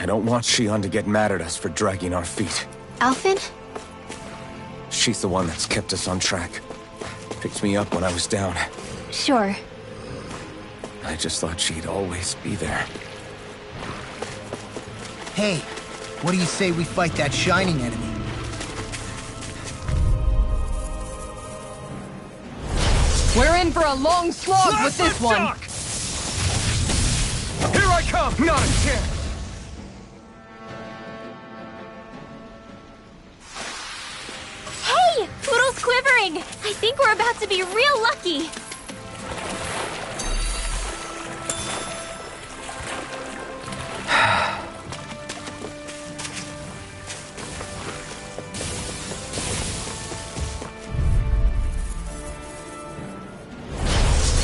I don't want Shion to get mad at us for dragging our feet. Alphen? She's the one that's kept us on track. Picked me up when I was down. Sure. I just thought she'd always be there. Hey, what do you say we fight that shining enemy? We're in for a long slog with this one. Here I come! Not a chance! Hey! Poodle's quivering! I think we're about to be real lucky!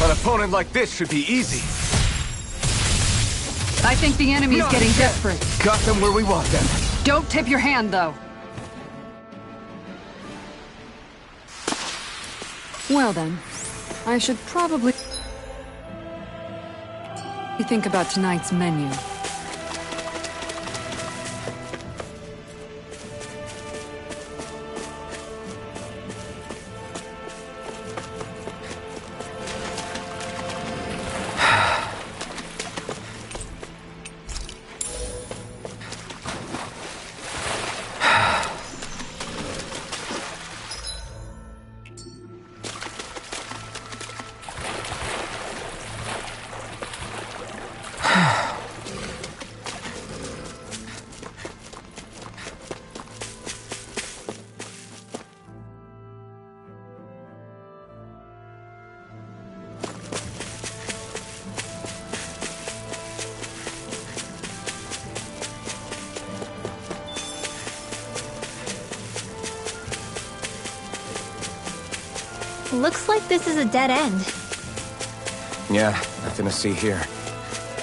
An opponent like this should be easy. I think the enemy's getting desperate. Got them where we want them. Don't tip your hand, though. Well then, I should probably think about tonight's menu. Looks like this is a dead end. Yeah, nothing to see here.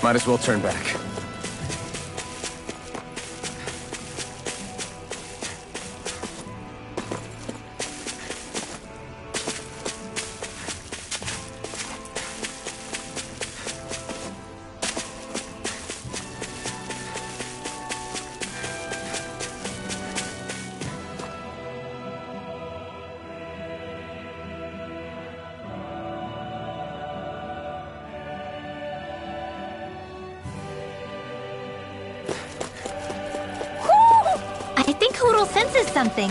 Might as well turn back. I think Hootle senses something.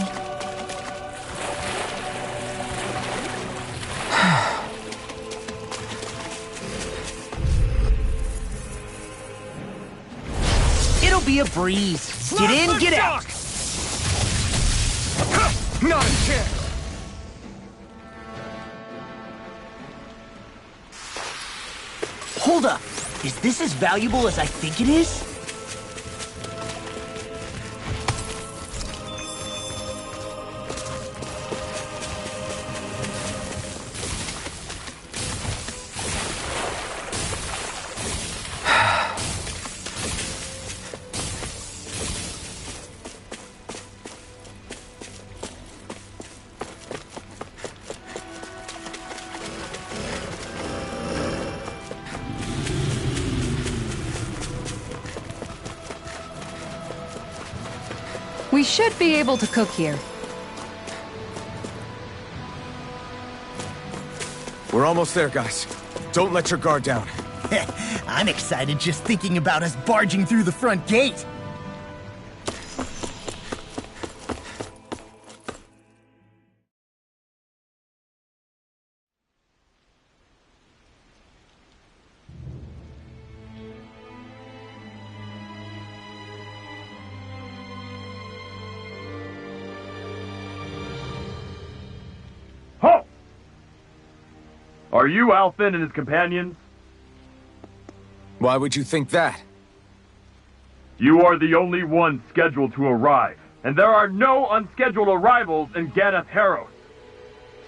It'll be a breeze. Get in, get out. Not a chance! Hold up. Is this as valuable as I think it is? We should be able to cook here. We're almost there, guys. Don't let your guard down. I'm excited just thinking about us barging through the front gate. Are you Alphen and his companions? Why would you think that? You are the only one scheduled to arrive, and there are no unscheduled arrivals in Ganath Haros.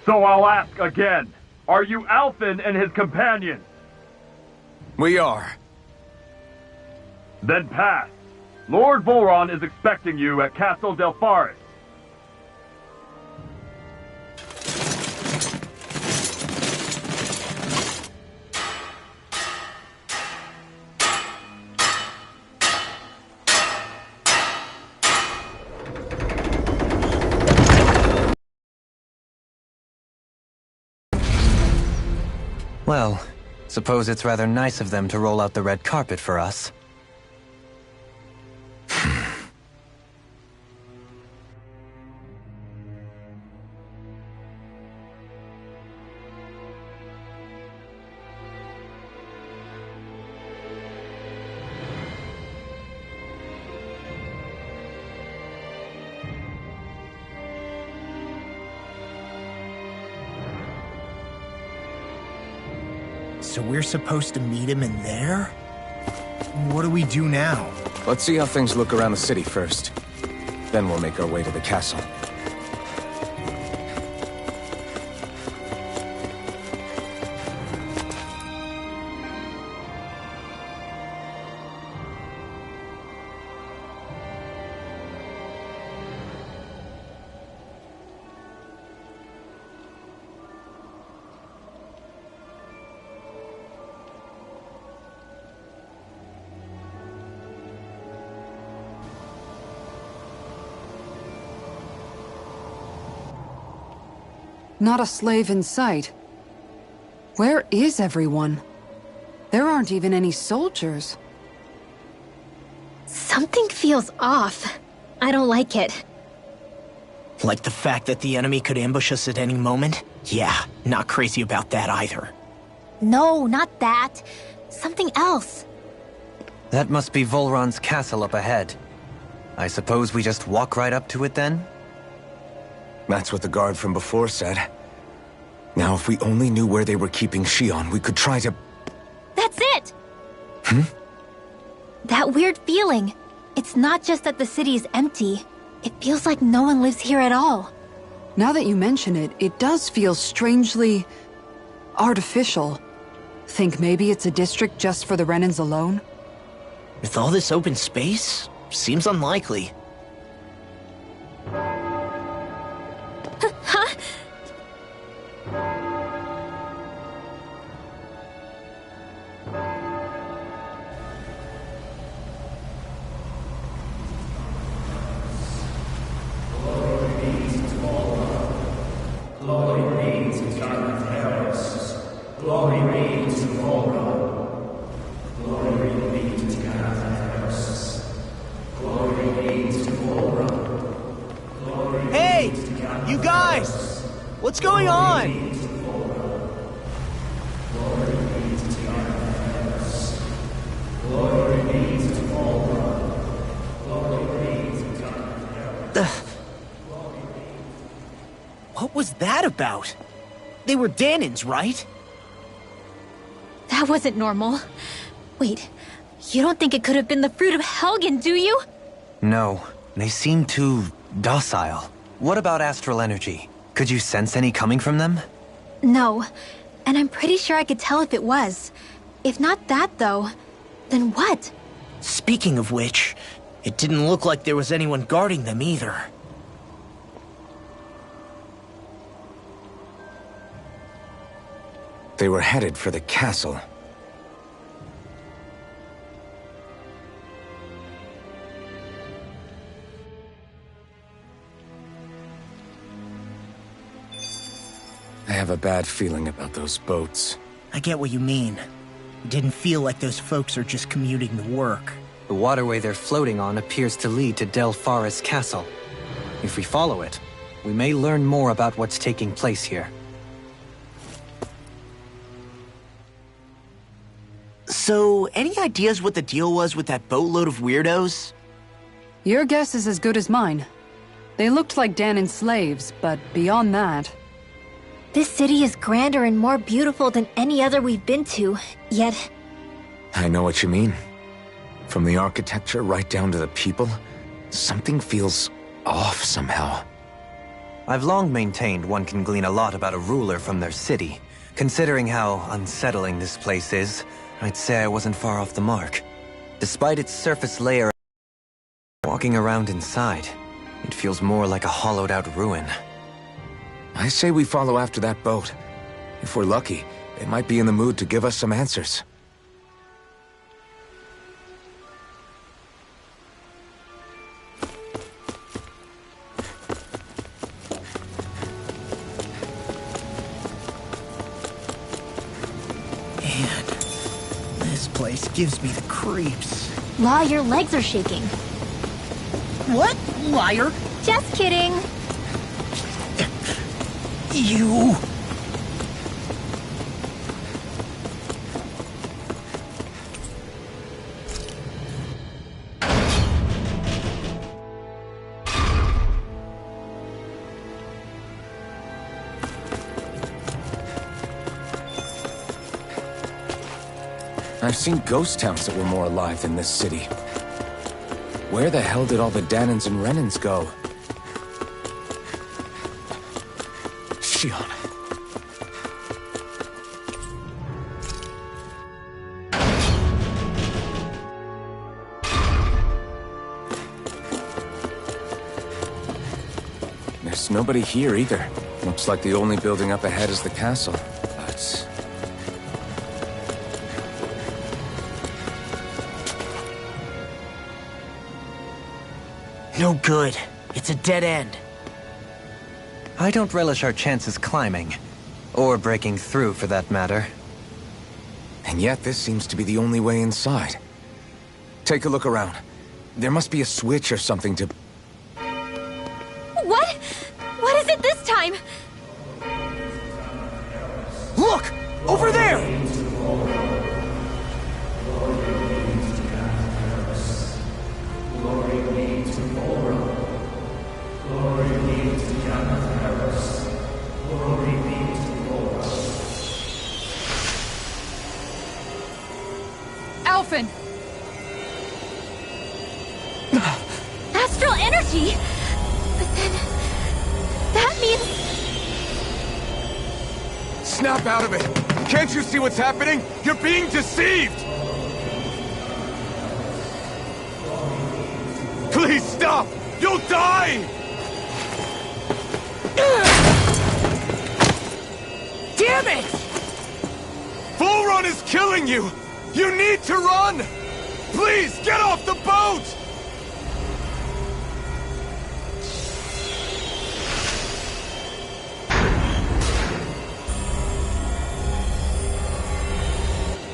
So I'll ask again, are you Alphen and his companions? We are. Then pass. Lord Volron is expecting you at Castle Delpharis. Well, suppose it's rather nice of them to roll out the red carpet for us. So we're supposed to meet him in there? What do we do now? Let's see how things look around the city first. Then we'll make our way to the castle. Not a slave in sight. Where is everyone? There aren't even any soldiers. Something feels off. I don't like it. Like the fact that the enemy could ambush us at any moment? Yeah, not crazy about that either. No, not that. Something else. That must be Volron's castle up ahead. I suppose we just walk right up to it then? That's what the guard from before said. Now, if we only knew where they were keeping Shion, we could try to... That's it! That weird feeling. It's not just that the city is empty. It feels like no one lives here at all. Now that you mention it, it does feel strangely... artificial. Think maybe it's a district just for the Renans alone? With all this open space, seems unlikely. Huh? Hey! You guys! What's going on? What was that about? They were Dahnans, right? That wasn't normal. Wait, you don't think it could have been the fruit of Helgen, do you? No, they seem too docile. What about astral energy? Could you sense any coming from them? No, and I'm pretty sure I could tell if it was. If not that, though, then what? Speaking of which, it didn't look like there was anyone guarding them either. They were headed for the castle. I have a bad feeling about those boats. I get what you mean. It didn't feel like those folks are just commuting to work. The waterway they're floating on appears to lead to Del Faris Castle. If we follow it, we may learn more about what's taking place here. So, any ideas what the deal was with that boatload of weirdos? Your guess is as good as mine. They looked like Dahnan slaves, but beyond that... This city is grander and more beautiful than any other we've been to, yet... I know what you mean. From the architecture right down to the people, something feels off somehow. I've long maintained one can glean a lot about a ruler from their city. Considering how unsettling this place is, I'd say I wasn't far off the mark. Despite its surface layer, walking around inside, it feels more like a hollowed-out ruin. I say we follow after that boat. If we're lucky, it might be in the mood to give us some answers. gives me the creeps. Law, your legs are shaking. What? Liar! Just kidding. You... I've seen ghost towns that were more alive than this city. Where the hell did all the Danans and Renans go? Shion. There's nobody here either. Looks like the only building up ahead is the castle. But... No good. It's a dead end. I don't relish our chances climbing. Or breaking through, for that matter. And yet, this seems to be the only way inside. Take a look around. There must be a switch or something to... What? What is it this time? Look! Over there! Alphen! Astral energy? But then... that means... Snap out of it! Can't you see what's happening? You're being deceived! Please stop! You'll die! Damn it! Bull Run is killing you! You need to run! Please, get off the boat!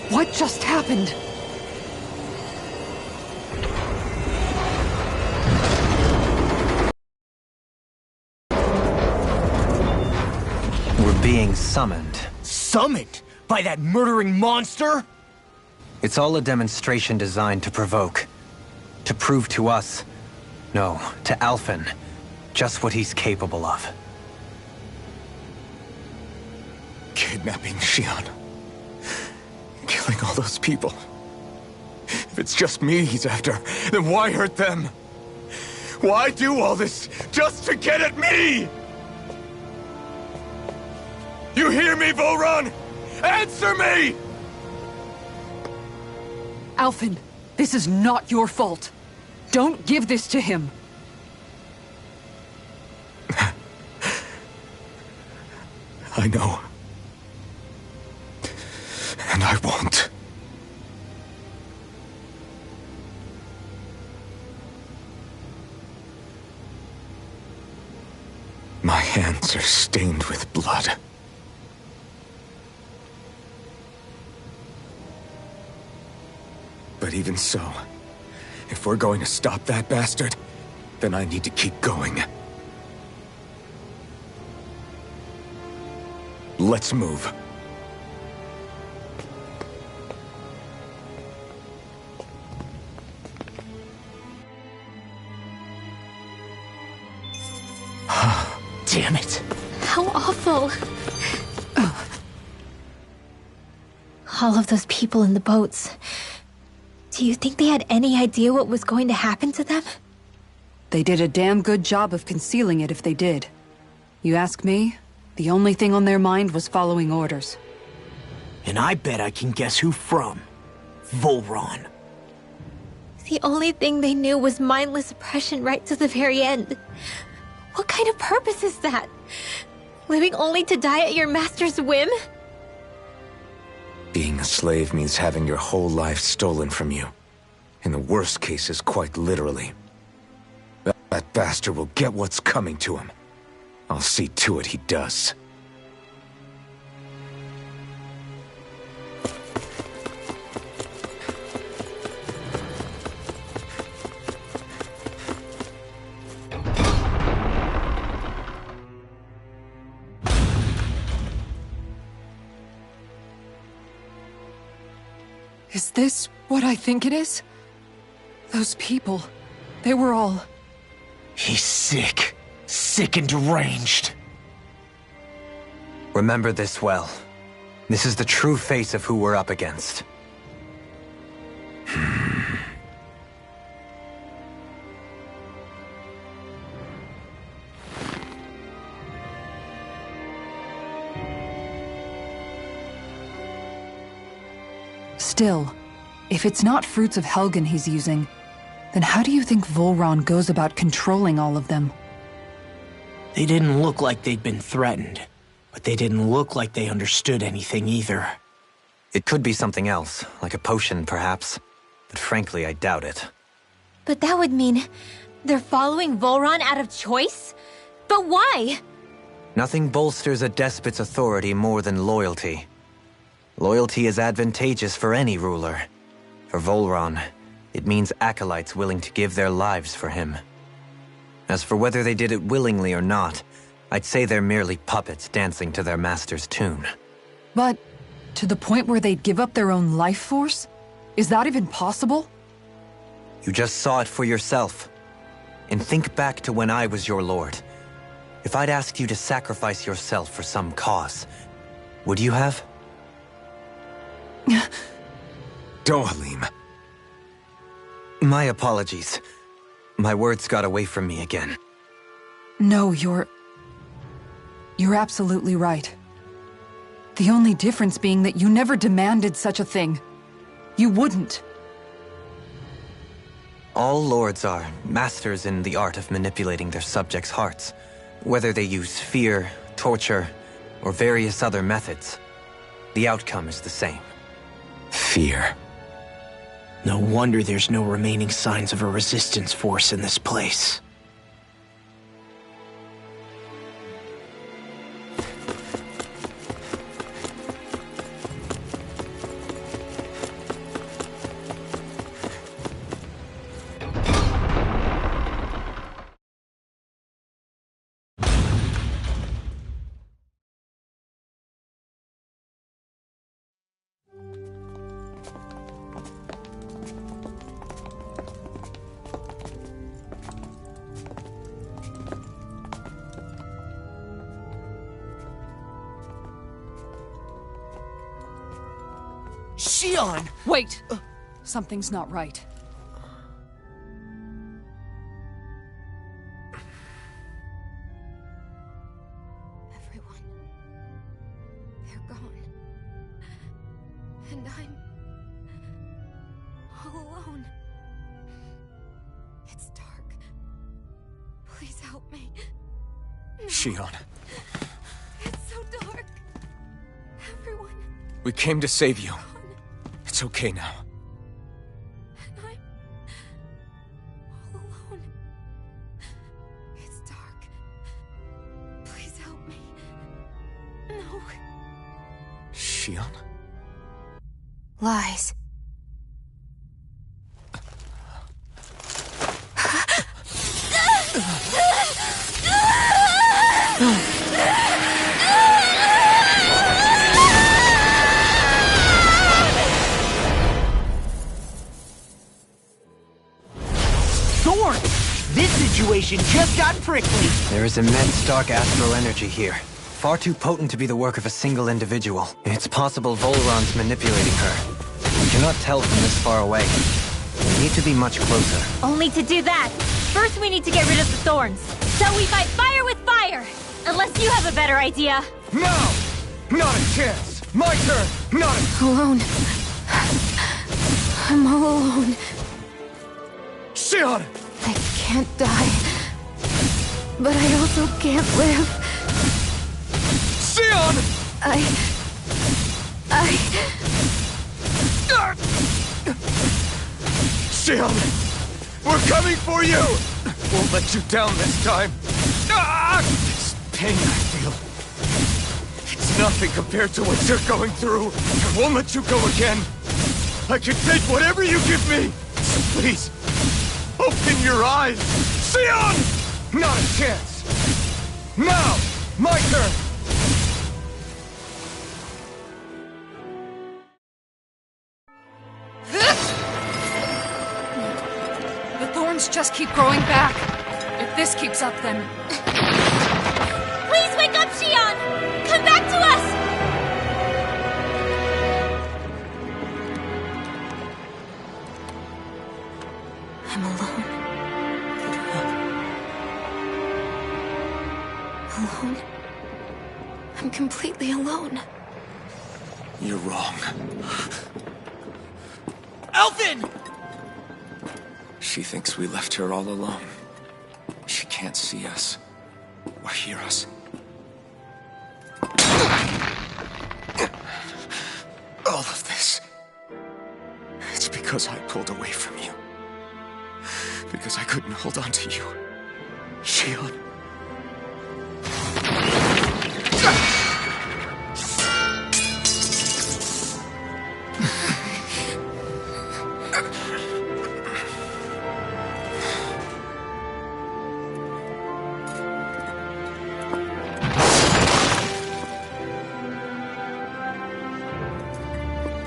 What just happened? We're being summoned. Summoned? By that murdering monster? It's all a demonstration designed to provoke. To prove to us, no, to Alphen, just what he's capable of. Kidnapping Shion. Killing all those people. If it's just me he's after, then why hurt them? Why do all this just to get at me? You hear me, Vholran? Answer me! Alphen, this is not your fault. Don't give this to him. I know. And I won't. My hands are stained with blood. But even so, if we're going to stop that bastard, then I need to keep going. Let's move. Damn it. How awful. All of those people in the boats. Do you think they had any idea what was going to happen to them? They did a damn good job of concealing it if they did. You ask me, the only thing on their mind was following orders. And I bet I can guess who from. Vholran. The only thing they knew was mindless oppression right to the very end. What kind of purpose is that? Living only to die at your master's whim? Being a slave means having your whole life stolen from you. In the worst cases, quite literally. That bastard will get what's coming to him. I'll see to it he does. Is this what I think it is? Those people, they were all... He's sick. Sick and deranged. Remember this well. This is the true face of who we're up against. Still, if it's not Fruits of Helgen he's using, then how do you think Volron goes about controlling all of them? They didn't look like they'd been threatened, but they didn't look like they understood anything either. It could be something else, like a potion perhaps, but frankly I doubt it. But that would mean they're following Volron out of choice? But why? Nothing bolsters a despot's authority more than loyalty. Loyalty is advantageous for any ruler. For Volron, it means acolytes willing to give their lives for him. As for whether they did it willingly or not, I'd say they're merely puppets dancing to their master's tune. But, to the point where they'd give up their own life force? Is that even possible? You just saw it for yourself. And think back to when I was your lord. If I'd asked you to sacrifice yourself for some cause, would you have? Dohalim. My apologies. My words got away from me again. No, you're absolutely right. The only difference being that you never demanded such a thing. You wouldn't. All lords are masters in the art of manipulating their subjects' hearts, whether they use fear, torture, or various other methods. The outcome is the same. Fear. No wonder there's no remaining signs of a resistance force in this place. Shionne! Wait! Something's not right. Everyone. They're gone. And I'm... all alone. It's dark. Please help me. No. Shionne, It's so dark. Everyone. we came to save you. It's okay now. And I'm... all alone. It's dark. Please help me. No. Shionne? Lies. Thorn! This situation just got prickly! There is immense dark astral energy here. Far too potent to be the work of a single individual. It's possible Volron's manipulating her. We cannot tell from this far away. We need to be much closer. Only to do that, first we need to get rid of the thorns. So we fight fire with fire! Unless you have a better idea. No! Not a chance! My turn! Not a... Alone. I'm all alone. Shionne! I can't die. But I also can't live. Shionne! Shionne! We're coming for you! Won't let you down this time. Ah! This pain I feel. It's nothing compared to what you're going through. I won't let you go again. I can take whatever you give me. So please, open your eyes. Shionne! Not a chance. Now, my turn. sounds just keep growing back. If this keeps up, then... Please wake up, Shion! Come back to us! I'm alone. Alone? I'm completely alone. You're wrong. Alphen! She thinks we left her all alone. She can't see us or hear us. All of this. It's because I pulled away from you. Because I couldn't hold on to you. Shion.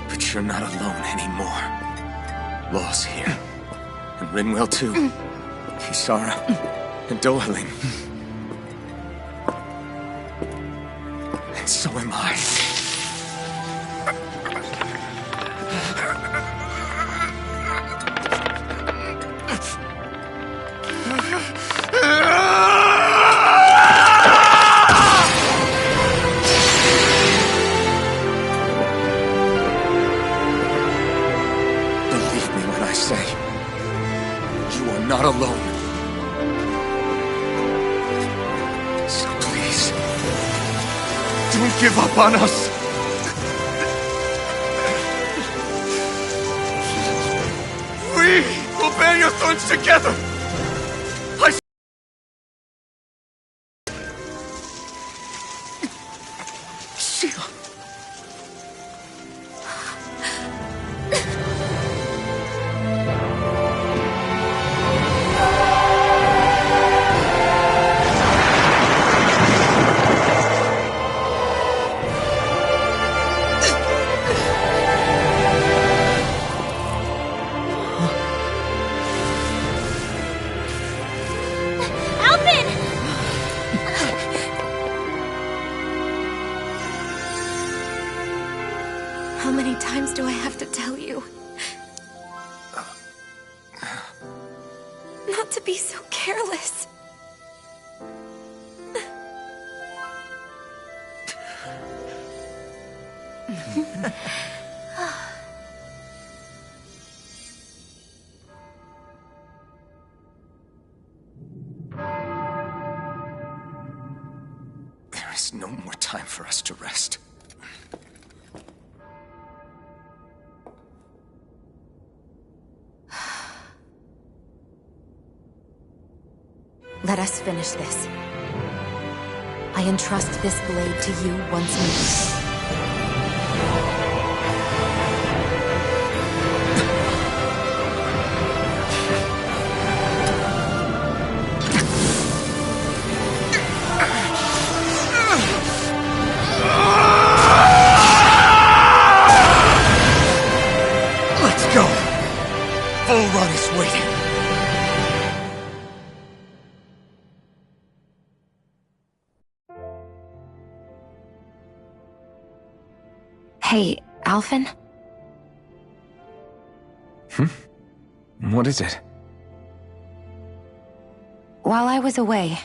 But you're not alone anymore. Law's here. And Rinwell too. Kisara. And Dohalim. And so am I. Believe me when I say, you are not alone. So please, don't give up on us. We will bear your thorns together. Shion. Alphen! How many times do I have to tell you? Not to be so careless. There is no more time for us to rest. Let us finish this. I entrust this blade to you once more. Let's go. Bull Run is waiting. Hey, Alphen? What is it? While I was away,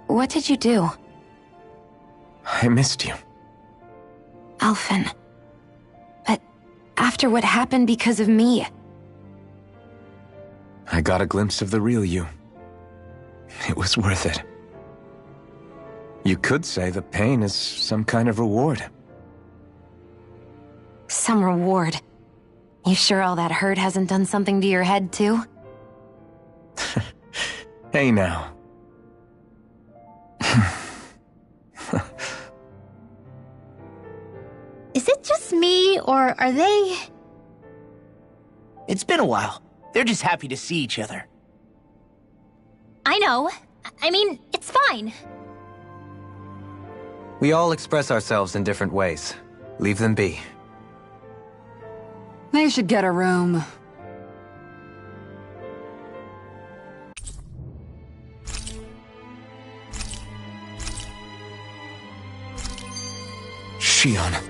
what did you do? I missed you. Alphen. But after what happened because of me, I got a glimpse of the real you. It was worth it. You could say the pain is some kind of reward. some reward. You sure all that hurt hasn't done something to your head, too? Hey now. Is it just me, or are they... It's been a while. They're just happy to see each other. I know. I mean, it's fine. We all express ourselves in different ways. Leave them be. They should get a room. Shion.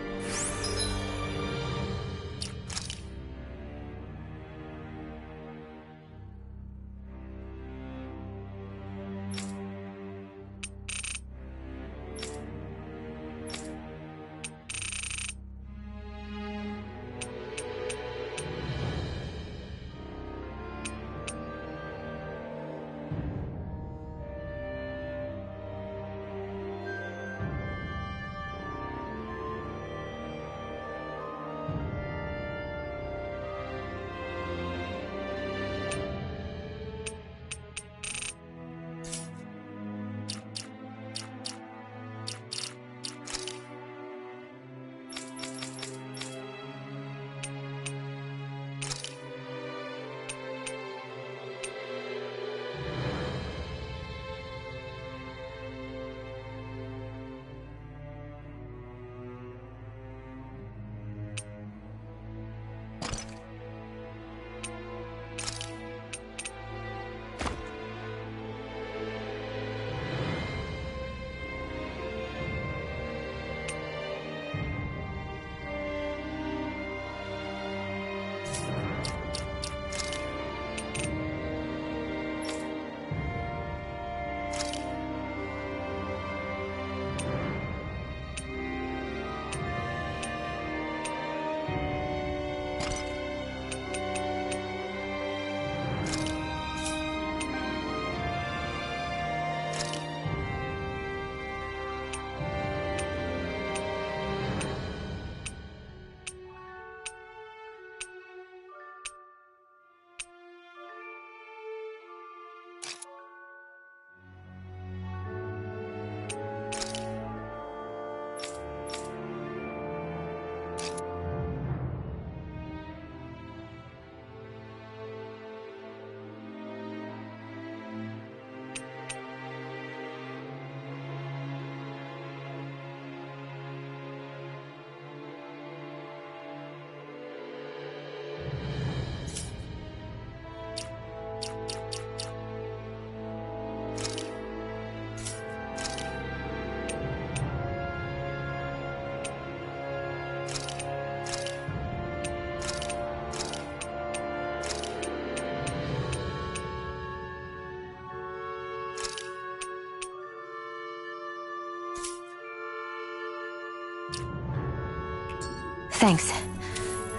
Thanks.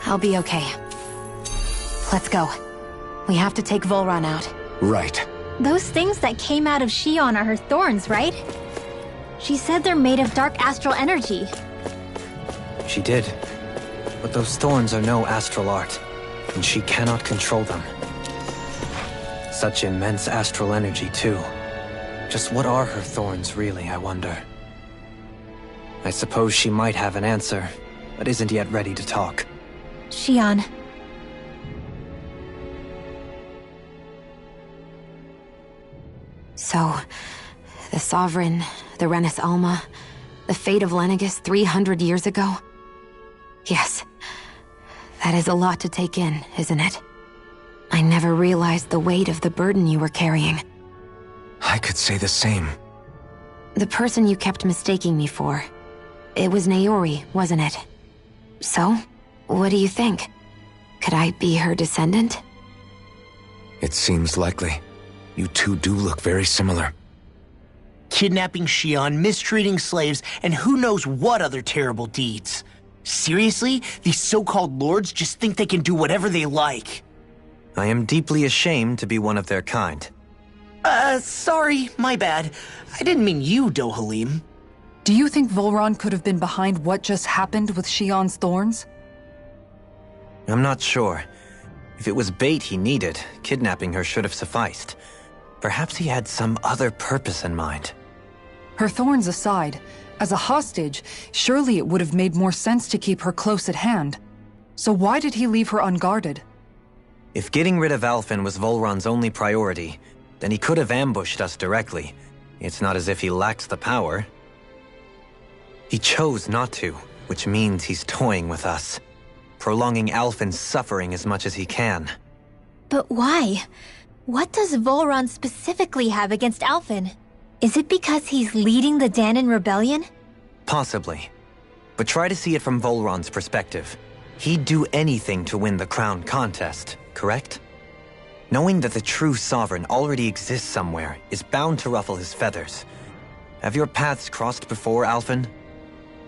I'll be okay. Let's go. We have to take Volron out. Right. Those things that came out of Shion are her thorns, right? She said they're made of dark astral energy. She did. But those thorns are no astral art, and she cannot control them. Such immense astral energy, too. Just what are her thorns, really, I wonder? I suppose she might have an answer, but isn't yet ready to talk. Shion. So, the Sovereign, the Renis Alma, the fate of Lenegis 300 years ago? Yes. That is a lot to take in, isn't it? I never realized the weight of the burden you were carrying. I could say the same. The person you kept mistaking me for. It was Naori, wasn't it? So, what do you think? Could I be her descendant? It seems likely. You two do look very similar. Kidnapping Shion, mistreating slaves, and who knows what other terrible deeds. Seriously? These so-called lords just think they can do whatever they like. I am deeply ashamed to be one of their kind. Sorry, my bad. I didn't mean you, Dohalim. Do you think Volron could have been behind what just happened with Shion's thorns? I'm not sure. If it was bait he needed, kidnapping her should have sufficed. Perhaps he had some other purpose in mind. Her thorns aside, as a hostage, surely it would have made more sense to keep her close at hand. So why did he leave her unguarded? If getting rid of Alphen was Volron's only priority, then he could have ambushed us directly. It's not as if he lacks the power. He chose not to, which means he's toying with us, prolonging Alphen's suffering as much as he can. But why? What does Volron specifically have against Alphen? Is it because he's leading the Dahnan rebellion? Possibly. But try to see it from Volron's perspective. He'd do anything to win the crown contest, correct? Knowing that the true sovereign already exists somewhere is bound to ruffle his feathers. Have your paths crossed before, Alphen?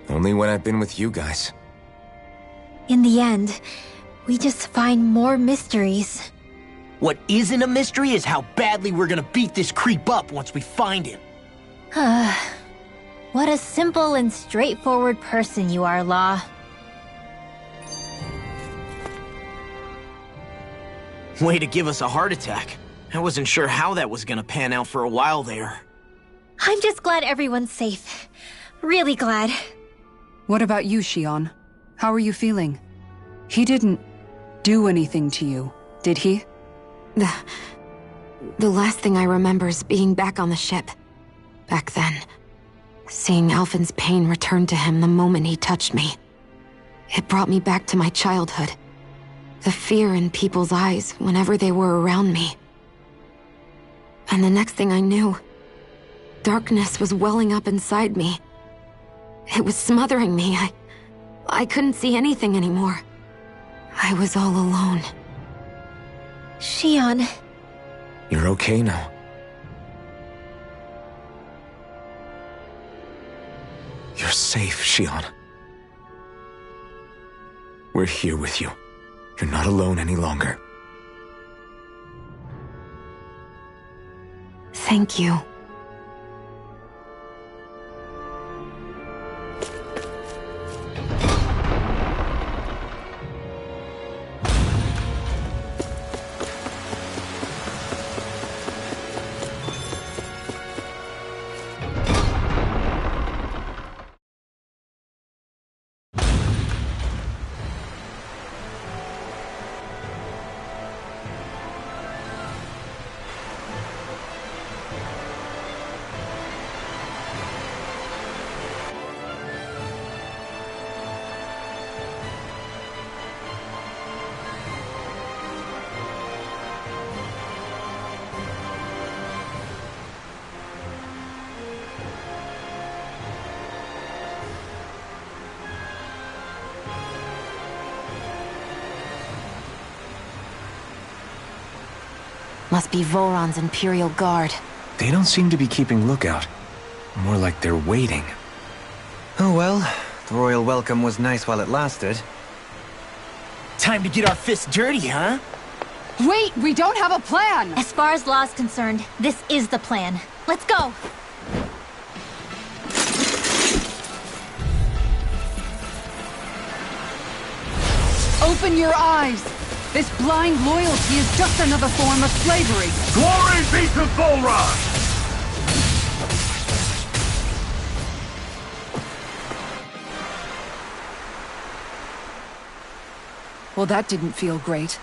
Only when I've been with you guys. In the end, we just find more mysteries. What isn't a mystery is how badly we're gonna beat this creep up once we find him. What a simple and straightforward person you are, Law. Way to give us a heart attack. I wasn't sure how that was gonna pan out for a while there. I'm just glad everyone's safe. Really glad. What about you, Shion? How are you feeling? He didn't do anything to you, did he? The last thing I remember is being back on the ship. Back then. Seeing Alphen's pain return to him the moment he touched me. It brought me back to my childhood. The fear in people's eyes whenever they were around me. And the next thing I knew, darkness was welling up inside me. It was smothering me. I couldn't see anything anymore. I was all alone. Shion. You're okay now. You're safe, Shion. We're here with you. You're not alone any longer. Thank you. Must be Volron's Imperial Guard. They don't seem to be keeping lookout. More like they're waiting. Oh well, the royal welcome was nice while it lasted. Time to get our fists dirty, huh? Wait, we don't have a plan! As far as Law's concerned, this is the plan. Let's go! Open your eyes! This blind loyalty is just another form of slavery! Glory be to Volron! Well, that didn't feel great.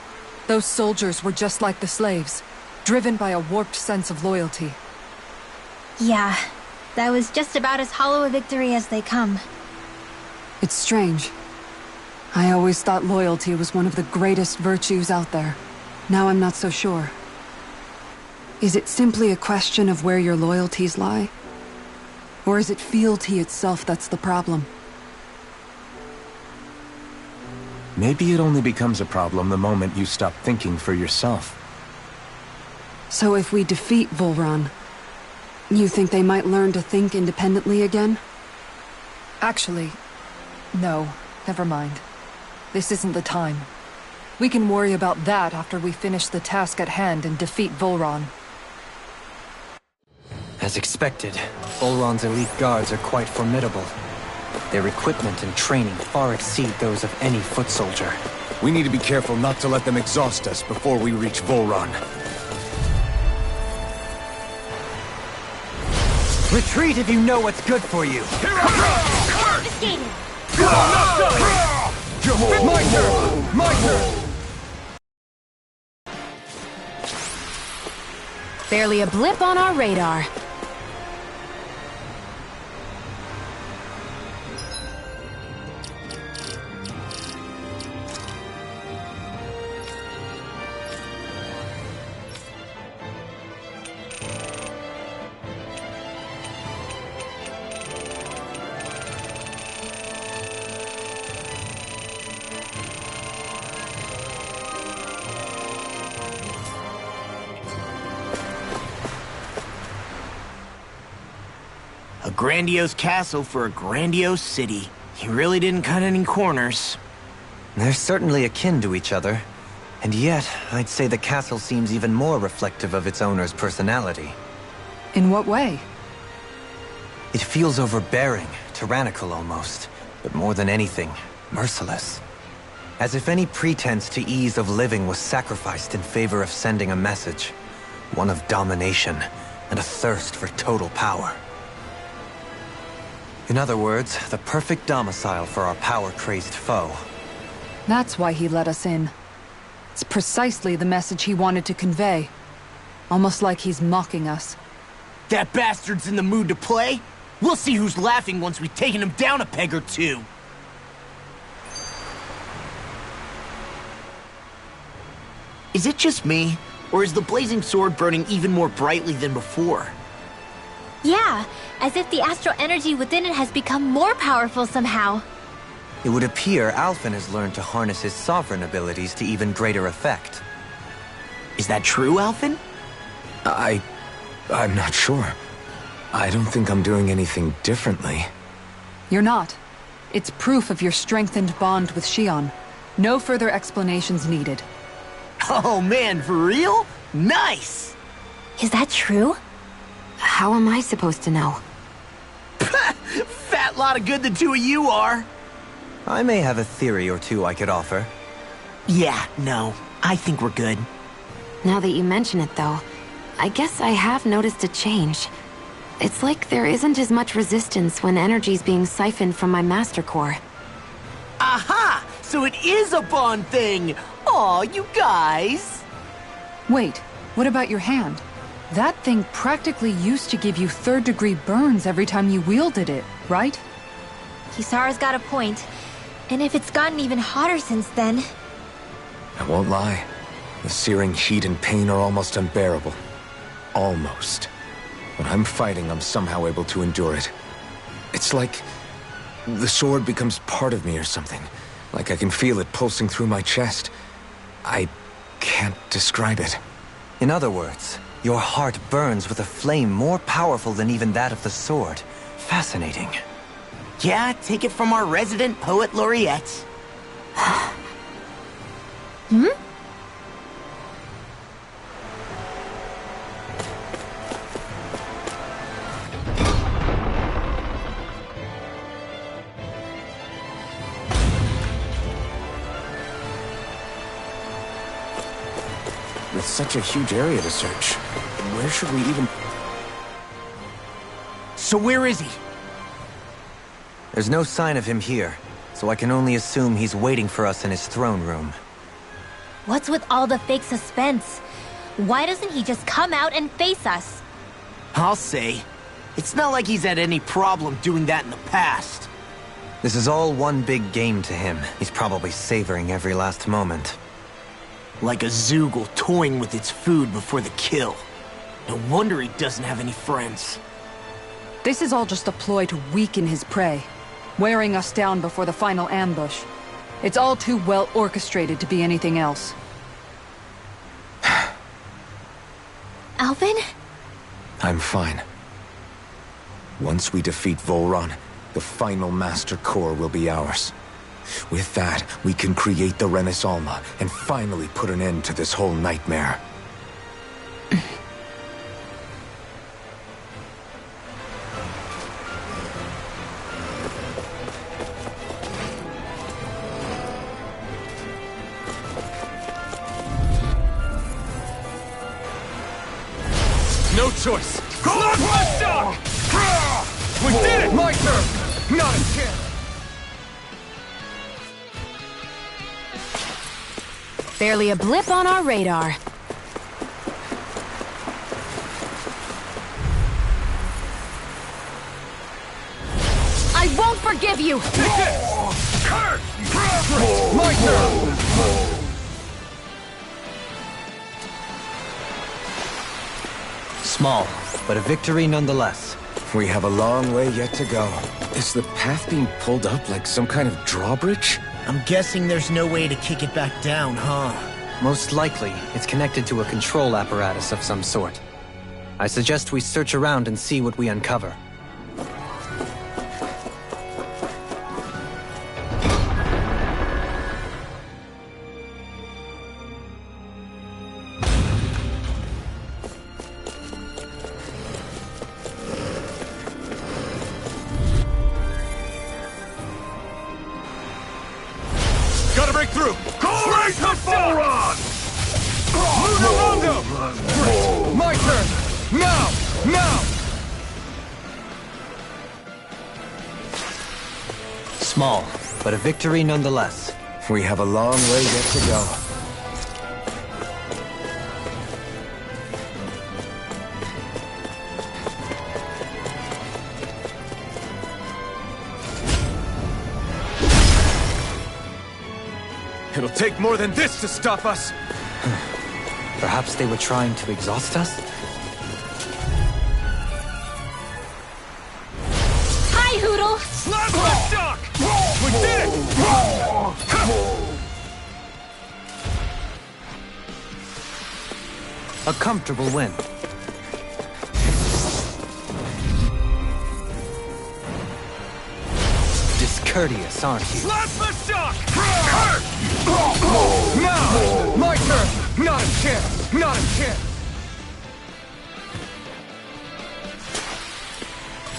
Those soldiers were just like the slaves, driven by a warped sense of loyalty. Yeah, that was just about as hollow a victory as they come. It's strange. I always thought loyalty was one of the greatest virtues out there. Now I'm not so sure. Is it simply a question of where your loyalties lie? Or is it fealty itself that's the problem? Maybe it only becomes a problem the moment you stop thinking for yourself. So if we defeat Volron, you think they might learn to think independently again? Actually, no. Never mind. This isn't the time. We can worry about that after we finish the task at hand and defeat Volron. As expected, Volron's elite guards are quite formidable. Their equipment and training far exceed those of any foot soldier. We need to be careful not to let them exhaust us before we reach Volron. Retreat if you know what's good for you! Confiscated! My turn! My turn! Barely a blip on our radar. A grandiose castle for a grandiose city. He really didn't cut any corners. They're certainly akin to each other. And yet, I'd say the castle seems even more reflective of its owner's personality. In what way? It feels overbearing, tyrannical almost, but more than anything, merciless. As if any pretense to ease of living was sacrificed in favor of sending a message. One of domination, and a thirst for total power. In other words, the perfect domicile for our power-crazed foe. That's why he let us in. It's precisely the message he wanted to convey. Almost like he's mocking us. That bastard's in the mood to play? We'll see who's laughing once we've taken him down a peg or two. Is it just me? Or is the blazing sword burning even more brightly than before? Yeah, as if the astral energy within it has become more powerful somehow. It would appear Alphen has learned to harness his sovereign abilities to even greater effect. Is that true, Alphen? I'm not sure. I don't think I'm doing anything differently. You're not. It's proof of your strengthened bond with Xion. No further explanations needed. Oh man, for real? Nice! Is that true? How am I supposed to know? Fat lot of good the two of you are. I may have a theory or two I could offer. Yeah, no. I think we're good. Now that you mention it, though, I guess I have noticed a change. It's like there isn't as much resistance when energy's being siphoned from my Master Core. Aha! So it is a Bond thing! Aw, you guys! Wait, what about your hand? That thing practically used to give you third-degree burns every time you wielded it, right? Kisara's got a point. And if it's gotten even hotter since then... I won't lie. The searing heat and pain are almost unbearable. Almost. When I'm fighting, I'm somehow able to endure it. It's like the sword becomes part of me or something. Like I can feel it pulsing through my chest. I can't describe it. In other words, your heart burns with a flame more powerful than even that of the sword. Fascinating. Yeah, take it from our resident poet laureate. With such a huge area to search, where should we even... So where is he? There's no sign of him here, so I can only assume he's waiting for us in his throne room. What's with all the fake suspense? Why doesn't he just come out and face us? I'll say. It's not like he's had any problem doing that in the past. This is all one big game to him. He's probably savoring every last moment. Like a Zoogle toying with its food before the kill. No wonder he doesn't have any friends. This is all just a ploy to weaken his prey, wearing us down before the final ambush. It's all too well orchestrated to be anything else. Alvin? I'm fine. Once we defeat Volron, the final Master Core will be ours. With that, we can create the Renis Alma and finally put an end to this whole nightmare. No choice! Go on, Bloodstock! We did it! My turn! Not a chance! Barely a blip on our radar. I won't forgive you! Curse! My turn! Small, but a victory nonetheless. We have a long way yet to go. Is the path being pulled up like some kind of drawbridge? I'm guessing there's no way to kick it back down, huh? Most likely, it's connected to a control apparatus of some sort. I suggest we search around and see what we uncover. through! Great to Volron! Lunarondo! Great! My turn! Now! Now! Small, but a victory nonetheless. We have a long way yet to go. It'll take more than this to stop us! Perhaps they were trying to exhaust us? Hi, Hootle! Slap the shock! We did it! A comfortable win. Discourteous, aren't you? Slap the shock! Now! My turn! Not a chance! Not a chance!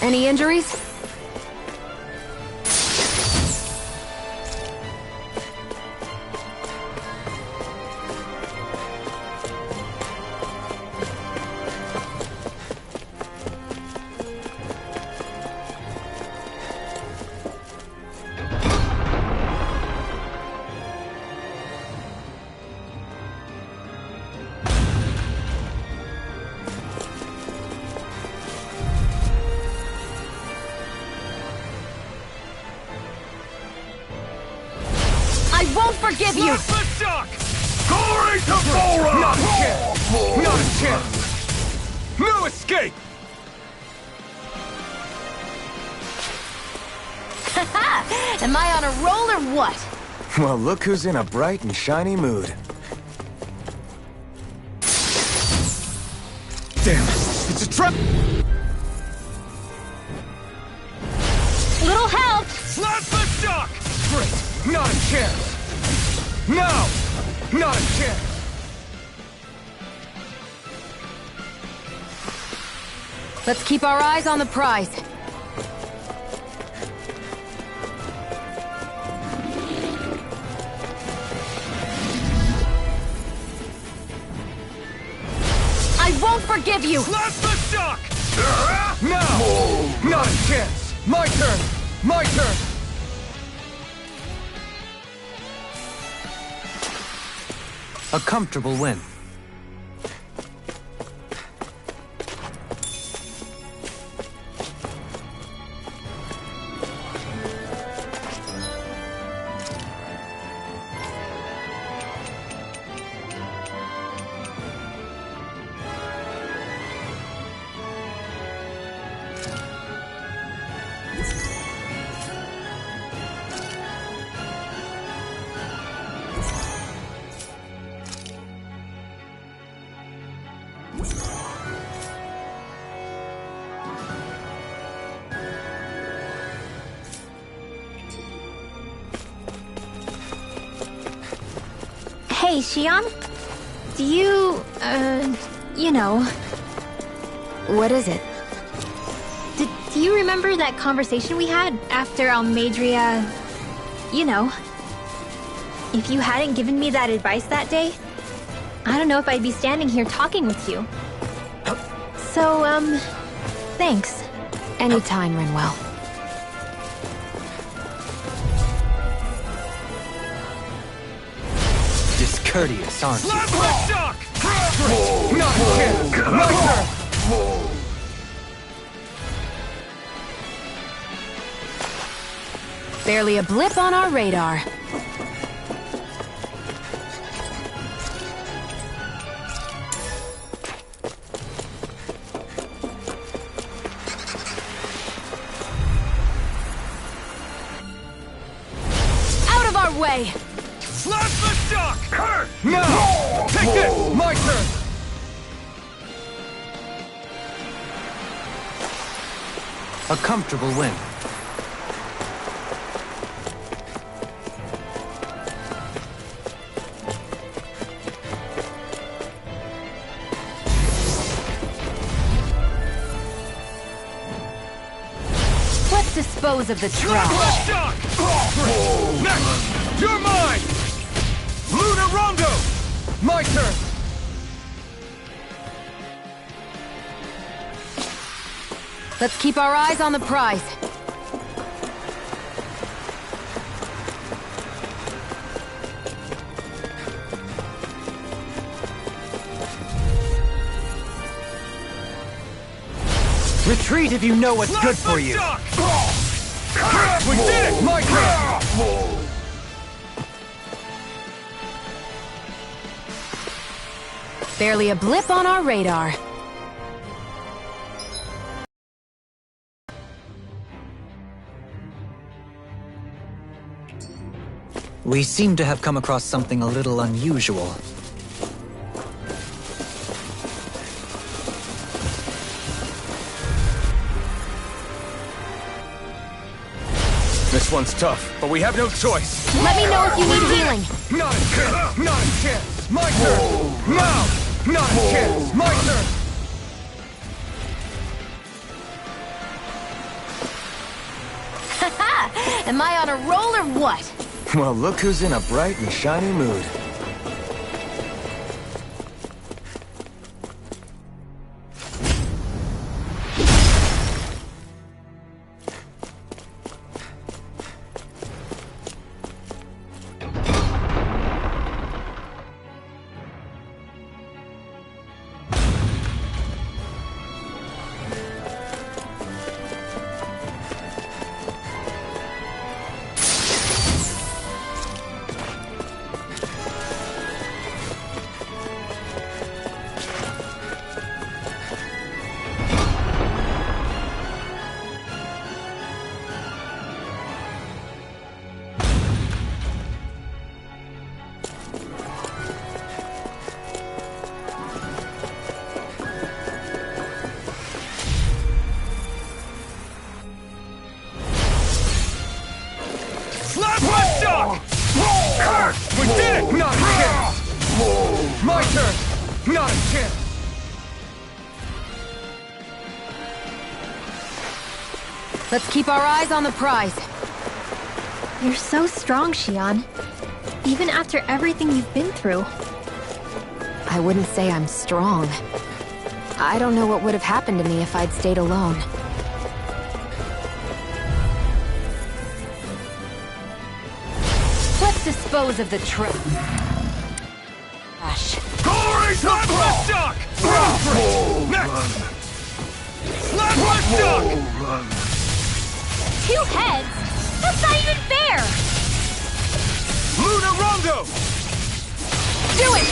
Any injuries? I won't forgive you! Slap the shock! Glory to Volron! Not a chance! Not a chance! No escape! Am I on a roll or what? Well, look who's in a bright and shiny mood. Damn! It's a trap! Little help! Slap the shock! Great! Not a chance! No! Not a chance! Let's keep our eyes on the prize. I won't forgive you! Slap the shock! No! Not a chance! My turn! My turn! A comfortable win. Hey, Xion? Do you, you know... What is it? Do you remember that conversation we had after Almadria... You know... If you hadn't given me that advice that day, I don't know if I'd be standing here talking with you. So, thanks. Anytime, Rinwell. Discourteous, aren't you? Slap the shock! Great! Not a chance! My turn! Barely a blip on our radar. Out of our way! Slap the shock! No! Take this! My turn! A comfortable win. Let's dispose of the Slap trash. the shock! Great! Next! You're mine! Luna Rondo! My turn! Let's keep our eyes on the prize. Retreat if you know what's good for you. We did it! My turn! Barely a blip on our radar. We seem to have come across something a little unusual. This one's tough, but we have no choice. Let me know if you need healing. Not a chance! Not a chance! My turn! Now! Not a chance! My turn! Am I on a roll or what? Well, look who's in a bright and shiny mood. We did it! Not a chance! My turn! Not a chance! Let's keep our eyes on the prize. You're so strong, Xion. Even after everything you've been through. I wouldn't say I'm strong. I don't know what would have happened to me if I'd stayed alone. Let's dispose of the truth. Gosh. Slap my duck! Next! Slap my duck! 2 heads? That's not even fair! Luna Rondo! Do it!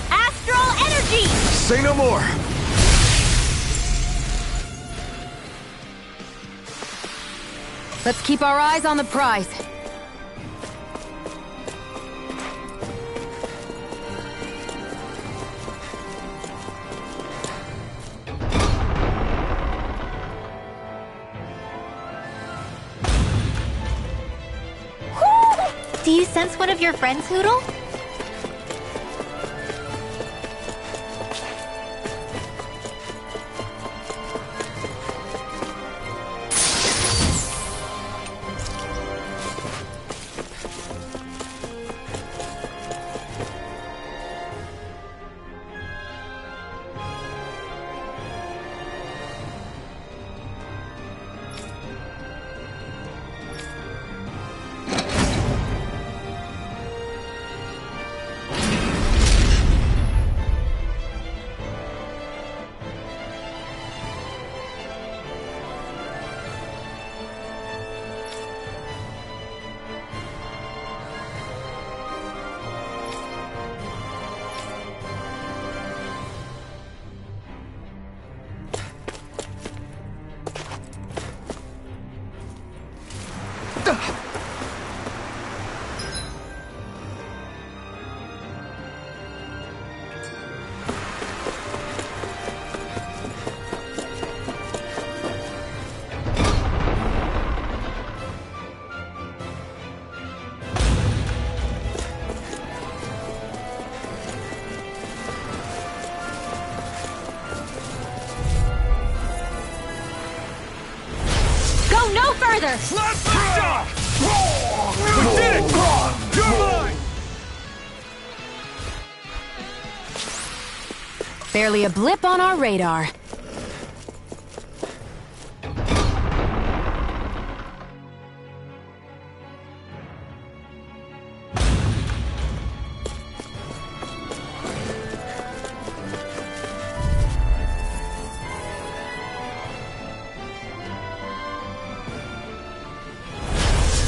Astral energy! Say no more! Let's keep our eyes on the prize. Do you sense one of your friends, Hootle? No further! Slap the duck! We did it! You're mine! Barely a blip on our radar.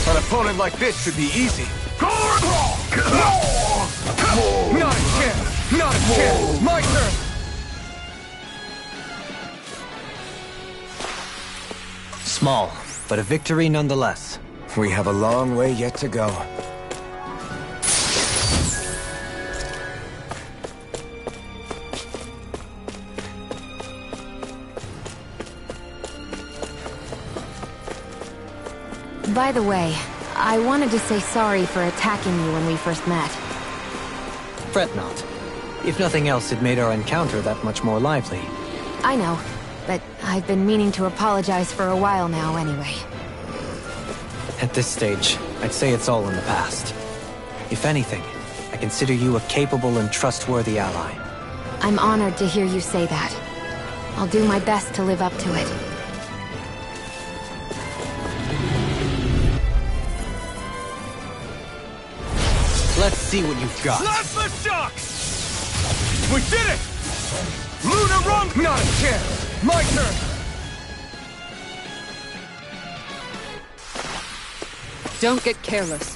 An opponent like this should be easy. Not a chance! Not a chance! My turn! Small, but a victory nonetheless. We have a long way yet to go. By the way, I wanted to say sorry for attacking you when we first met. Fret not. If nothing else, it made our encounter that much more lively. I know, but I've been meaning to apologize for a while now anyway. At this stage, I'd say it's all in the past. If anything, I consider you a capable and trustworthy ally. I'm honored to hear you say that. I'll do my best to live up to it. Let's see what you've got. Plasma shock! We did it! Lunar run! Not a chance! My turn! Don't get careless.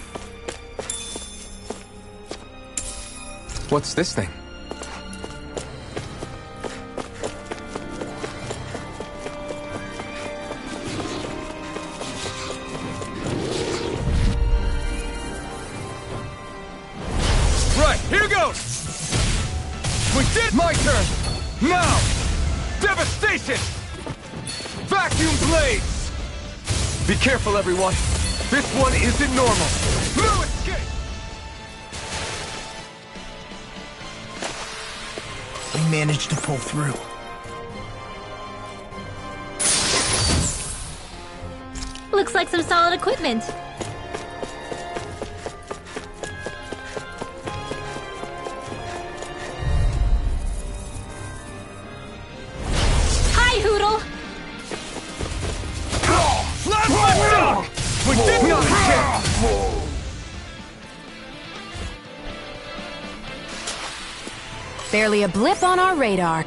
What's this thing? Right, here goes! We did my turn! Now! Devastation! Vacuum blades! Be careful, everyone! This one isn't normal! No escape! We managed to pull through. Looks like some solid equipment. Hi, Hootle! Plasma shock! We did not chance! Barely a blip on our radar.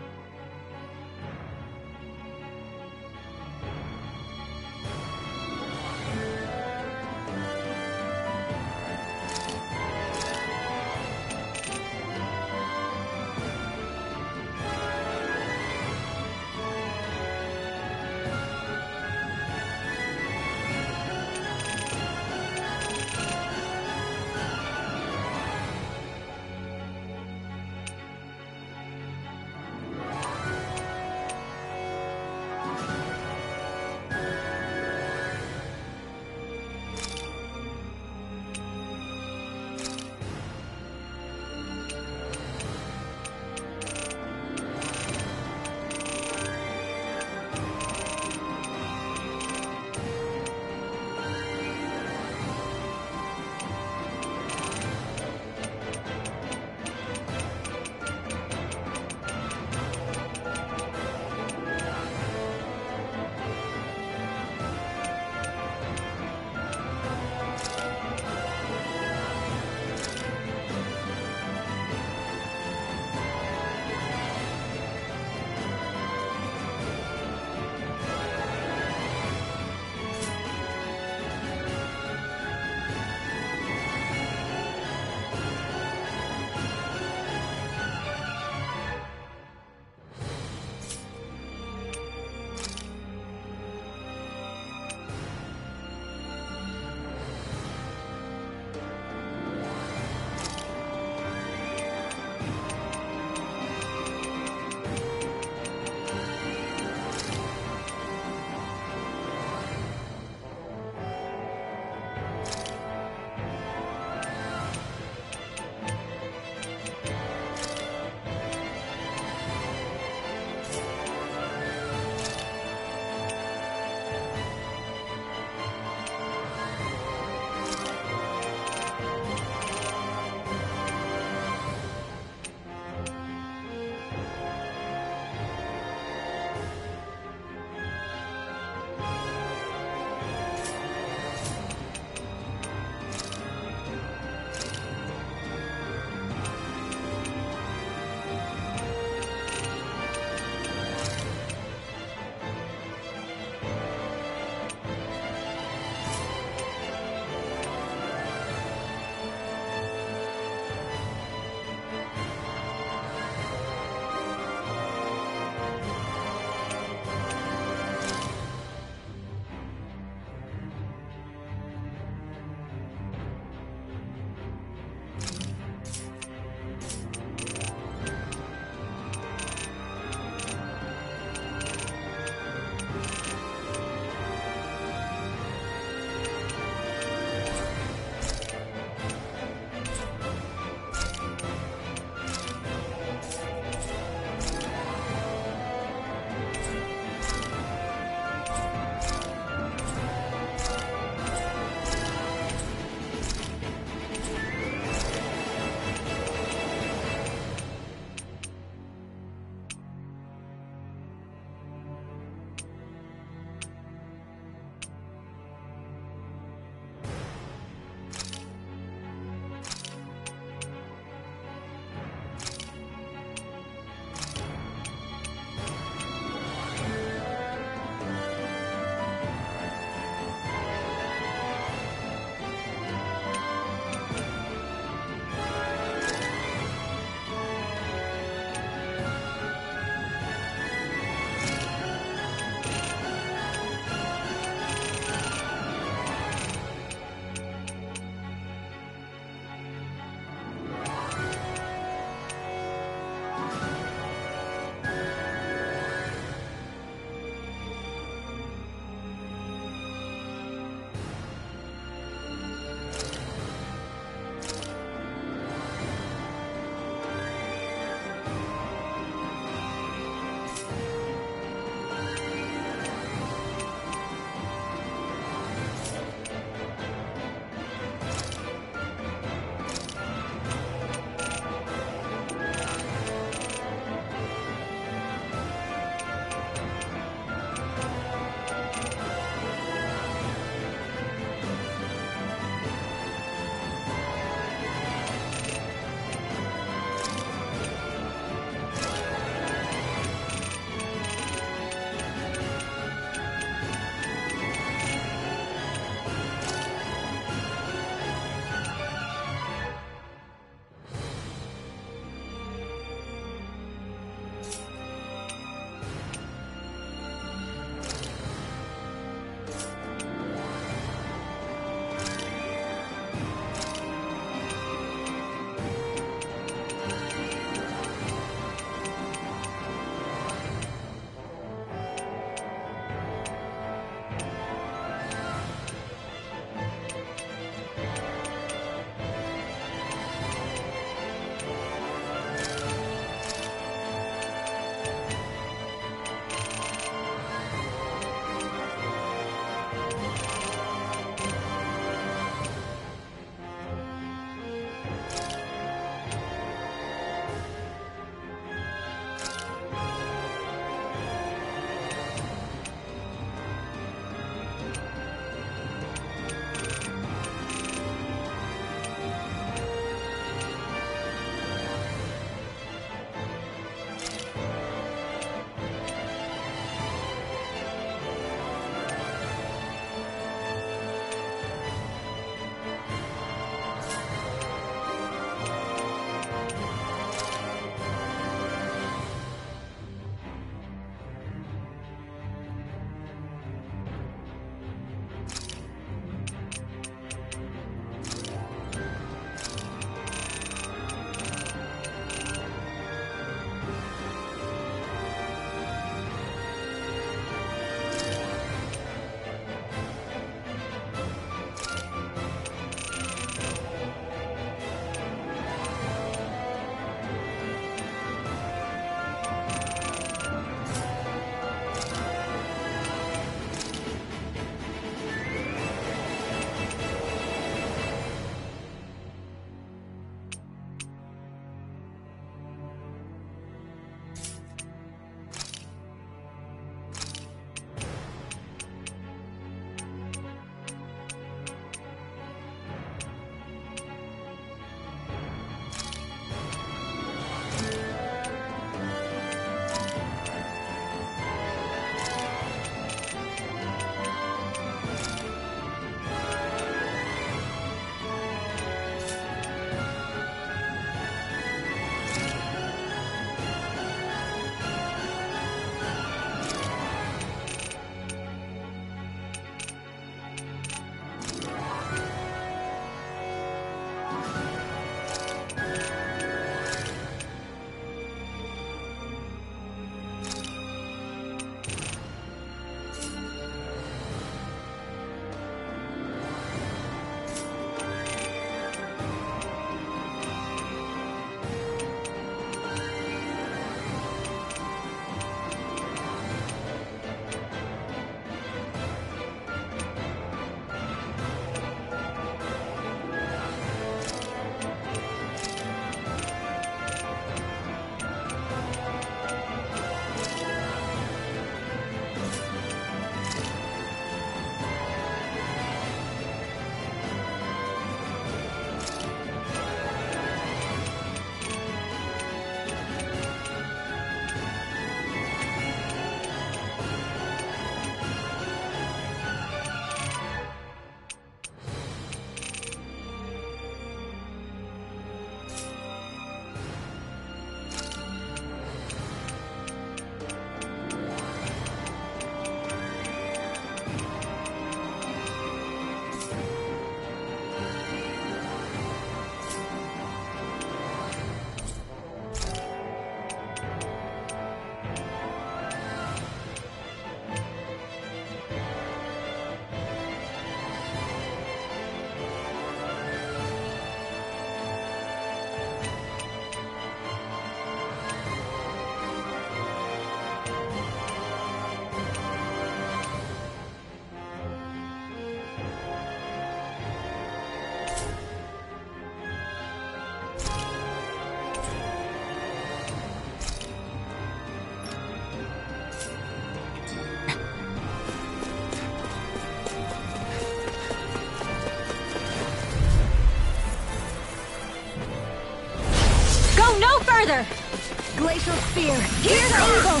Lancer! Glacial Spear! Here's Eagle!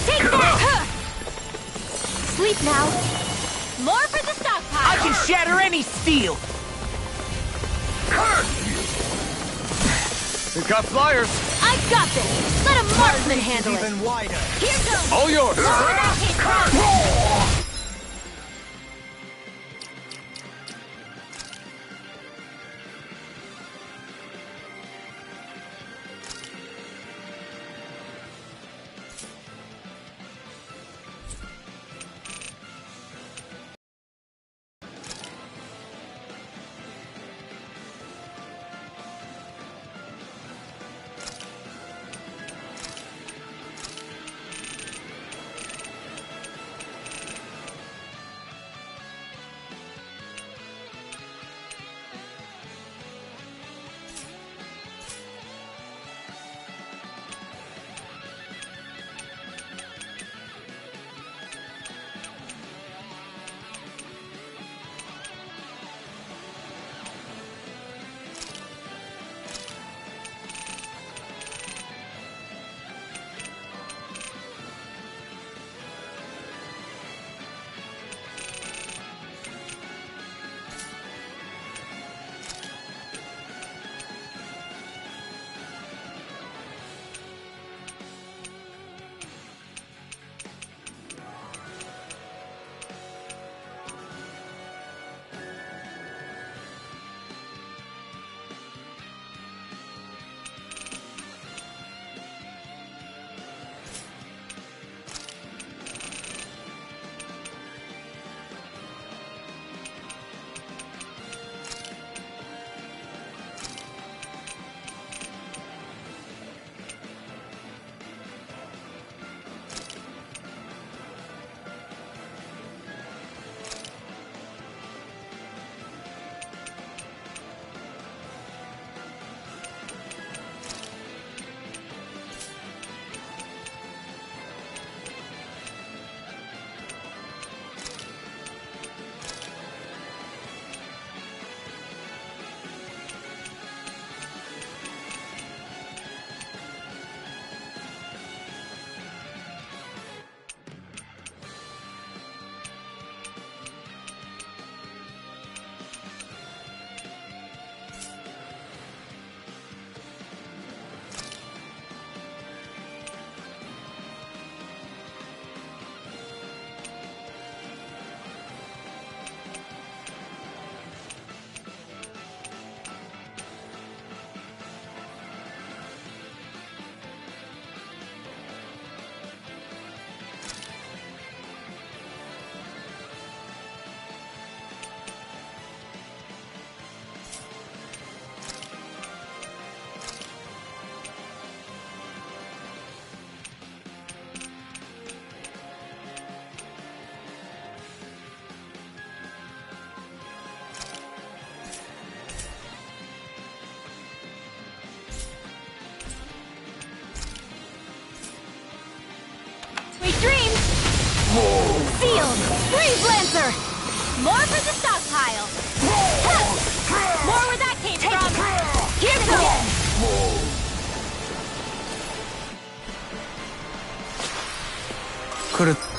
Take that! Sleep now. More for the stockpile! I can shatter any steel! We've got flyers. I've got this! Let a marksman handle it! Even wider. Here goes! All yours. More for that hit, Crown! Sealed! Freeze, Lancer! More for the stockpile! More where that came from! Here goes! Could have...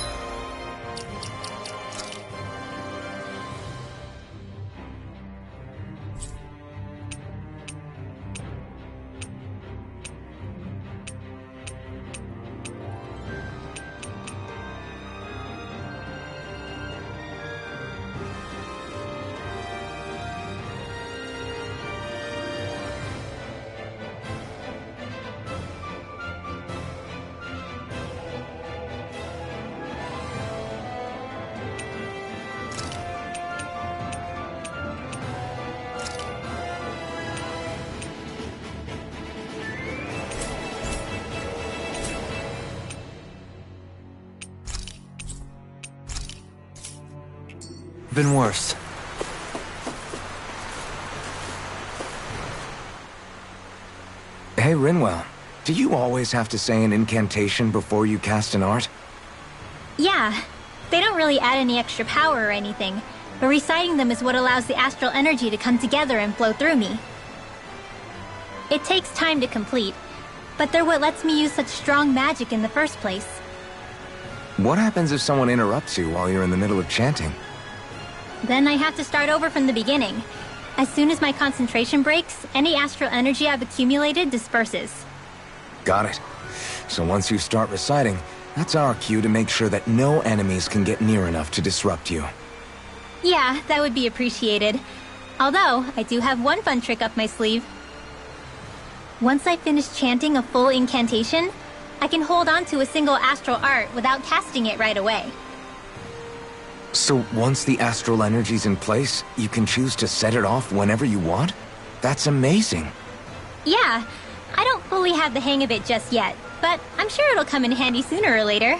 been worse. Hey, Rinwell. Do you always have to say an incantation before you cast an art? Yeah. They don't really add any extra power or anything, but reciting them is what allows the astral energy to come together and flow through me. It takes time to complete, but they're what lets me use such strong magic in the first place. What happens if someone interrupts you while you're in the middle of chanting? Then I have to start over from the beginning. As soon as my concentration breaks, any astral energy I've accumulated disperses. Got it. So once you start reciting, that's our cue to make sure that no enemies can get near enough to disrupt you. Yeah, that would be appreciated. Although, I do have one fun trick up my sleeve. Once I finish chanting a full incantation, I can hold on to a single astral art without casting it right away. So once the astral energy's in place, you can choose to set it off whenever you want? That's amazing. Yeah, I don't fully have the hang of it just yet, but I'm sure it'll come in handy sooner or later.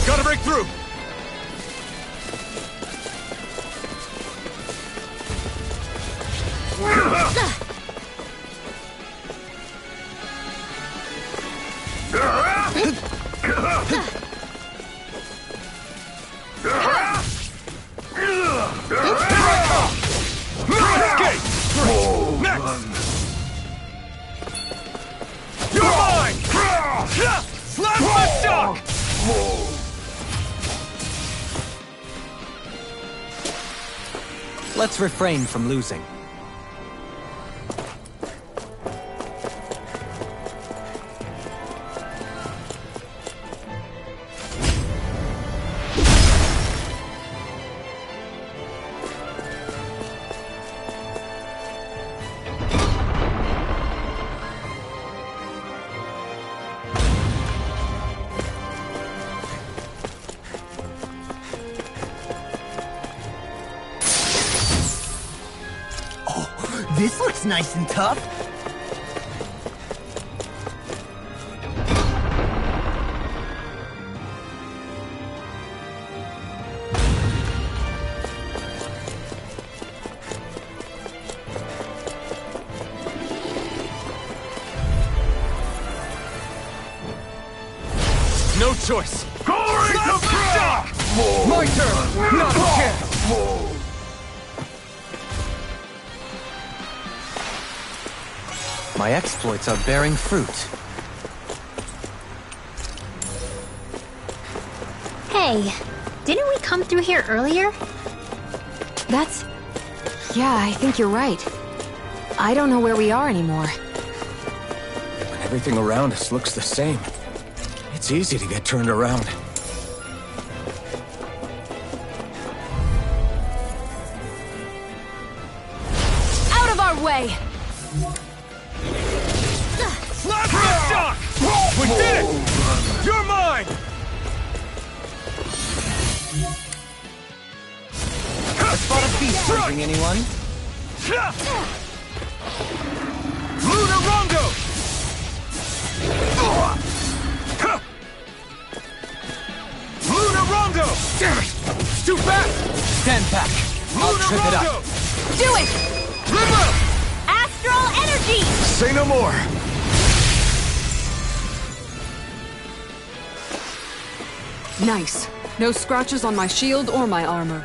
Gotta break through! Let's refrain from losing. This looks nice and tough. No choice! Glory to Brock! My turn! Not a chance! My exploits are bearing fruit. Hey, didn't we come through here earlier? Yeah, I think you're right. I don't know where we are anymore. When everything around us looks the same, it's easy to get turned around. Out of our way! Shock! We did it! You're mine! I spot a beast raising anyone? Luna Rondo! Luna Rondo! Damn it! It's too fast! Stand back. I'll Luna trip it Rondo! up. Do it! River! Astral energy! Say no more! Nice. No scratches on my shield or my armor.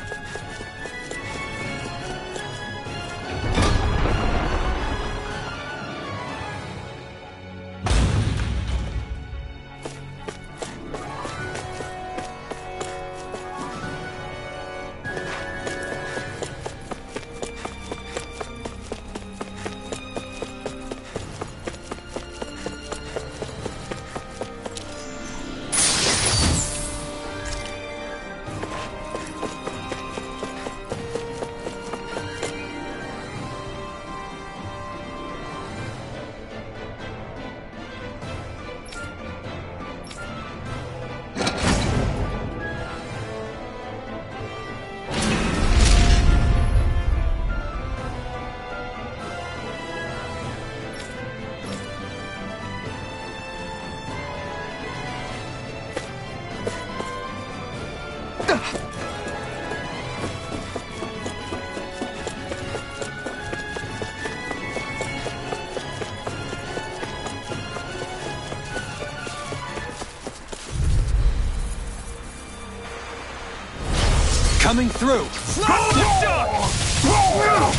coming through.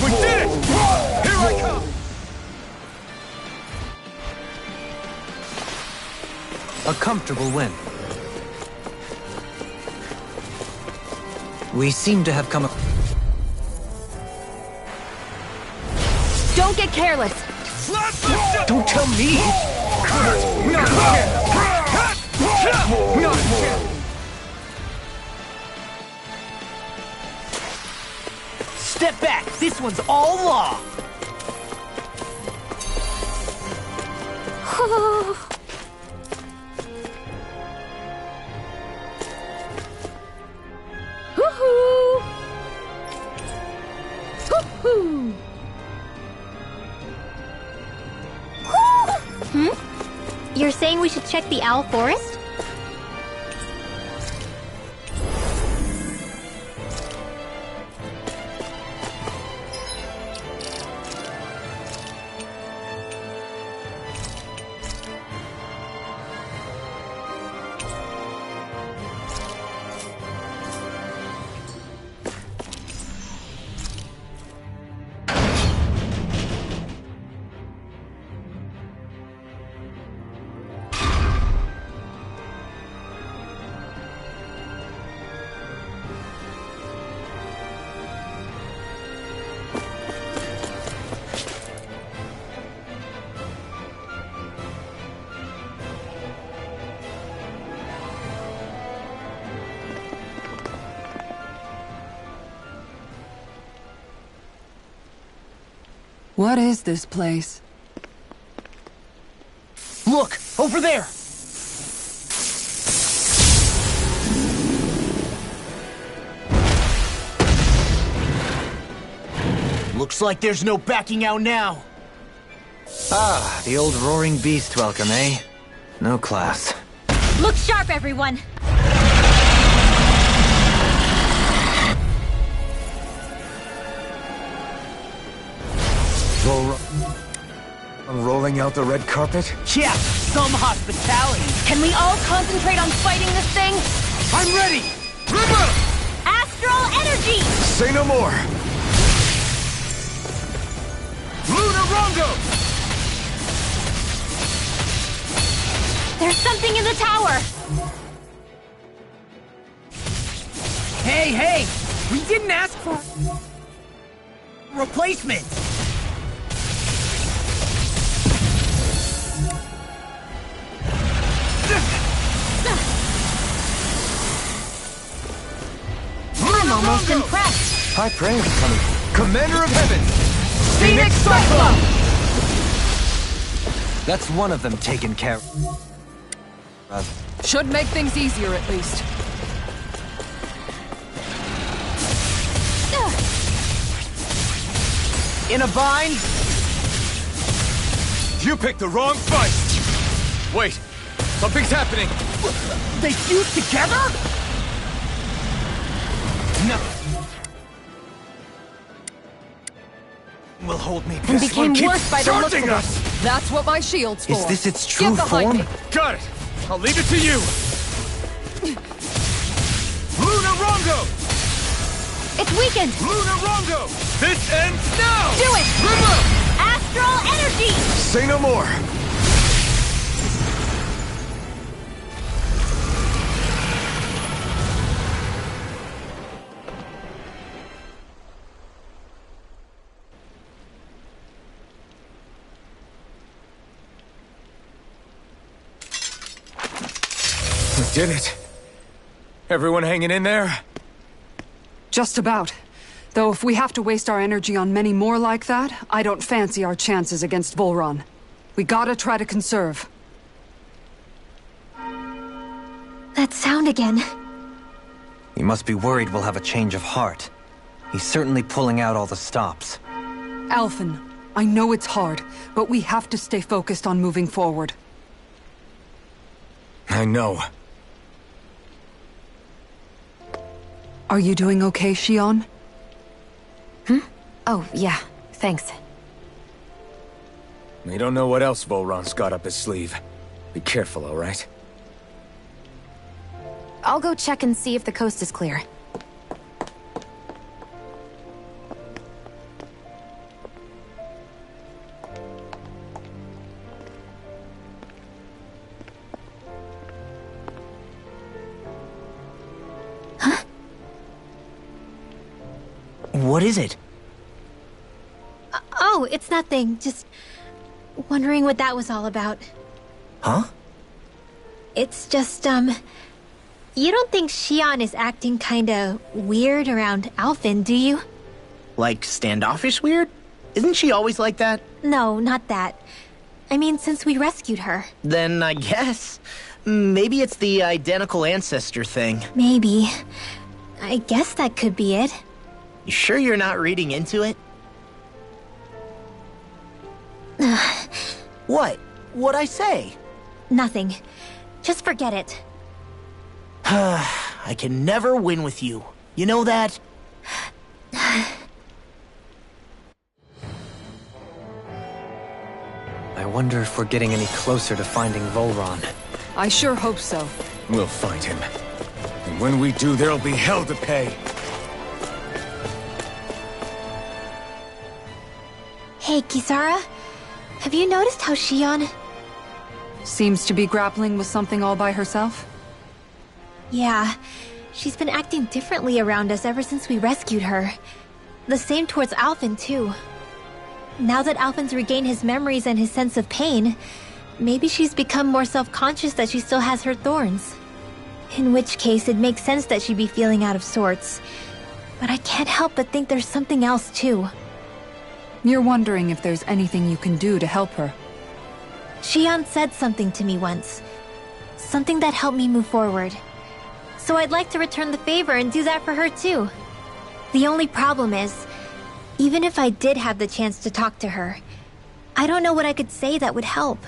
We did it! Here I come! A comfortable win. We seem to have come up. Don't get careless! Don't tell me! Not again! Not again! Step back! This one's all law! Hoo-hoo! Hoo-hoo! You're saying we should check the Owl Forest? What is this place? Look! Over there! Looks like there's no backing out now. Ah, the old roaring beast welcome, eh? No class. Look sharp, everyone! Rolling out the red carpet? Yeah, some hospitality. Can we all concentrate on fighting this thing? I'm ready! Astral energy! Say no more! Lunarongo! There's something in the tower! Hey, hey! We didn't ask for replacement! I'm almost impressed! High praise, honey. Commander of Heaven! Phoenix Cyclone! That's one of them taken care of. Should make things easier at least. In a bind? You picked the wrong fight! Wait, something's happening! They fused together? No. Will hold me. And This one became keeps worse by the looks charging of us! it. That's what my shield's for. Is this its true Get behind form? me. Got it! I'll leave it to you! Lunarongo! It's weakened! Lunarongo! This ends now! Do it! Remove! Astral energy! Say no more! We did it. Everyone hanging in there? Just about. Though if we have to waste our energy on many more like that, I don't fancy our chances against Volron. We gotta try to conserve. That sound again. You must be worried we'll have a change of heart. He's certainly pulling out all the stops. Alphen, I know it's hard, but we have to stay focused on moving forward. I know. Are you doing okay, Shionne? Oh, yeah. Thanks. We don't know what else Volron's got up his sleeve. Be careful, all right? I'll go check and see if the coast is clear. What is it? Oh, it's nothing. Just wondering what that was all about. Huh? It's just, you don't think Xion is acting kinda weird around Alphen, do you? Like standoffish weird? Isn't she always like that? No, not that. I mean, since we rescued her. Then I guess. Maybe it's the identical ancestor thing. Maybe. I guess that could be it. You sure you're not reading into it? What? What'd I say? Nothing. Just forget it. I can never win with you. You know that? I wonder if we're getting any closer to finding Volron. I sure hope so. We'll find him. And when we do, there'll be hell to pay. Hey, Kisara. Have you noticed how Xion... Seems to be grappling with something all by herself? Yeah, she's been acting differently around us ever since we rescued her. The same towards Alphen, too. Now that Alphen's regained his memories and his sense of pain, maybe she's become more self-conscious that she still has her thorns. In which case, it makes sense that she'd be feeling out of sorts. But I can't help but think there's something else, too. You're wondering if there's anything you can do to help her. Xion said something to me once. Something that helped me move forward. So I'd like to return the favor and do that for her too. The only problem is, even if I did have the chance to talk to her, I don't know what I could say that would help.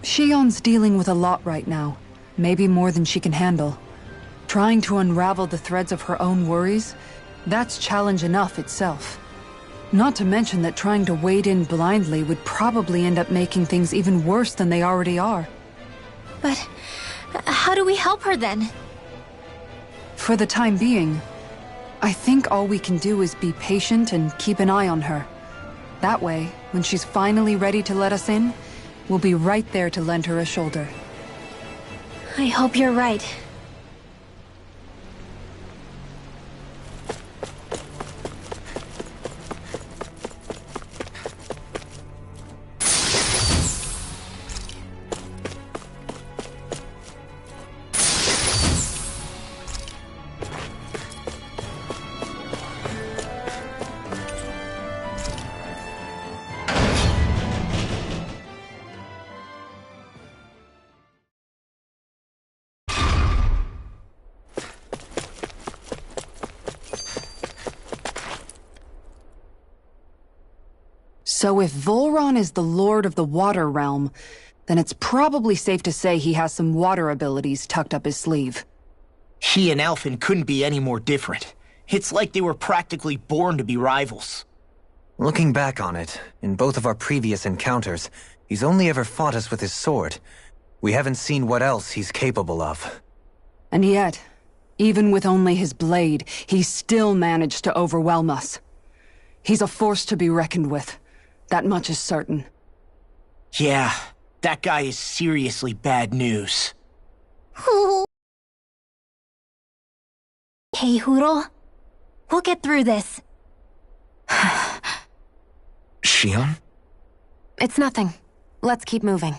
Xion's dealing with a lot right now. Maybe more than she can handle. Trying to unravel the threads of her own worries, that's challenge enough itself. Not to mention that trying to wade in blindly would probably end up making things even worse than they already are. But how do we help her then? For the time being, I think all we can do is be patient and keep an eye on her. That way, when she's finally ready to let us in, we'll be right there to lend her a shoulder. I hope you're right. So if Volron is the Lord of the Water Realm, then it's probably safe to say he has some water abilities tucked up his sleeve. He and Alphen couldn't be any more different. It's like they were practically born to be rivals. Looking back on it, in both of our previous encounters, he's only ever fought us with his sword. We haven't seen what else he's capable of. And yet, even with only his blade, he still managed to overwhelm us. He's a force to be reckoned with. That much is certain. Yeah, that guy is seriously bad news. Hey, Hootle. We'll get through this. Xion? It's nothing. Let's keep moving.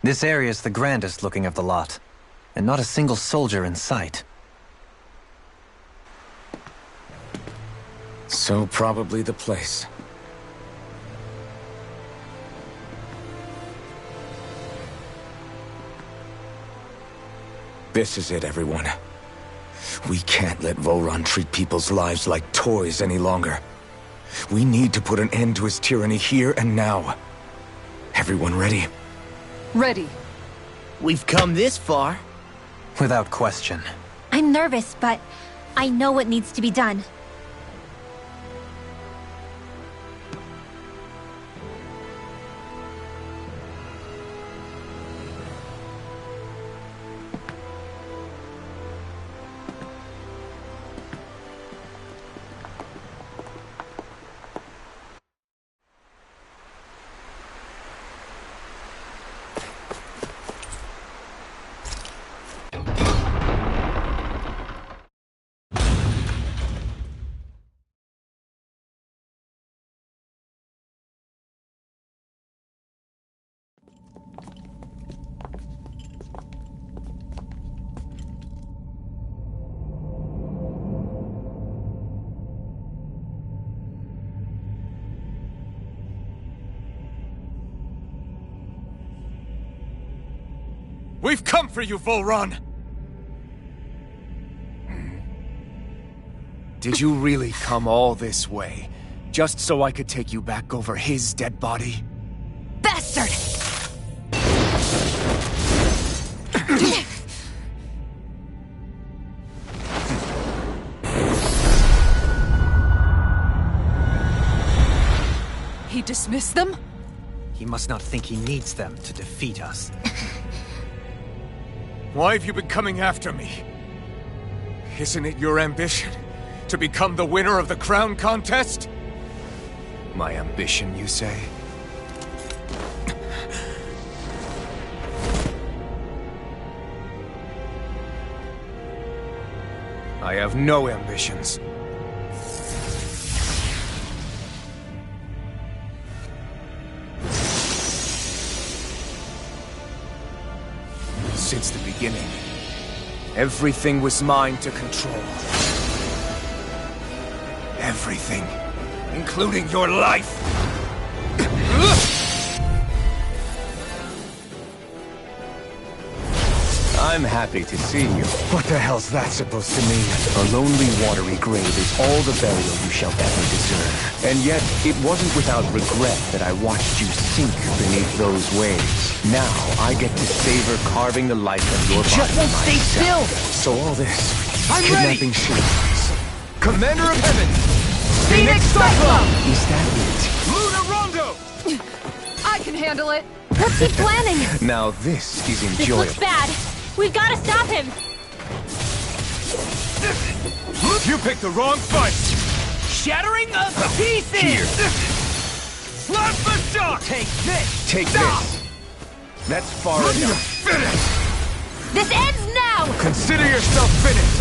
This area's the grandest looking of the lot, and not a single soldier in sight. So probably the place. This is it, everyone. We can't let Volron treat people's lives like toys any longer. We need to put an end to his tyranny here and now. Everyone ready? Ready. We've come this far. Without question. I'm nervous, but I know what needs to be done. We've come for you, Volron! Did you really come all this way? Just so I could take you back over his dead body? Bastard! He dismissed them? He must not think he needs them to defeat us. Why have you been coming after me? Isn't it your ambition to become the winner of the crown contest? My ambition, you say? I have no ambitions. Since the beginning, everything was mine to control. Everything, including your life. I'm happy to see you. What the hell's that supposed to mean? A lonely, watery grave is all the burial you shall ever deserve. And yet, it wasn't without regret that I watched you sink beneath those waves. Now, I get to savor carving the life of your body Just won't stay still! So all this, I'm kidnapping Shion, Commander of Heaven, Phoenix Cyclone! is that it? Luna Rondo! I can handle it! What's he planning? Now this is This enjoyable. looks bad. We've got to stop him. You picked the wrong fight! Shattering of pieces! Slap the shot! Take this! Take this. That's far enough. Finished! This ends now! Consider yourself finished!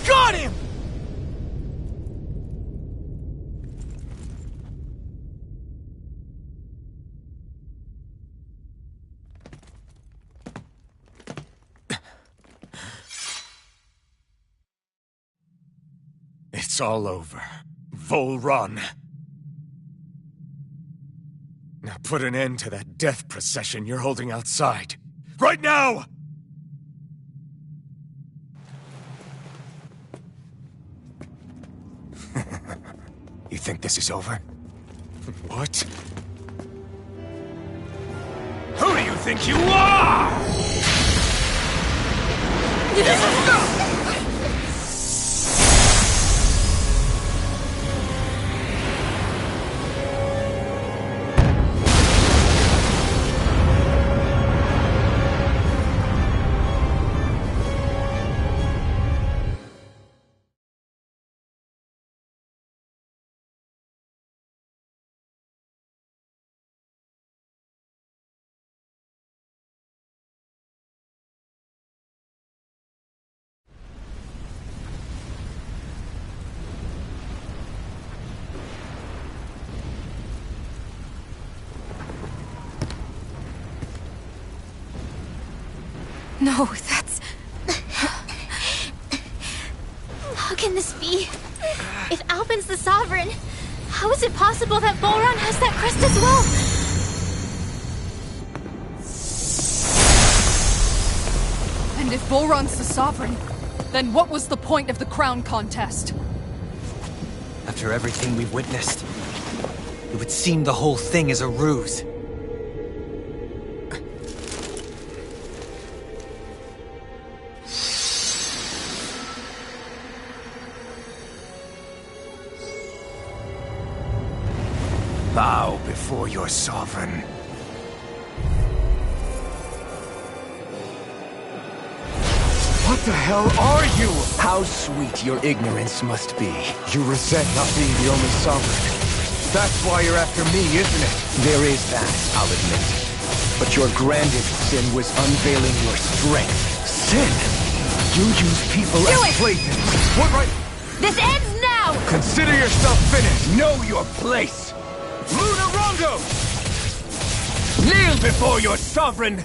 Got him! It's all over. Volron. Now put an end to that death procession you're holding outside. Right now! You think this is over? What? Who do you think you are? No, that's... How can this be? If Alpin's the Sovereign, how is it possible that Volron has that crest as well? And if Volron's the Sovereign, then what was the point of the crown contest? After everything we've witnessed, it would seem the whole thing is a ruse. Bow before your sovereign. What the hell are you? How sweet your ignorance must be. You resent not being the only sovereign. That's why you're after me, isn't it? There is that, I'll admit. But your grandest sin was unveiling your strength. Sin? You use people Do as it! playthings. What right? This ends now! Consider yourself finished. Know your place! Lunarongo! Kneel before your sovereign!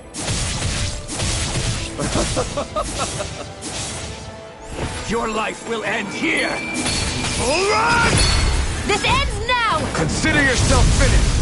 Your life will end here! Run! This ends now! Consider yourself finished.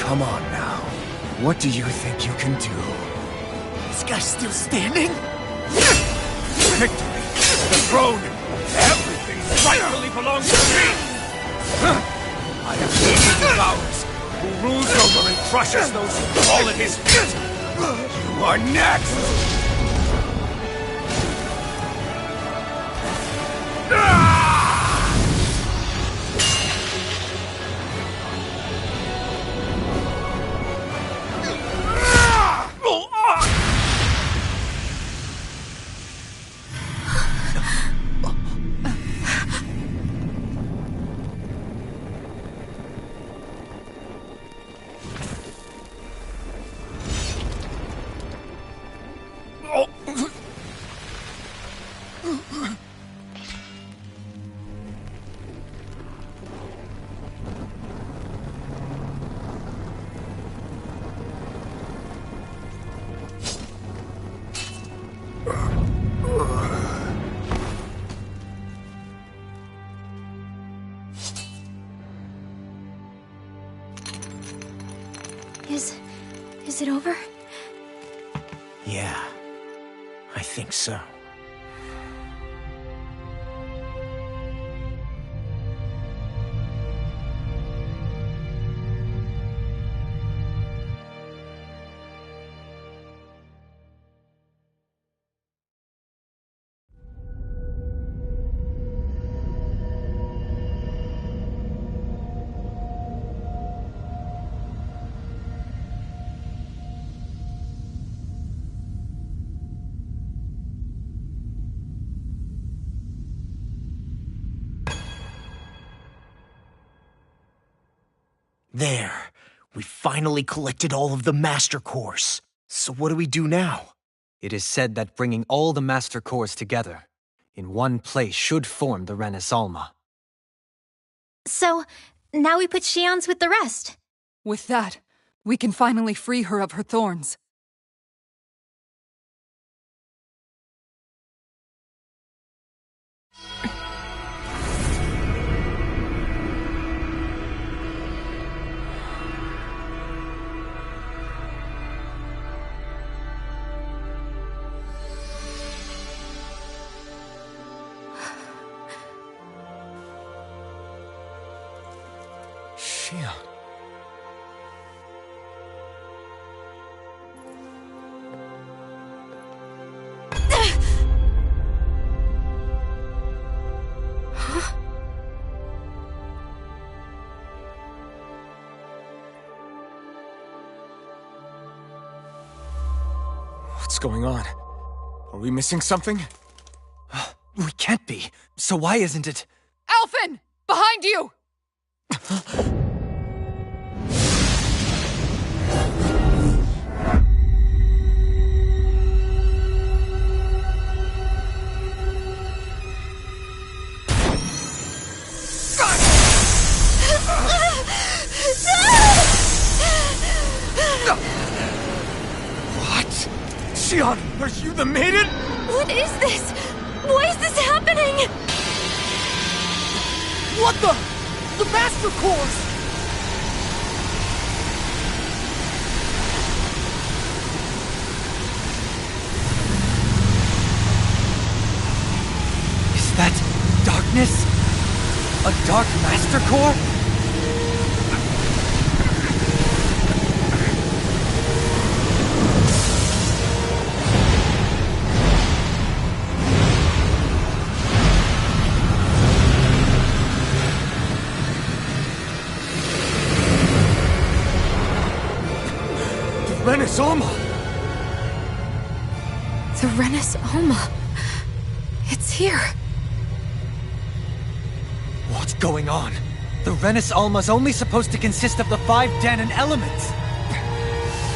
Come on now. What do you think you can do? This guy's still standing? Victory! The throne! Everything rightfully belongs to me! I am Lady Devours, who rules over and crushes those who fall at his feet! You are next! Is it over? Yeah, I think so. There. We finally collected all of the Master Cores. So what do we do now? It is said that bringing all the Master Cores together in one place should form the Renis Alma. So, now we put Shionne's with the rest. With that, we can finally free her of her thorns. Shion. What's going on? Are we missing something? We can't be. So why isn't it? Alphen! Behind you! Shion, are you the maiden? What is this? Why is this happening? What the? The Master Cores! Is that darkness? A Dark Master Core? Renis Alma! The Renis Alma. It's here. What's going on? The Renis Alma's only supposed to consist of the 5 Dahnan elements.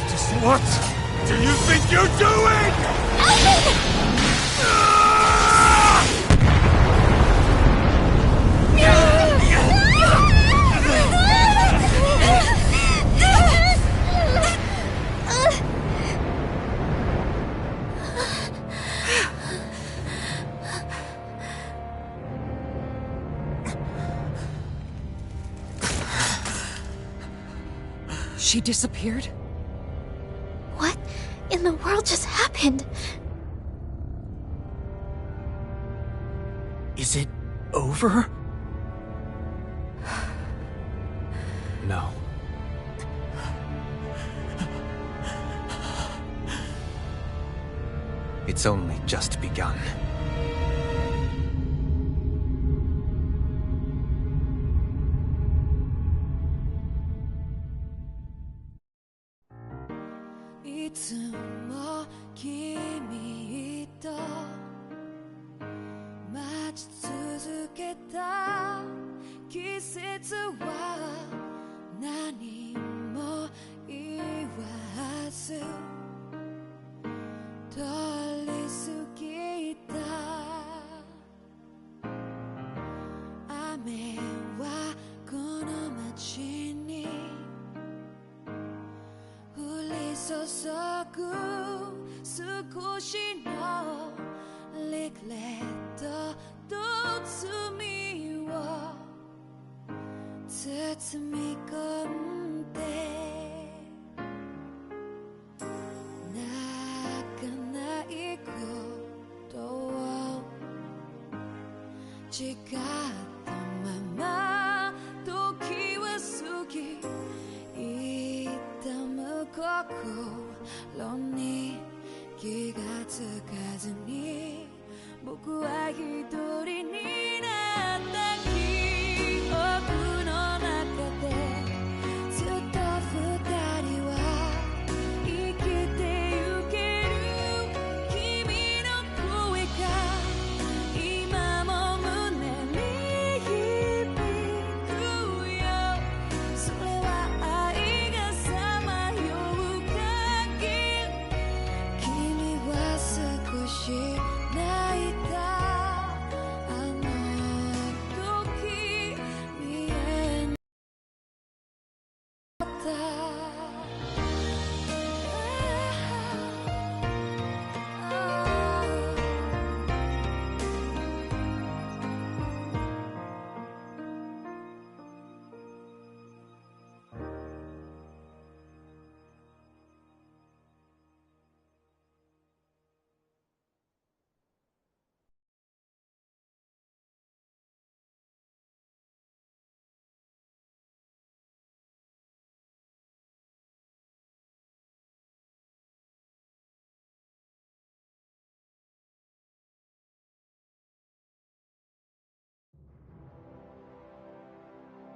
Just what do you think you're doing? She disappeared? What in the world just happened? Is it over? No. It's only just begun.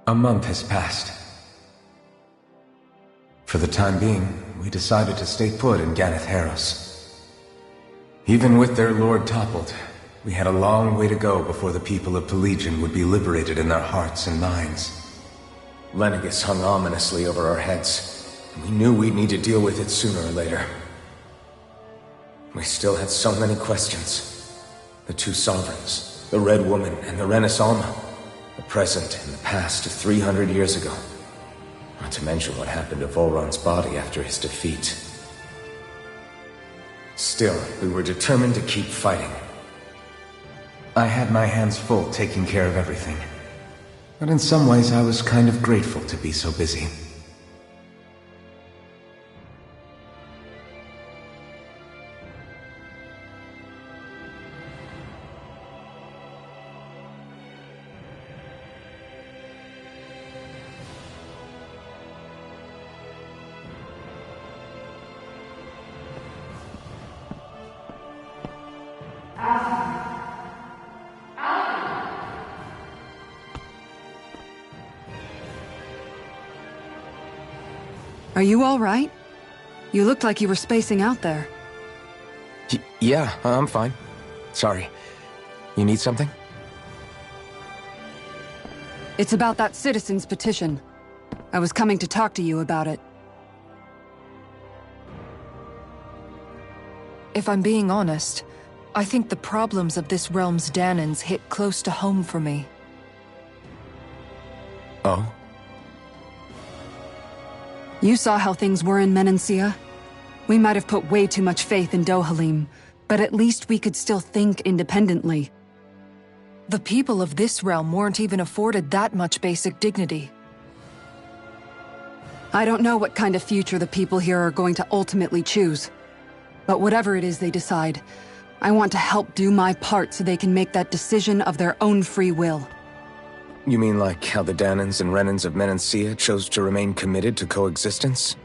A month has passed. For the time being, we decided to stay put in Ganeth Heros. Even with their lord toppled, we had a long way to go before the people of Pelegion would be liberated in their hearts and minds. Lenegis hung ominously over our heads, and we knew we'd need to deal with it sooner or later. We still had so many questions. The two sovereigns, the Red Woman and the Renis Alma, the present and the past of 300 years ago. Not to mention what happened to Volron's body after his defeat. Still, we were determined to keep fighting. I had my hands full taking care of everything. But in some ways I was kind of grateful to be so busy. Are you all right? You looked like you were spacing out there. Yeah, I'm fine. Sorry. You need something? It's about that citizen's petition. I was coming to talk to you about it. If I'm being honest, I think the problems of this realm's Dahnans hit close to home for me. Oh? You saw how things were in Menancia. We might have put way too much faith in Dohalim, but at least we could still think independently. The people of this realm weren't even afforded that much basic dignity. I don't know what kind of future the people here are going to ultimately choose. But whatever it is they decide, I want to help do my part so they can make that decision of their own free will. You mean like how the Dahnans and Renans of Menancia chose to remain committed to coexistence?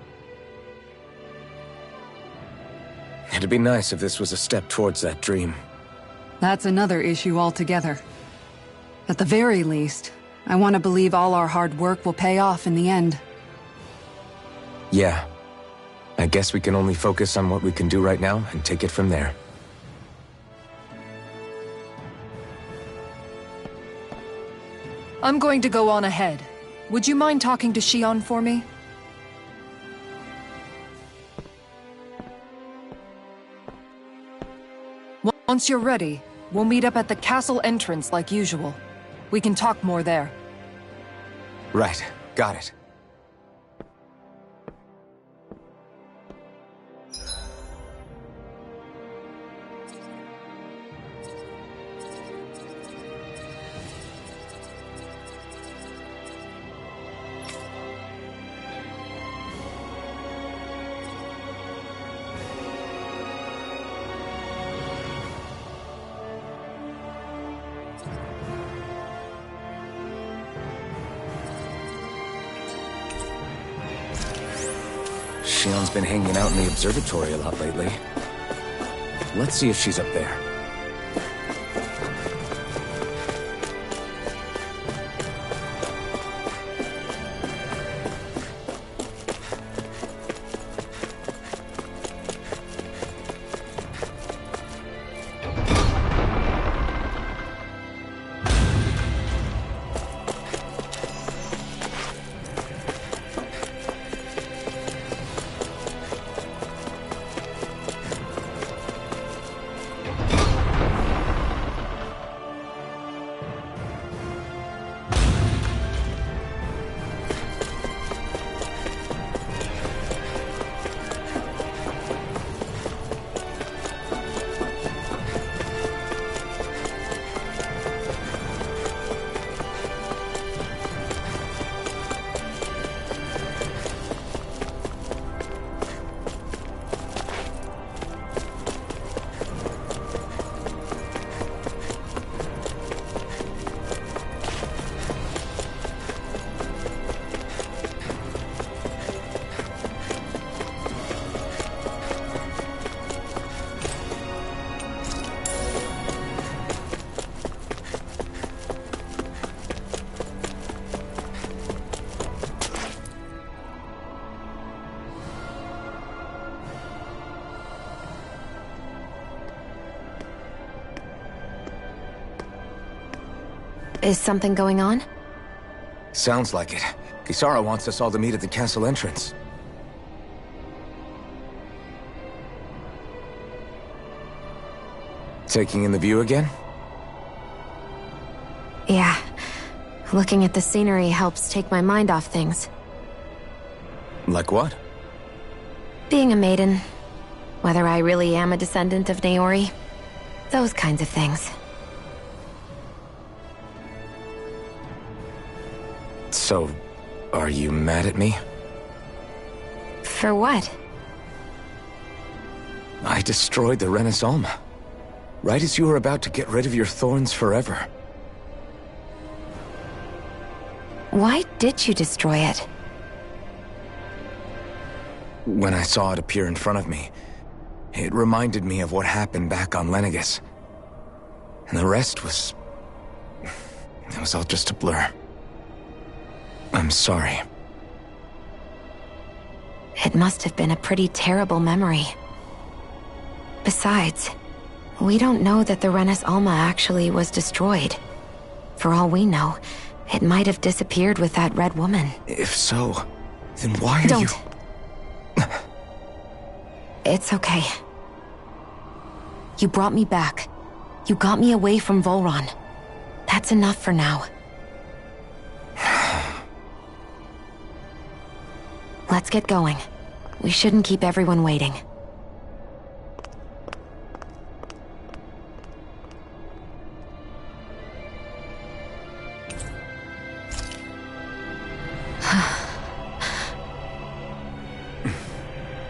It'd be nice if this was a step towards that dream. That's another issue altogether. At the very least, I want to believe all our hard work will pay off in the end. Yeah. I guess we can only focus on what we can do right now and take it from there. I'm going to go on ahead. Would you mind talking to Shionne for me? Once you're ready, we'll meet up at the castle entrance like usual. We can talk more there. Right. Got it. Shionne's been hanging out in the observatory a lot lately. Let's see if she's up there. Is something going on? Sounds like it. Kisara wants us all to meet at the castle entrance. Taking in the view again? Yeah. Looking at the scenery helps take my mind off things. Like what? Being a maiden. Whether I really am a descendant of Naori. Those kinds of things. So, are you mad at me? For what? I destroyed the Renis Alma. Right as you were about to get rid of your thorns forever. Why did you destroy it? When I saw it appear in front of me, it reminded me of what happened back on Lenegis. And the rest was... it was all just a blur. I'm sorry. It must have been a pretty terrible memory. Besides, we don't know that the Renis Alma actually was destroyed. For all we know, it might have disappeared with that red woman. If so, then why are Don't. you... It's okay. You brought me back. You got me away from Volron. That's enough for now. Let's get going. We shouldn't keep everyone waiting.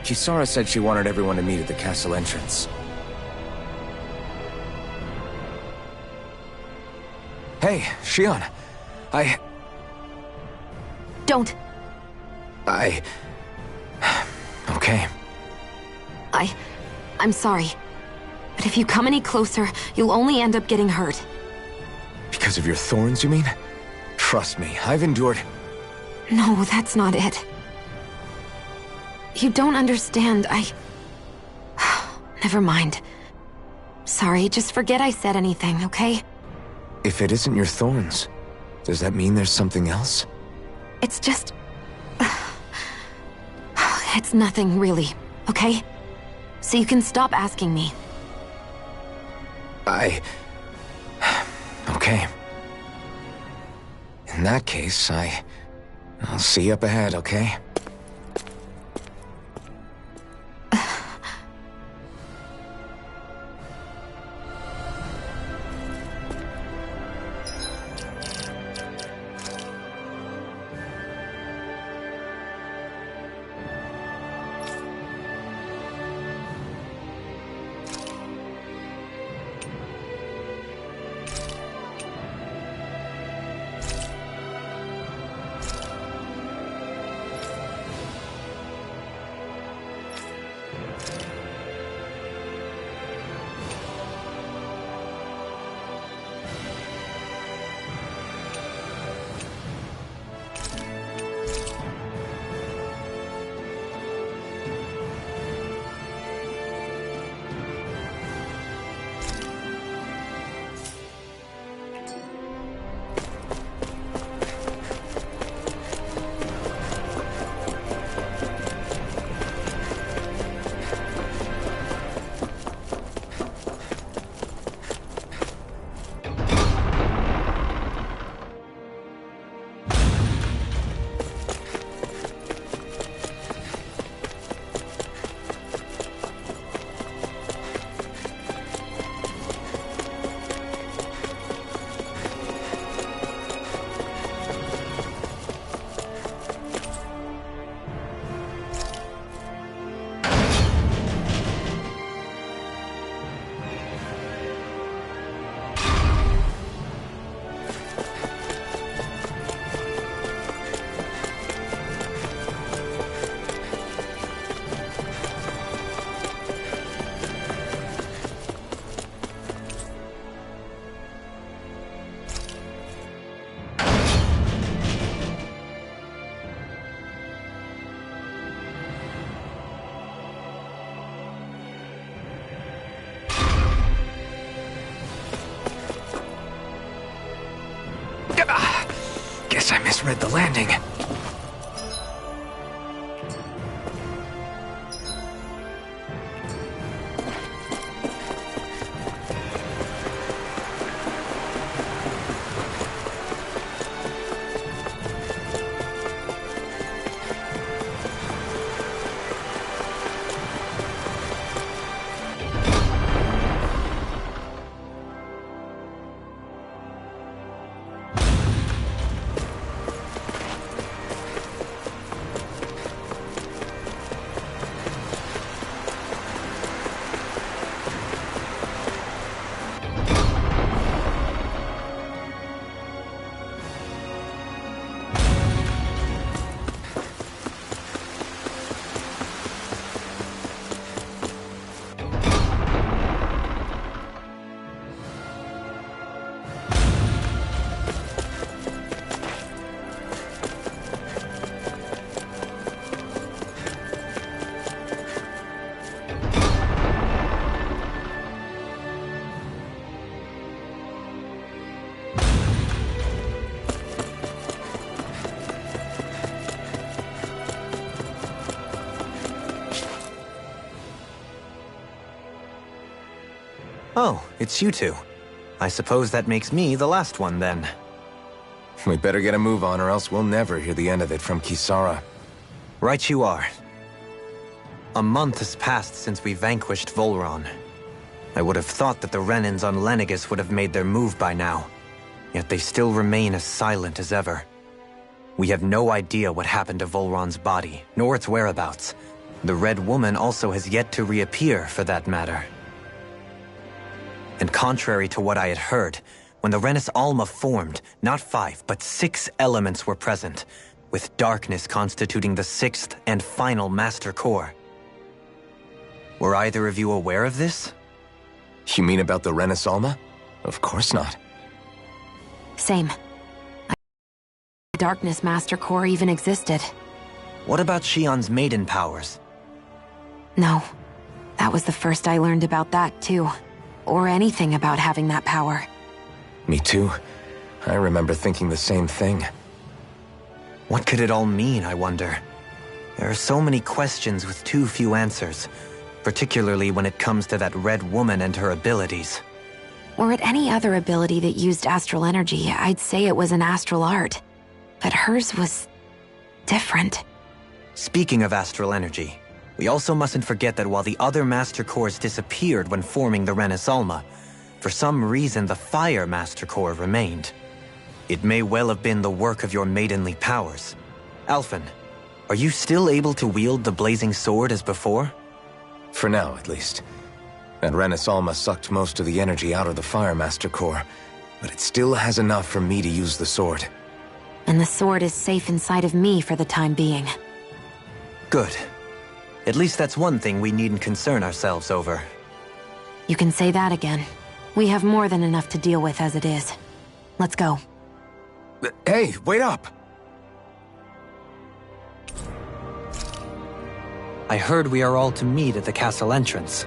Kisara said she wanted everyone to meet at the castle entrance. Hey, Shion. Don't. Okay. I'm sorry. But if you come any closer, you'll only end up getting hurt. Because of your thorns, you mean? Trust me, I've endured... No, that's not it. You don't understand, Never mind. Sorry, just forget I said anything, okay? If it isn't your thorns, does that mean there's something else? It's just... It's nothing, really, okay? So you can stop asking me. Okay. In that case, I'll see you up ahead, okay? Guess I misread the landing. Oh, it's you two. I suppose that makes me the last one, then. We better get a move on, or else we'll never hear the end of it from Kisara. Right you are. A month has passed since we vanquished Volron. I would have thought that the Renans on Lenegis would have made their move by now. Yet they still remain as silent as ever. We have no idea what happened to Volron's body, nor its whereabouts. The Red Woman also has yet to reappear, for that matter. And contrary to what I had heard, when the Renis Alma formed, not 5, but 6 elements were present, with darkness constituting the 6th and final Master Core. Were either of you aware of this? You mean about the Renis Alma? Of course not. Same. Darkness Master Core even existed. What about Shion's maiden powers? No. That was the first I learned about that, too. Or anything about having that power. Me too. I remember thinking the same thing. What could it all mean, I wonder? There are so many questions with too few answers, particularly when it comes to that Red Woman and her abilities. Were it any other ability that used astral energy, I'd say it was an astral art. But hers was different. Speaking of astral energy, we also mustn't forget that while the other Master Cores disappeared when forming the Renis Alma, for some reason the Fire Master Core remained. It may well have been the work of your maidenly powers. Alphen, are you still able to wield the blazing sword as before? For now, at least. That Renis Alma sucked most of the energy out of the Fire Master Core, but it still has enough for me to use the sword. And the sword is safe inside of me for the time being. Good. At least that's one thing we needn't concern ourselves over. You can say that again. We have more than enough to deal with as it is. Let's go. Hey, wait up! I heard we are all to meet at the castle entrance.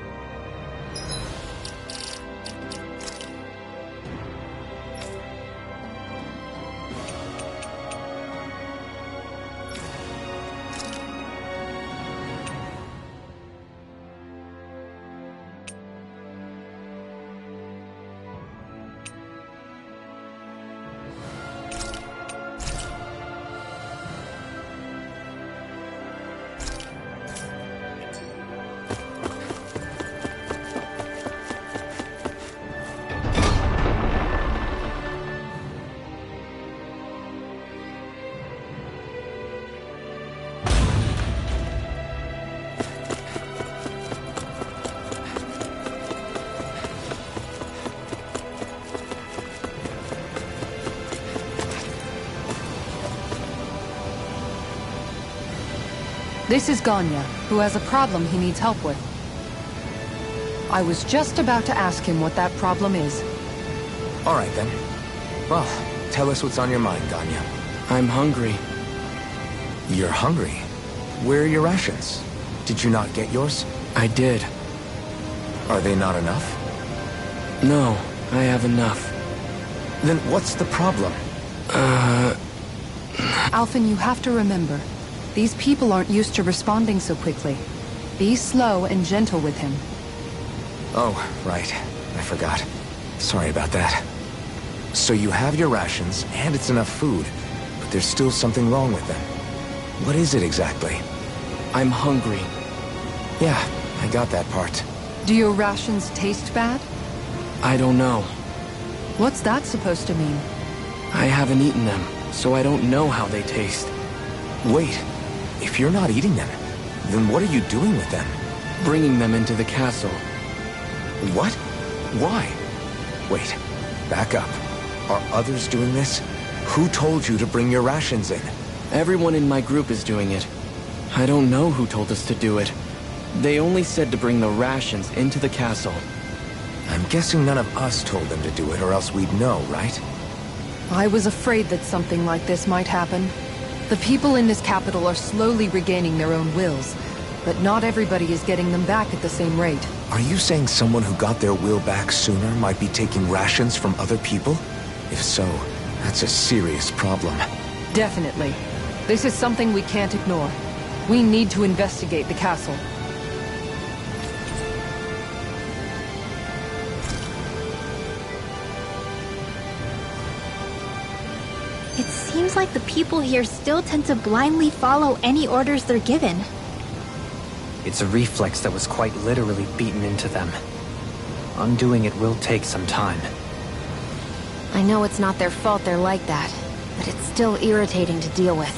This is Ganya, who has a problem he needs help with. I was just about to ask him what that problem is. All right, then. Well, tell us what's on your mind, Ganya. I'm hungry. You're hungry? Where are your rations? Did you not get yours? I did. Are they not enough? No, I have enough. Then what's the problem? Alphen, you have to remember, these people aren't used to responding so quickly. Be slow and gentle with him. Oh, right. I forgot. Sorry about that. So you have your rations, and it's enough food, but there's still something wrong with them. What is it exactly? I'm hungry. Yeah, I got that part. Do your rations taste bad? I don't know. What's that supposed to mean? I haven't eaten them, so I don't know how they taste. Wait, if you're not eating them, then what are you doing with them? Bringing them into the castle. What? Why? Wait, back up. Are others doing this? Who told you to bring your rations in? Everyone in my group is doing it. I don't know who told us to do it. They only said to bring the rations into the castle. I'm guessing none of us told them to do it, or else we'd know, right? I was afraid that something like this might happen. The people in this capital are slowly regaining their own wills, but not everybody is getting them back at the same rate. Are you saying someone who got their will back sooner might be taking rations from other people? If so, that's a serious problem. Definitely. This is something we can't ignore. We need to investigate the castle. It seems like the people here still tend to blindly follow any orders they're given. It's a reflex that was quite literally beaten into them. Undoing it will take some time. I know it's not their fault they're like that, but it's still irritating to deal with.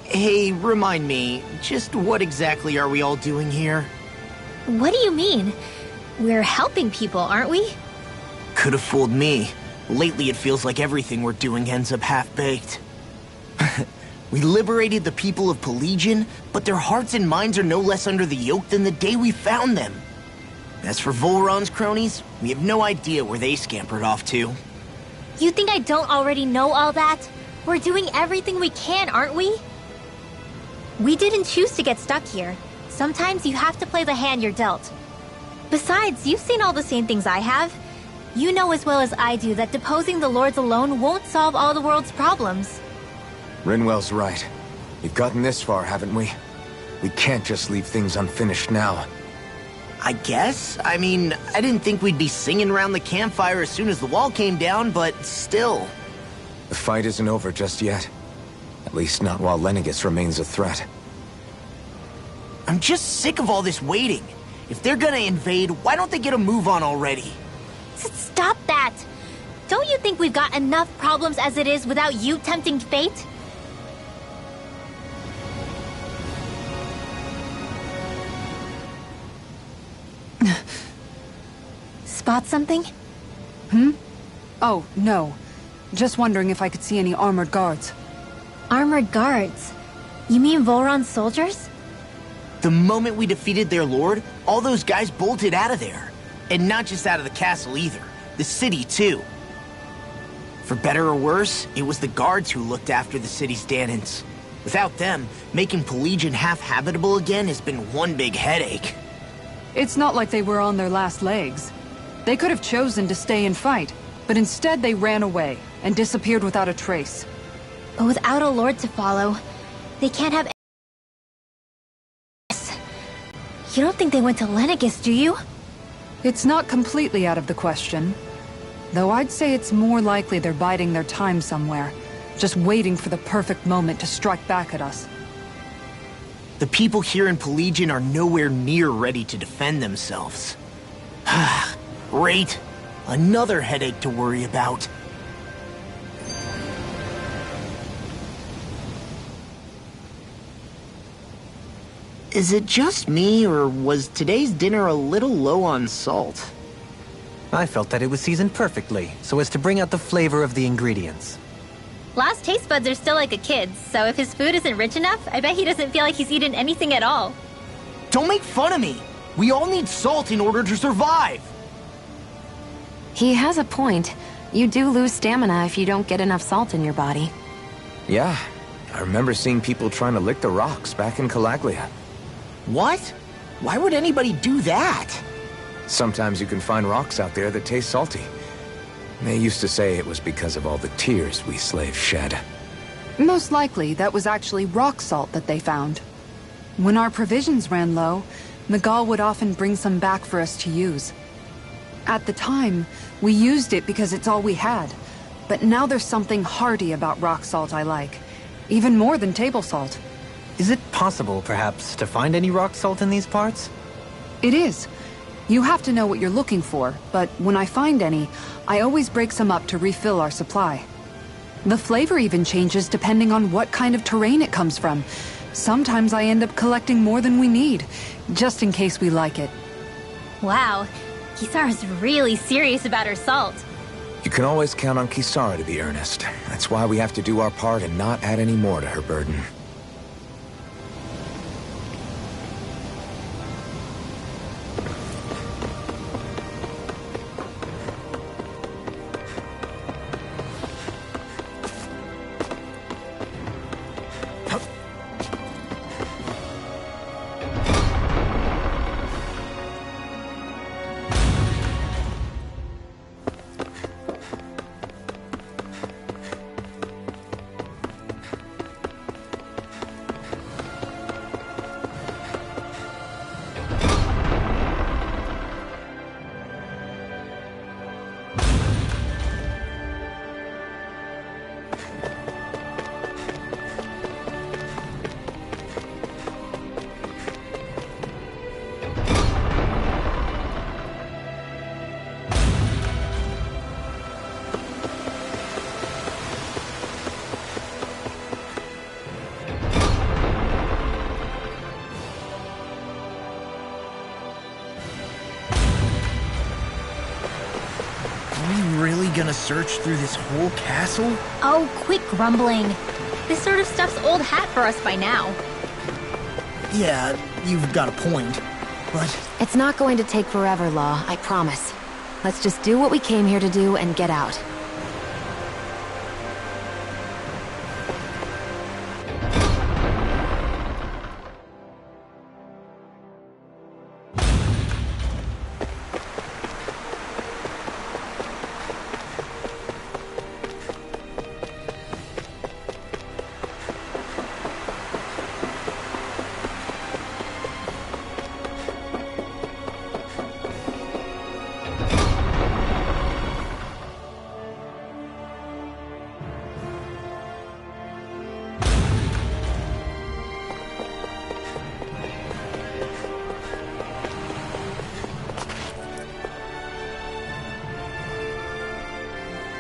Hey, remind me, just what exactly are we all doing here? What do you mean? We're helping people, aren't we? Could have fooled me. Lately it feels like everything we're doing ends up half-baked. We liberated the people of Pelegion, but their hearts and minds are no less under the yoke than the day we found them. As for Volron's cronies, we have no idea where they scampered off to. You think I don't already know all that? We're doing everything we can, aren't we? We didn't choose to get stuck here. Sometimes you have to play the hand you're dealt. Besides, you've seen all the same things I have. You know as well as I do that deposing the lords alone won't solve all the world's problems. Rinwell's right. We've gotten this far, haven't we? We can't just leave things unfinished now. I guess? I mean, I didn't think we'd be singing around the campfire as soon as the wall came down, but still. The fight isn't over just yet. At least not while Lenegis remains a threat. I'm just sick of all this waiting. If they're gonna invade, why don't they get a move on already? Stop that! Don't you think we've got enough problems as it is without you tempting fate? Spot something? Oh, no. Just wondering if I could see any armored guards. Armored guards? You mean Volron's soldiers? The moment we defeated their lord, all those guys bolted out of there. And not just out of the castle either. The city, too. For better or worse, it was the guards who looked after the city's Dahnans. Without them, making Pelegion half-habitable again has been one big headache. It's not like they were on their last legs. They could have chosen to stay and fight, but instead they ran away and disappeared without a trace. But without a lord to follow, they can't have... You don't think they went to Lenegis, do you? It's not completely out of the question. Though I'd say it's more likely they're biding their time somewhere, just waiting for the perfect moment to strike back at us. The people here in Pelegion are nowhere near ready to defend themselves. Great. Another headache to worry about. Is it just me, or was today's dinner a little low on salt? I felt that it was seasoned perfectly, so as to bring out the flavor of the ingredients. Last taste buds are still like a kid's, so if his food isn't rich enough, I bet he doesn't feel like he's eaten anything at all. Don't make fun of me! We all need salt in order to survive! He has a point. You do lose stamina if you don't get enough salt in your body. Yeah, I remember seeing people trying to lick the rocks back in Calaglia. What? Why would anybody do that? Sometimes you can find rocks out there that taste salty. They used to say it was because of all the tears we slaves shed. Most likely, that was actually rock salt that they found. When our provisions ran low, Miguel would often bring some back for us to use. At the time, we used it because it's all we had. But now there's something hearty about rock salt I like. Even more than table salt. Is it possible, perhaps, to find any rock salt in these parts? It is. You have to know what you're looking for, but when I find any, I always break some up to refill our supply. The flavor even changes depending on what kind of terrain it comes from. Sometimes I end up collecting more than we need, just in case we like it. Wow, Kisara's really serious about her salt. You can always count on Kisara to be earnest. That's why we have to do our part and not add any more to her burden. Gonna search through this whole castle? Oh, quit grumbling. This sort of stuff's old hat for us by now. Yeah, you've got a point, but... It's not going to take forever, Law, I promise. Let's just do what we came here to do and get out.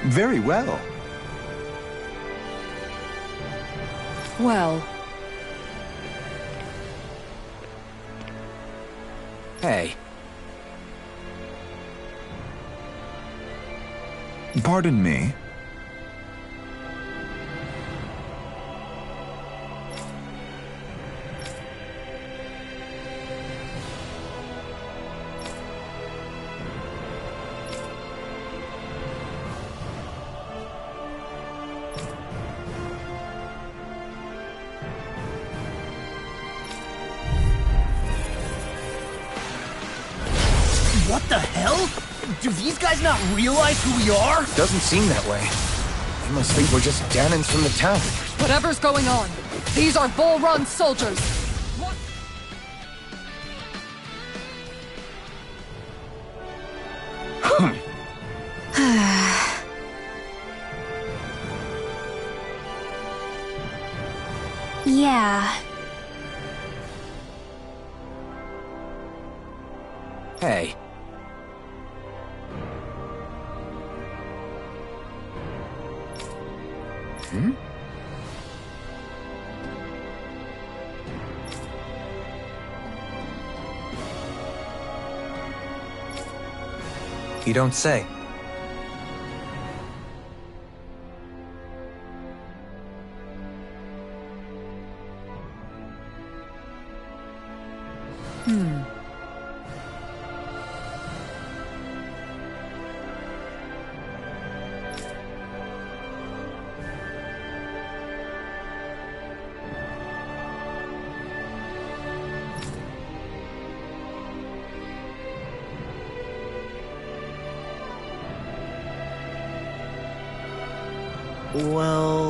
Very well. Well... Hey, Pardon me. What the hell? Do these guys not realize who we are? Doesn't seem that way. They must think we're just Danans from the town. Whatever's going on, these are Volron's soldiers. Yeah. Hey. Hmm? You don't say. Well...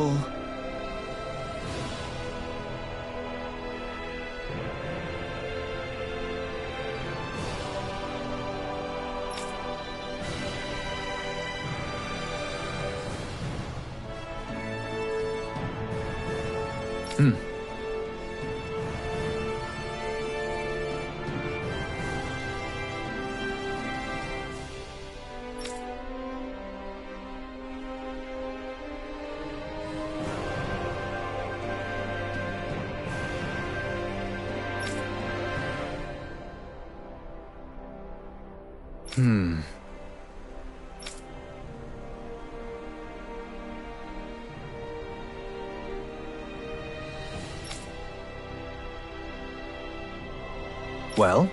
Well?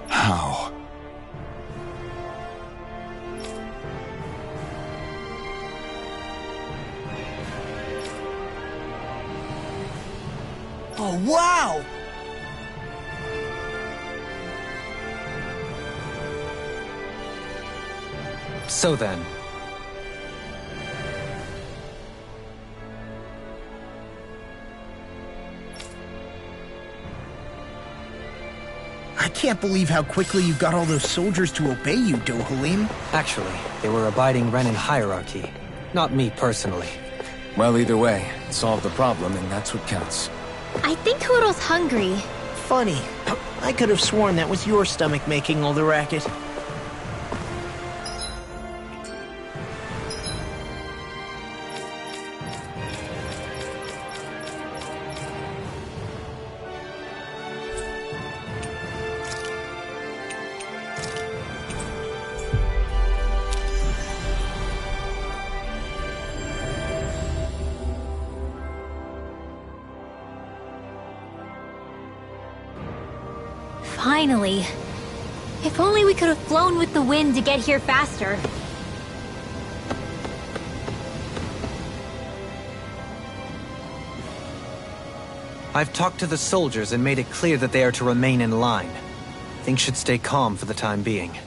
How? Oh, wow! So then, I can't believe how quickly you got all those soldiers to obey you, Dohalim. actually, they were abiding Renan hierarchy. Not me personally. Well, either way, it solved the problem, and that's what counts. I think Hoodle's hungry. Funny. I could have sworn that was your stomach making all the racket. Finally. If only we could have flown with the wind to get here faster. I've talked to the soldiers and made it clear that they are to remain in line. Things should stay calm for the time being.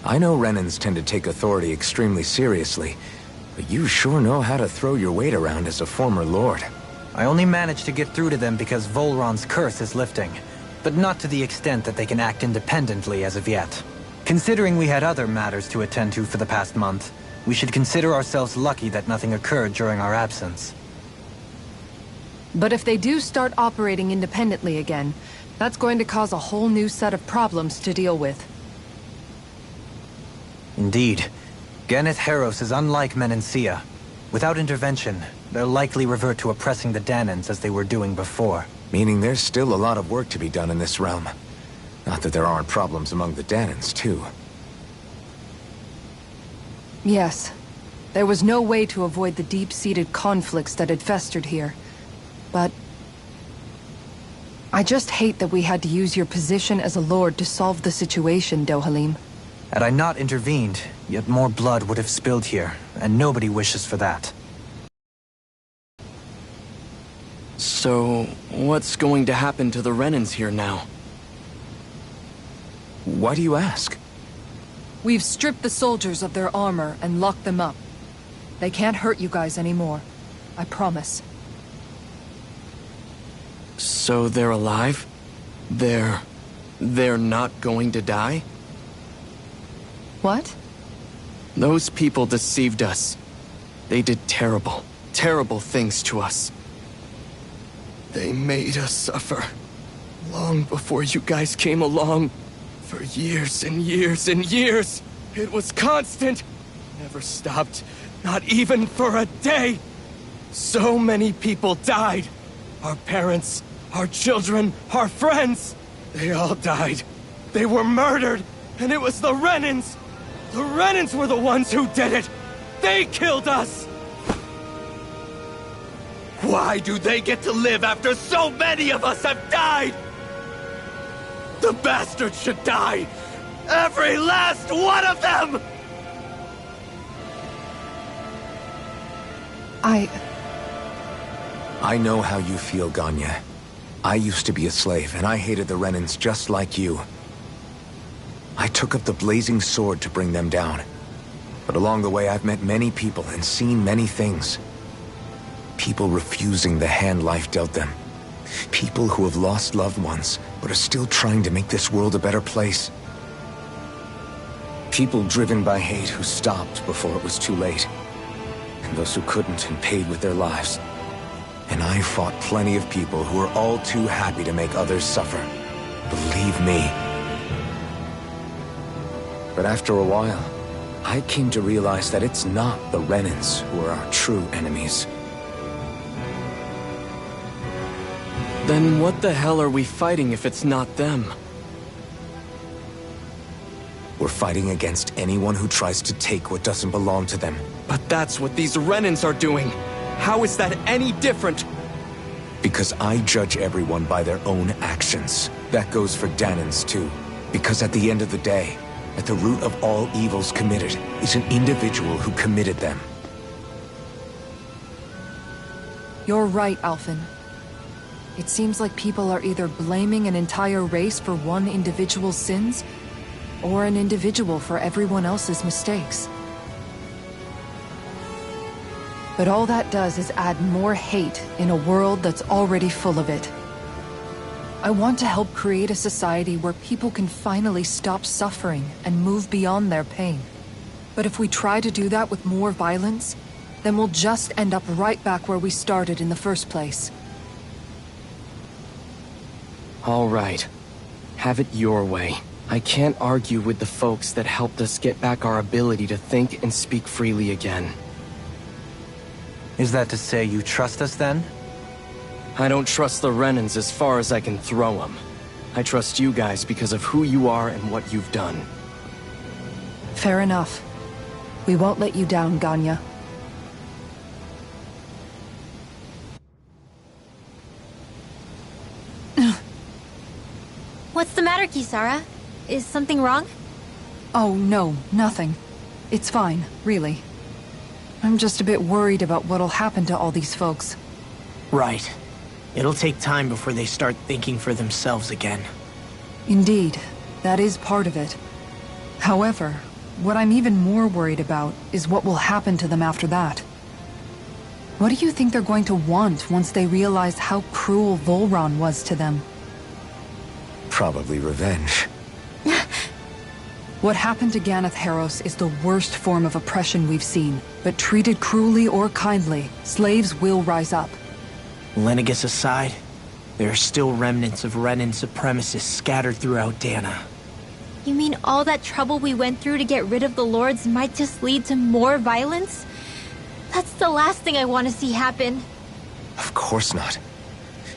I know Renans tend to take authority extremely seriously, but you sure know how to throw your weight around as a former lord. I only managed to get through to them because Volron's curse is lifting, but not to the extent that they can act independently as of yet. Considering we had other matters to attend to for the past month, we should consider ourselves lucky that nothing occurred during our absence. But if they do start operating independently again, that's going to cause a whole new set of problems to deal with. Indeed. Ganeth Heros is unlike Menancia. Without intervention, they'll likely revert to oppressing the Danans as they were doing before. Meaning there's still a lot of work to be done in this realm. Not that there aren't problems among the Danans, too. Yes. There was no way to avoid the deep-seated conflicts that had festered here. But I just hate that we had to use your position as a lord to solve the situation, Dohalim. Had I not intervened, yet more blood would have spilled here, and nobody wishes for that. So, what's going to happen to the Renans here now? Why do you ask? We've stripped the soldiers of their armor and locked them up. They can't hurt you guys anymore. I promise. So they're alive? They're not going to die? What? Those people deceived us. They did terrible, terrible things to us. They made us suffer. Long before you guys came along. For years and years and years. It was constant. Never stopped. Not even for a day. So many people died. Our parents, our children, our friends. They all died. They were murdered. And it was the Renans. The Renans were the ones who did it. They killed us. Why do they get to live after so many of us have died? The bastards should die! Every last one of them! I know how you feel, Ganya. I used to be a slave, and I hated the Renans just like you. I took up the blazing sword to bring them down. But along the way, I've met many people and seen many things. People refusing the hand life dealt them. People who have lost loved ones, but are still trying to make this world a better place. People driven by hate who stopped before it was too late. And those who couldn't and paid with their lives. And I fought plenty of people who were all too happy to make others suffer. Believe me. But after a while, I came to realize that it's not the Renans who are our true enemies. Then what the hell are we fighting if it's not them? We're fighting against anyone who tries to take what doesn't belong to them. But that's what these Renans are doing. How is that any different? Because I judge everyone by their own actions. That goes for Danans too. Because at the end of the day, at the root of all evils committed is an individual who committed them. You're right, Alphen. It seems like people are either blaming an entire race for one individual's sins, or an individual for everyone else's mistakes. But all that does is add more hate in a world that's already full of it. I want to help create a society where people can finally stop suffering and move beyond their pain. But if we try to do that with more violence, then we'll just end up right back where we started in the first place. All right. Have it your way. I can't argue with the folks that helped us get back our ability to think and speak freely again. Is that to say you trust us then? I don't trust the Renans as far as I can throw them. I trust you guys because of who you are and what you've done. Fair enough. We won't let you down, Ganya. What's the matter, Kisara? Is something wrong? Oh, no, nothing. It's fine, really. I'm just a bit worried about what'll happen to all these folks. Right. It'll take time before they start thinking for themselves again. Indeed, that is part of it. However, what I'm even more worried about is what will happen to them after that. What do you think they're going to want once they realize how cruel Volron was to them? Probably revenge. What happened to Ganath Haros is the worst form of oppression we've seen, but treated cruelly or kindly, slaves will rise up. Lenegis aside, there are still remnants of Renan supremacists scattered throughout Dana. You mean all that trouble we went through to get rid of the Lords might just lead to more violence? That's the last thing I want to see happen. Of course not.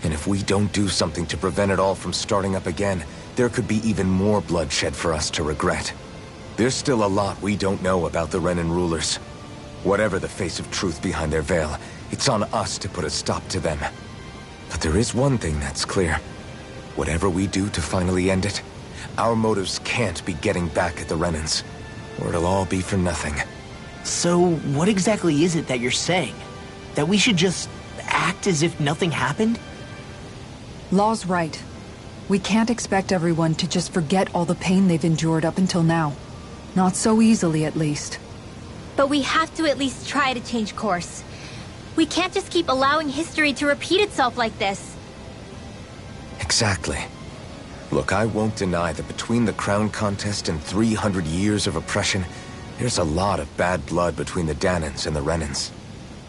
And if we don't do something to prevent it all from starting up again, there could be even more bloodshed for us to regret. There's still a lot we don't know about the Renan rulers. Whatever the face of truth behind their veil, it's on us to put a stop to them. But there is one thing that's clear. Whatever we do to finally end it, our motives can't be getting back at the Renans, or it'll all be for nothing. So, what exactly is it that you're saying? That we should just act as if nothing happened? Law's right. We can't expect everyone to just forget all the pain they've endured up until now. Not so easily, at least. But we have to at least try to change course. We can't just keep allowing history to repeat itself like this. Exactly. Look, I won't deny that between the crown contest and 300 years of oppression, there's a lot of bad blood between the Danans and the Renans.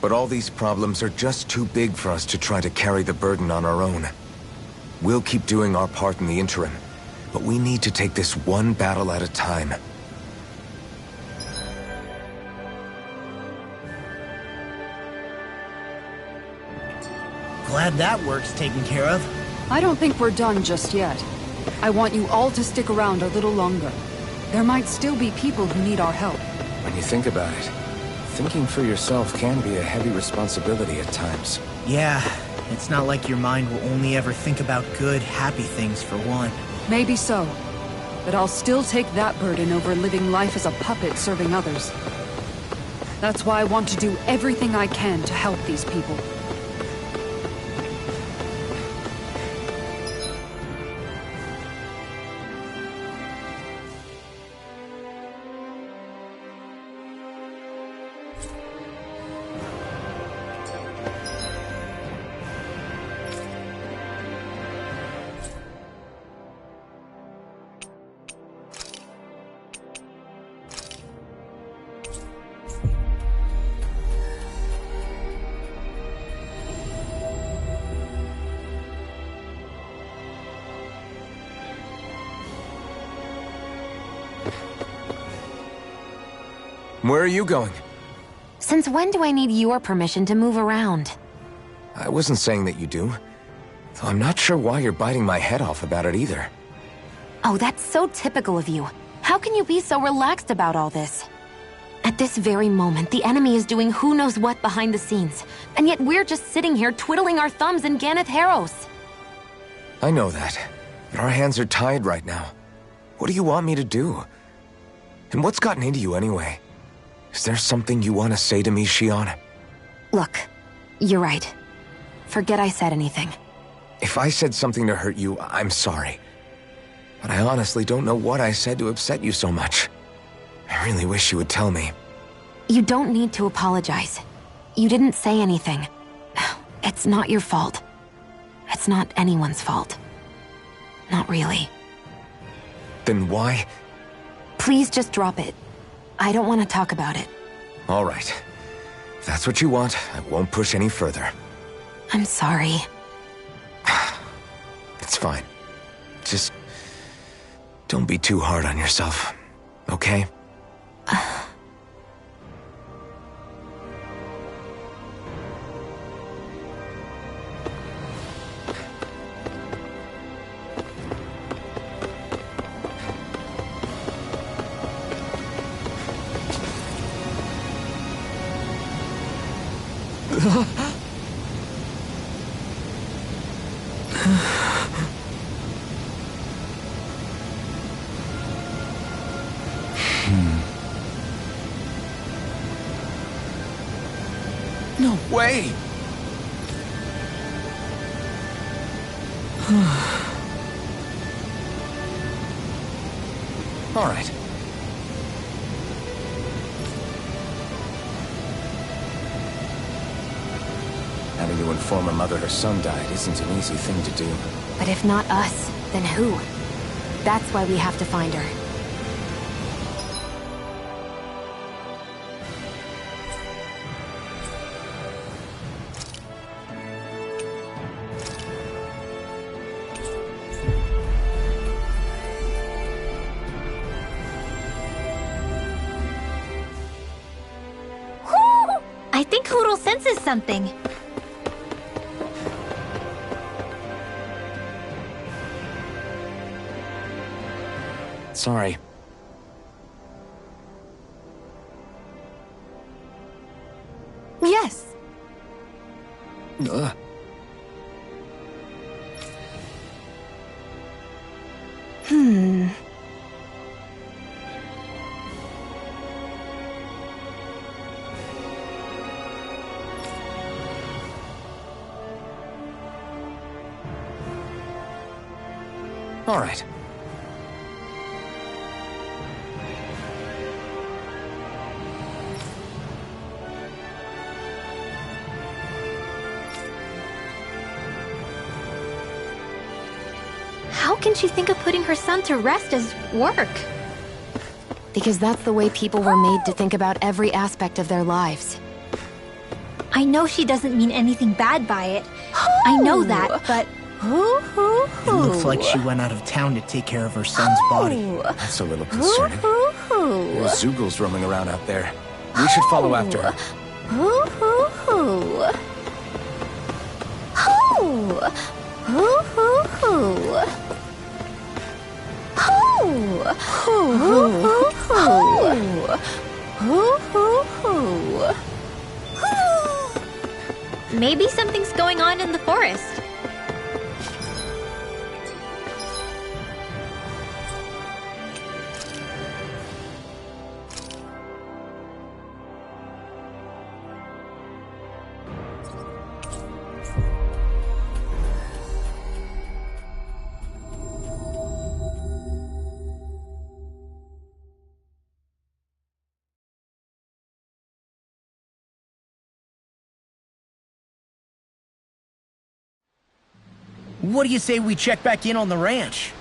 But all these problems are just too big for us to try to carry the burden on our own. We'll keep doing our part in the interim, but we need to take this one battle at a time. Glad that work's taken care of. I don't think we're done just yet. I want you all to stick around a little longer. There might still be people who need our help. When you think about it, thinking for yourself can be a heavy responsibility at times. Yeah, it's not like your mind will only ever think about good, happy things for one. Maybe so. But I'll still take that burden over living life as a puppet serving others. That's why I want to do everything I can to help these people. Where are you going? Since when do I need your permission to move around? I wasn't saying that you do. Though I'm not sure why you're biting my head off about it either. Oh, that's so typical of you. How can you be so relaxed about all this? At this very moment, the enemy is doing who knows what behind the scenes, and yet we're just sitting here twiddling our thumbs in Ganath Haros. I know that, but our hands are tied right now. What do you want me to do? And what's gotten into you anyway? Is there something you want to say to me, Shionne? Look, you're right. Forget I said anything. If I said something to hurt you, I'm sorry. But I honestly don't know what I said to upset you so much. I really wish you would tell me. You don't need to apologize. You didn't say anything. It's not your fault. It's not anyone's fault. Not really. Then why? Please just drop it. I don't want to talk about it. All right. If that's what you want, I won't push any further. I'm sorry. It's fine. Just don't be too hard on yourself, okay? No way! All right. Having to inform a mother her son died isn't an easy thing to do. But if not us, then who? That's why we have to find her. I think Hootle senses something. Sorry. Yes. All right. How can she think of putting her son to rest as work? Because that's the way people were made to think about every aspect of their lives. I know she doesn't mean anything bad by it. I know that, but... It looks like she went out of town to take care of her son's body. That's a little concerning. There's Zoogles roaming around out there. We should follow after her. Maybe something's going on in the forest. What do you say we check back in on the ranch?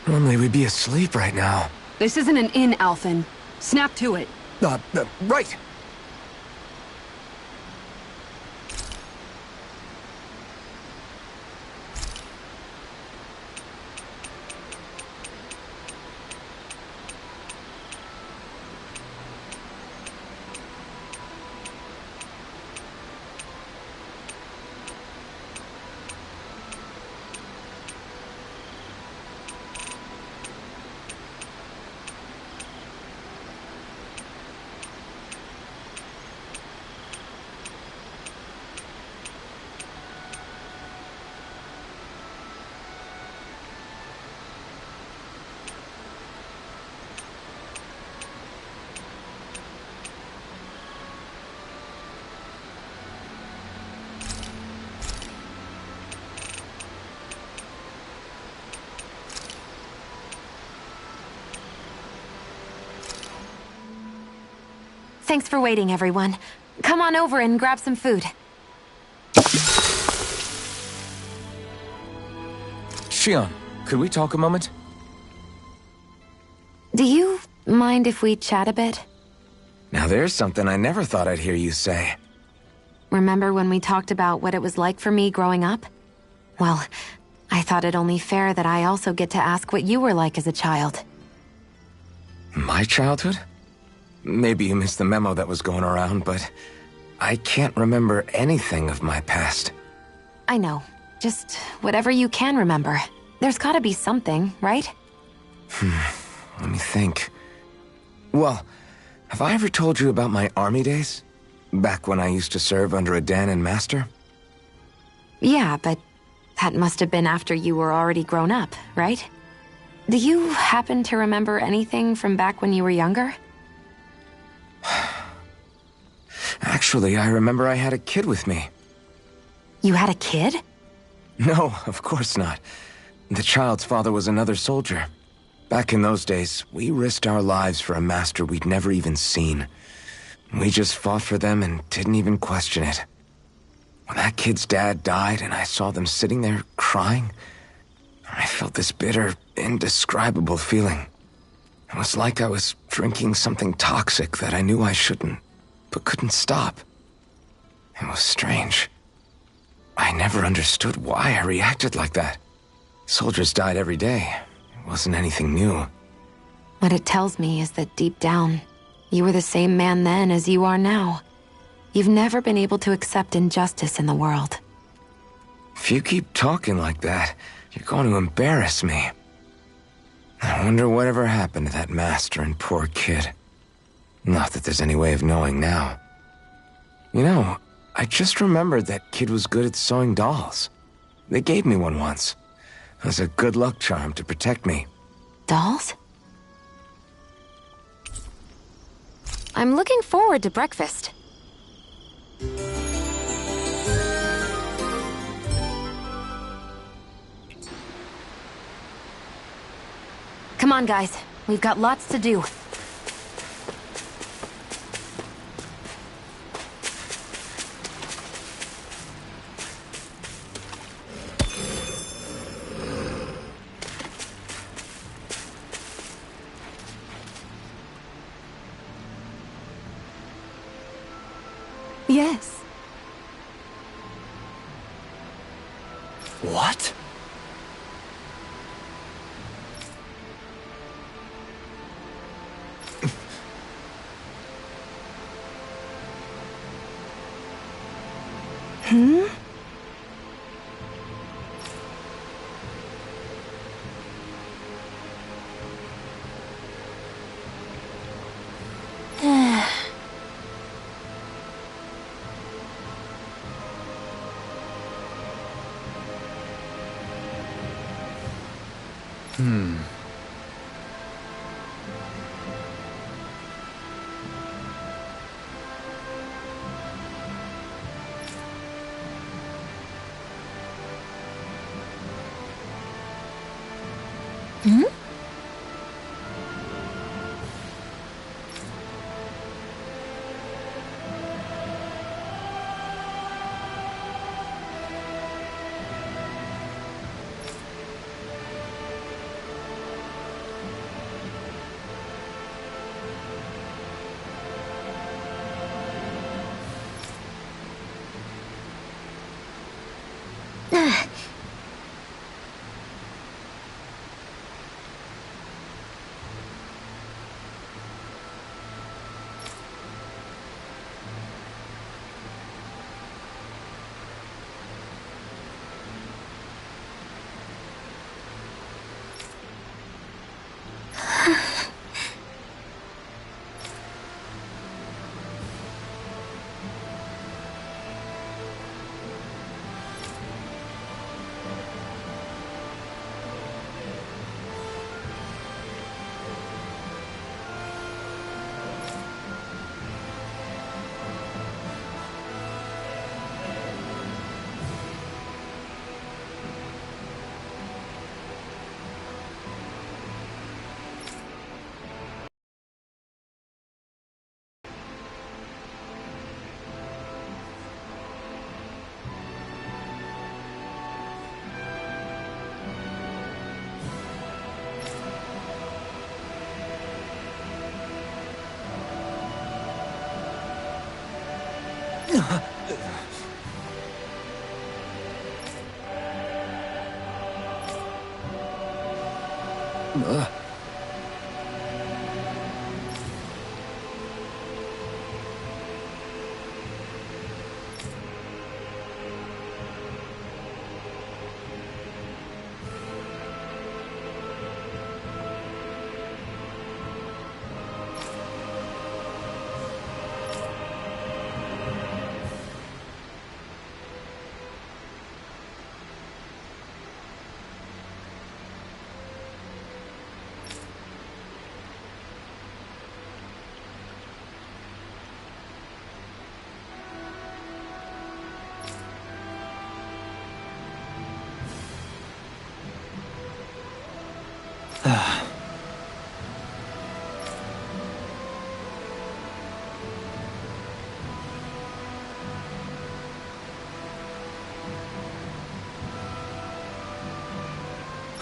Normally we'd be asleep right now. This isn't an inn, Alphen. Snap to it. Right. Thanks for waiting, everyone. Come on over and grab some food. Shionne, could we talk a moment? Do you mind mind if we chat a bit? Now there's something I never thought I'd hear you say. Remember when we talked about what it was like for me growing up? Well, I thought it only fair that I also get to ask what you were like as a child. My childhood? Maybe you missed the memo that was going around, but I can't remember anything of my past. I know. Just whatever you can remember. There's gotta be something, right? Let me think. Well, have I ever told you about my army days? Back when I used to serve under a Danan master? Yeah, but that must have been after you were already grown up, right? Do you happen to remember anything from back when you were younger? Actually, I remember I had a kid with me. You had a kid? No, of course not. The child's father was another soldier. Back in those days, we risked our lives for a master we'd never even seen. We just fought for them and didn't even question it. When that kid's dad died and I saw them sitting there crying, I felt this bitter, indescribable feeling. It was like I was drinking something toxic that I knew I shouldn't, but couldn't stop. It was strange. I never understood why I reacted like that. Soldiers died every day. It wasn't anything new. What it tells me is that deep down, you were the same man then as you are now. You've never been able to accept injustice in the world. If you keep talking like that, you're going to embarrass me. I wonder whatever happened to that master and poor kid. Not that there's any way of knowing now. You know, I just remembered that kid was good at sewing dolls. They gave me one once. It was a good luck charm to protect me. Dolls? I'm looking forward to breakfast. Come on, guys. We've got lots to do. Yes. What?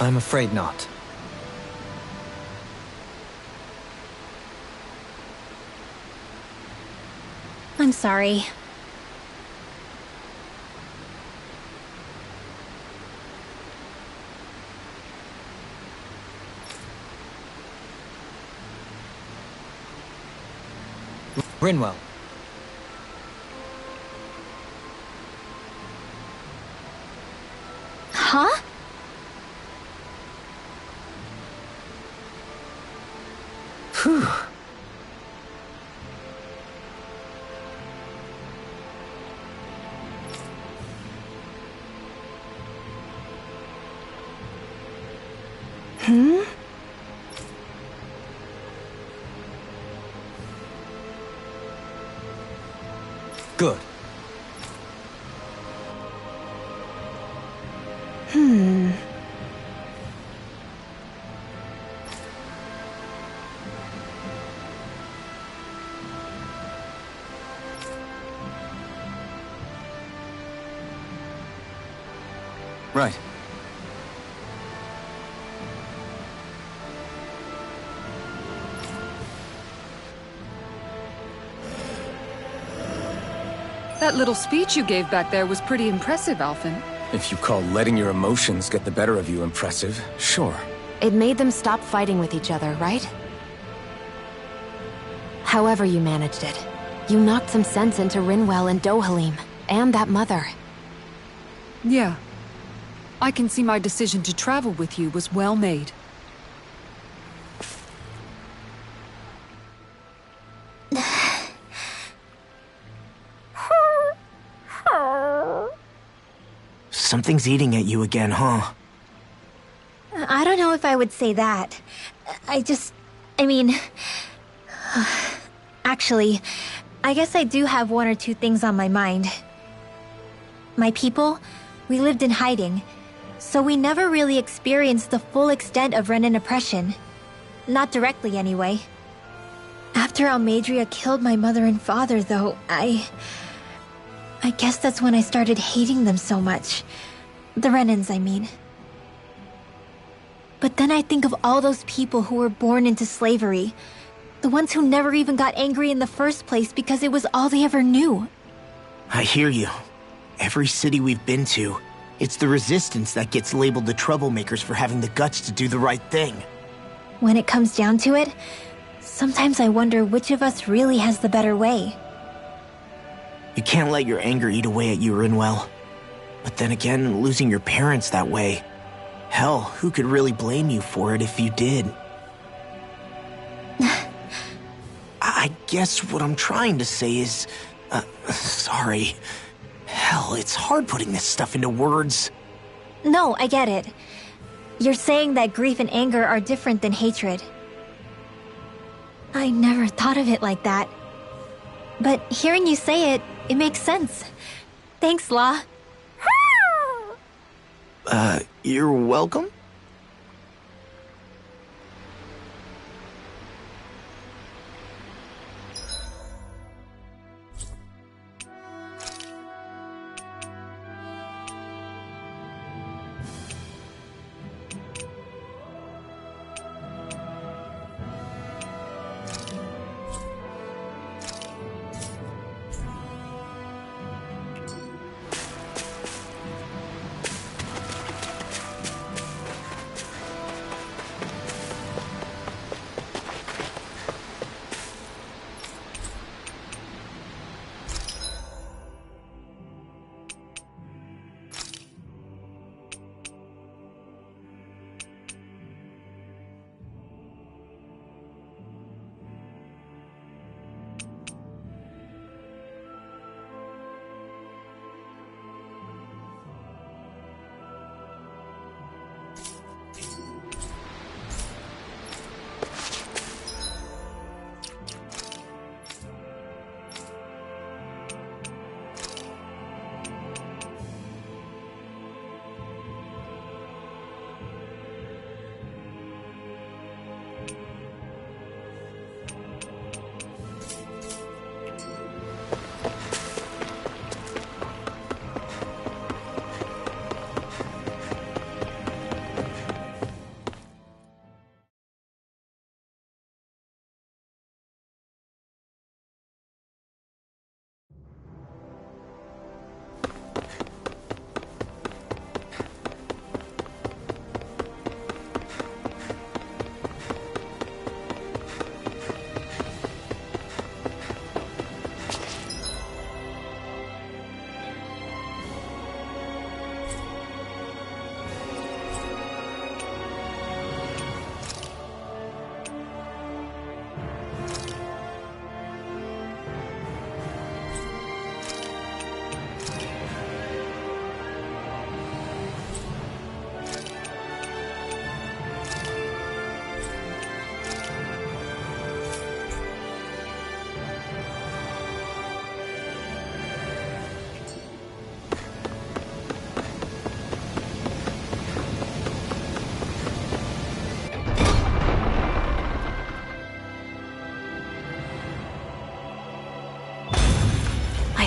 I'm afraid not. I'm sorry. Rinwell. Huh? Phew. Hmm? Good. Hmm. Right. That little speech you gave back there was pretty impressive, Alphen. If you call letting your emotions get the better of you impressive, sure. It made them stop fighting with each other, right? However you managed it, you knocked some sense into Rinwell and Dohalim, and that mother. Yeah. I can see my decision to travel with you was well made. Something's eating at you again, huh? I don't know if I would say that. I mean... Actually, I guess I do have one or two things on my mind. My people, we lived in hiding, so we never really experienced the full extent of Renan oppression. Not directly, anyway. After Almeidrea killed my mother and father, though, I guess that's when I started hating them so much. The Renans, I mean. But then I think of all those people who were born into slavery. The ones who never even got angry in the first place because it was all they ever knew. I hear you. Every city we've been to, it's the resistance that gets labeled the troublemakers for having the guts to do the right thing. When it comes down to it, sometimes I wonder which of us really has the better way. You can't let your anger eat away at you, Rinwell. But then again, losing your parents that way... Hell, who could really blame you for it if you did? I guess what I'm trying to say is... sorry. Hell, it's hard putting this stuff into words. No, I get it. You're saying that grief and anger are different than hatred. I never thought of it like that. But hearing you say it, it makes sense. Thanks, Law. You're welcome?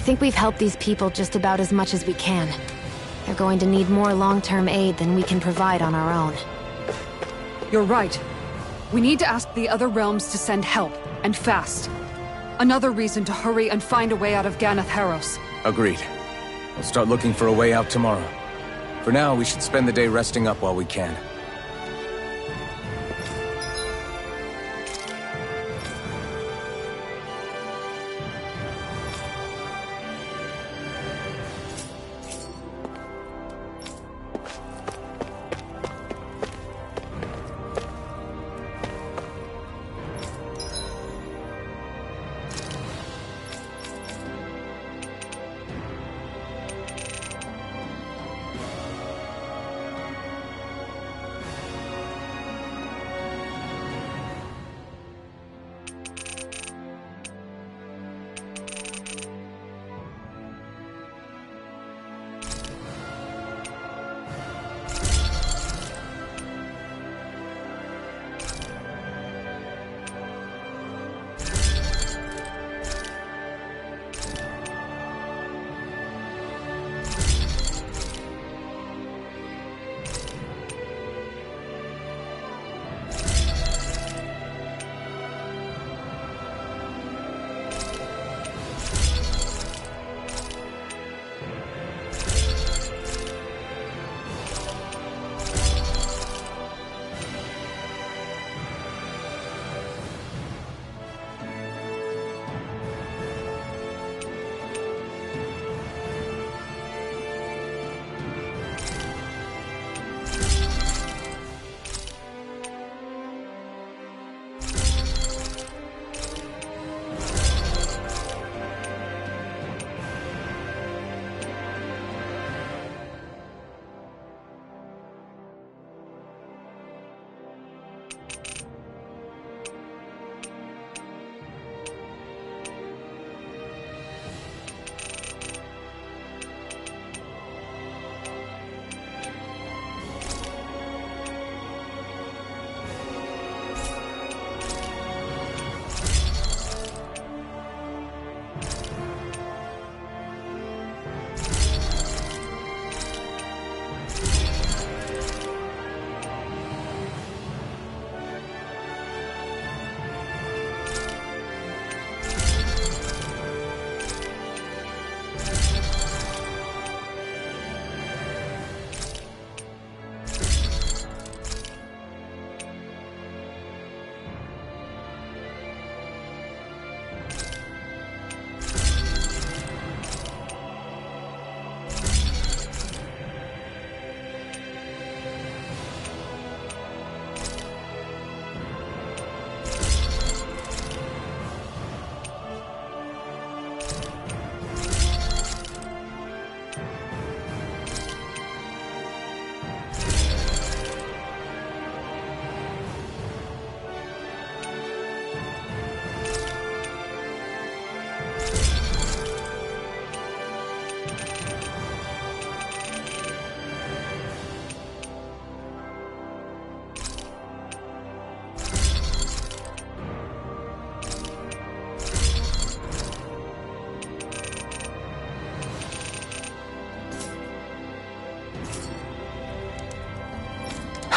think we've helped these people just about as much as we can. They're going to need more long-term aid than we can provide on our own. You're right. We need to ask the other realms to send help, and fast. Another reason to hurry and find a way out of Ganath Haros. Agreed. We'll start looking for a way out tomorrow. For now, we should spend the day resting up while we can.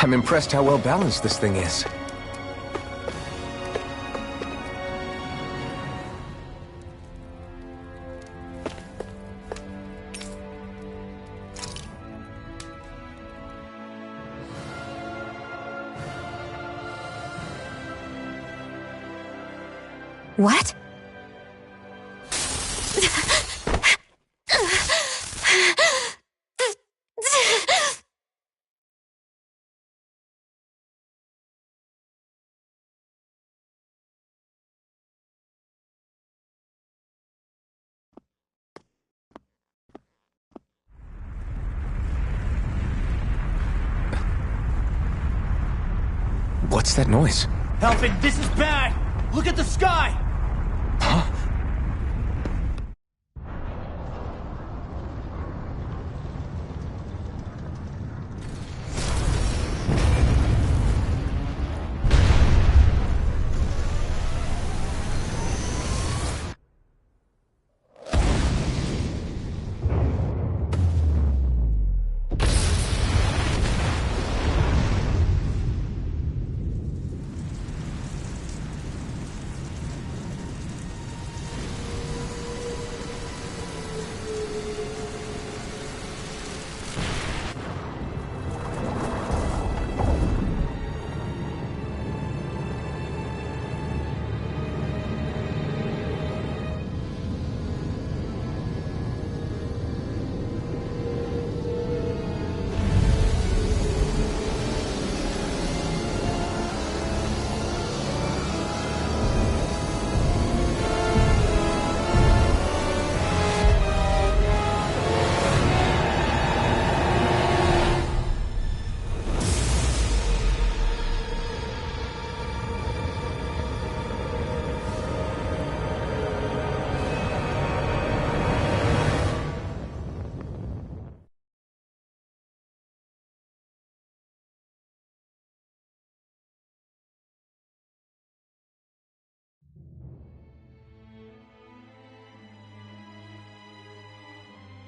I'm impressed how well balanced this thing is. What? What's that noise? Alvin, this is bad! Look at the sky! Huh?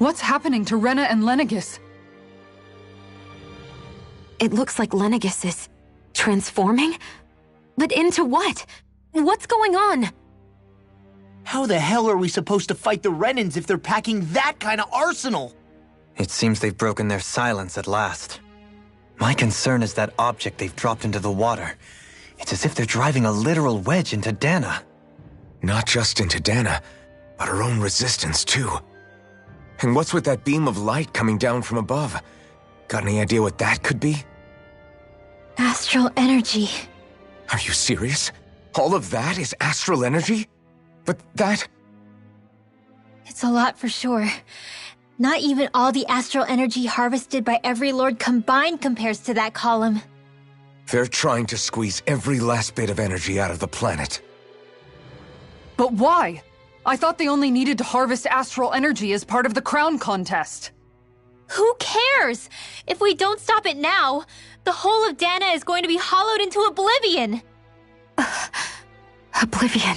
What's happening to Rena and Lenegis? It looks like Lenegis is transforming? But into what? What's going on? How the hell are we supposed to fight the Renans if they're packing that kind of arsenal? It seems they've broken their silence at last. My concern is that object they've dropped into the water. It's as if they're driving a literal wedge into Dana. Not just into Dana, but her own resistance, too. And what's with that beam of light coming down from above? Got any idea what that could be? Astral energy. Are you serious? All of that is astral energy? But that... It's a lot for sure. Not even all the astral energy harvested by every lord combined compares to that column. They're trying to squeeze every last bit of energy out of the planet. But why? I thought they only needed to harvest astral energy as part of the crown contest. Who cares? If we don't stop it now, the whole of Dana is going to be hollowed into oblivion. Oblivion.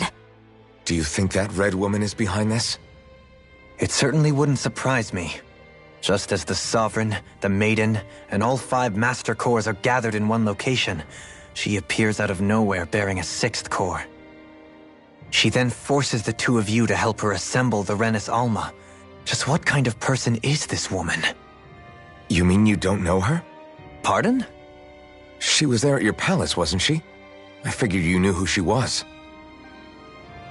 Do you think that red woman is behind this? It certainly wouldn't surprise me. Just as the Sovereign, the Maiden, and all 5 Master Cores are gathered in one location, she appears out of nowhere bearing a 6th core. She then forces the 2 of you to help her assemble the Renis Alma. Just what kind of person is this woman? You mean you don't know her? Pardon? She was there at your palace, wasn't she? I figured you knew who she was.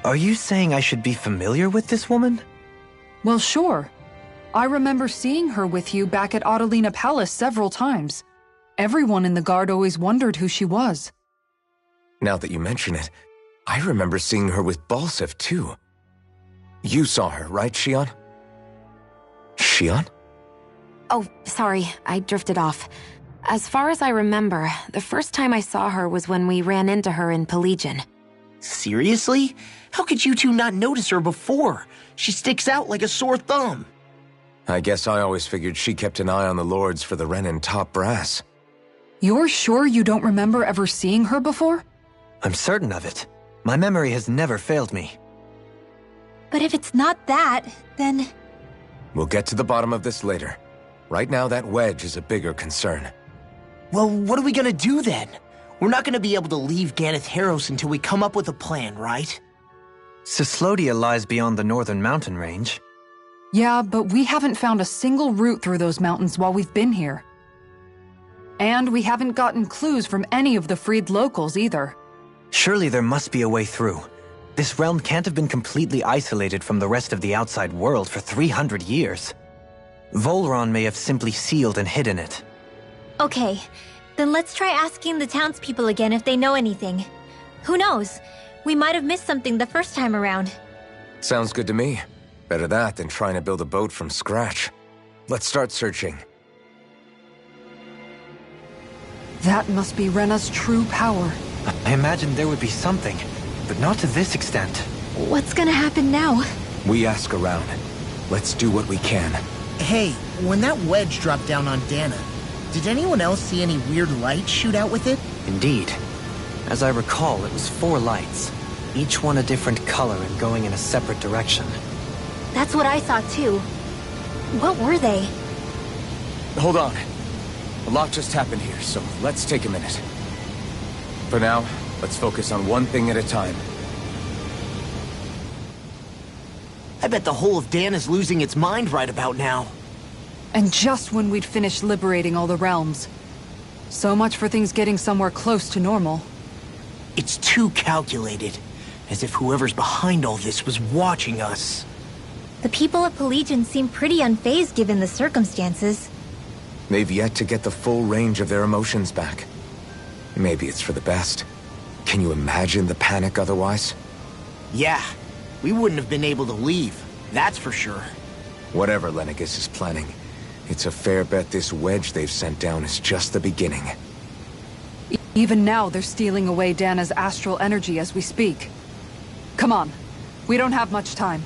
Are you saying I should be familiar with this woman? Well, sure. I remember seeing her with you back at Adelina Palace several times. Everyone in the guard always wondered who she was. Now that you mention it, I remember seeing her with Balsif, too. You saw her, right, Shion? Shion? Oh, sorry, I drifted off. As far as I remember, the first time I saw her was when we ran into her in Pelagian. Seriously? How could you 2 not notice her before? She sticks out like a sore thumb. I guess I always figured she kept an eye on the lords for the Renan top brass. You're sure you don't remember ever seeing her before? I'm certain of it. My memory has never failed me. But if it's not that, then... We'll get to the bottom of this later. Right now, that wedge is a bigger concern. Well, what are we gonna do then? We're not gonna be able to leave Ganath Haros until we come up with a plan, right? Cyslodia lies beyond the northern mountain range. Yeah, but we haven't found a single route through those mountains while we've been here. And we haven't gotten clues from any of the freed locals either. Surely there must be a way through. This realm can't have been completely isolated from the rest of the outside world for 300 years. Volron may have simply sealed and hidden it. Okay, then let's try asking the townspeople again if they know anything. Who knows? We might have missed something the first time around. Sounds good to me. Better that than trying to build a boat from scratch. Let's start searching. That must be Rena's true power. I imagined there would be something, but not to this extent. What's gonna happen now? We ask around. Let's do what we can. Hey, when that wedge dropped down on Dana, did anyone else see any weird lights shoot out with it? Indeed. As I recall, it was 4 lights, each one a different color and going in a separate direction. That's what I saw too. What were they? Hold on. A lot just happened here, so let's take a minute. For now, let's focus on one thing at a time. I bet the whole of Dana's losing its mind right about now. And just when we'd finished liberating all the realms. So much for things getting somewhere close to normal. It's too calculated. As if whoever's behind all this was watching us. The people of Pelagian seem pretty unfazed given the circumstances. They've yet to get the full range of their emotions back. Maybe it's for the best. Can you imagine the panic otherwise? Yeah, we wouldn't have been able to leave, that's for sure. Whatever Lenegis is planning, it's a fair bet this wedge they've sent down is just the beginning. Even now, they're stealing away Dana's astral energy as we speak. Come on. We don't have much time.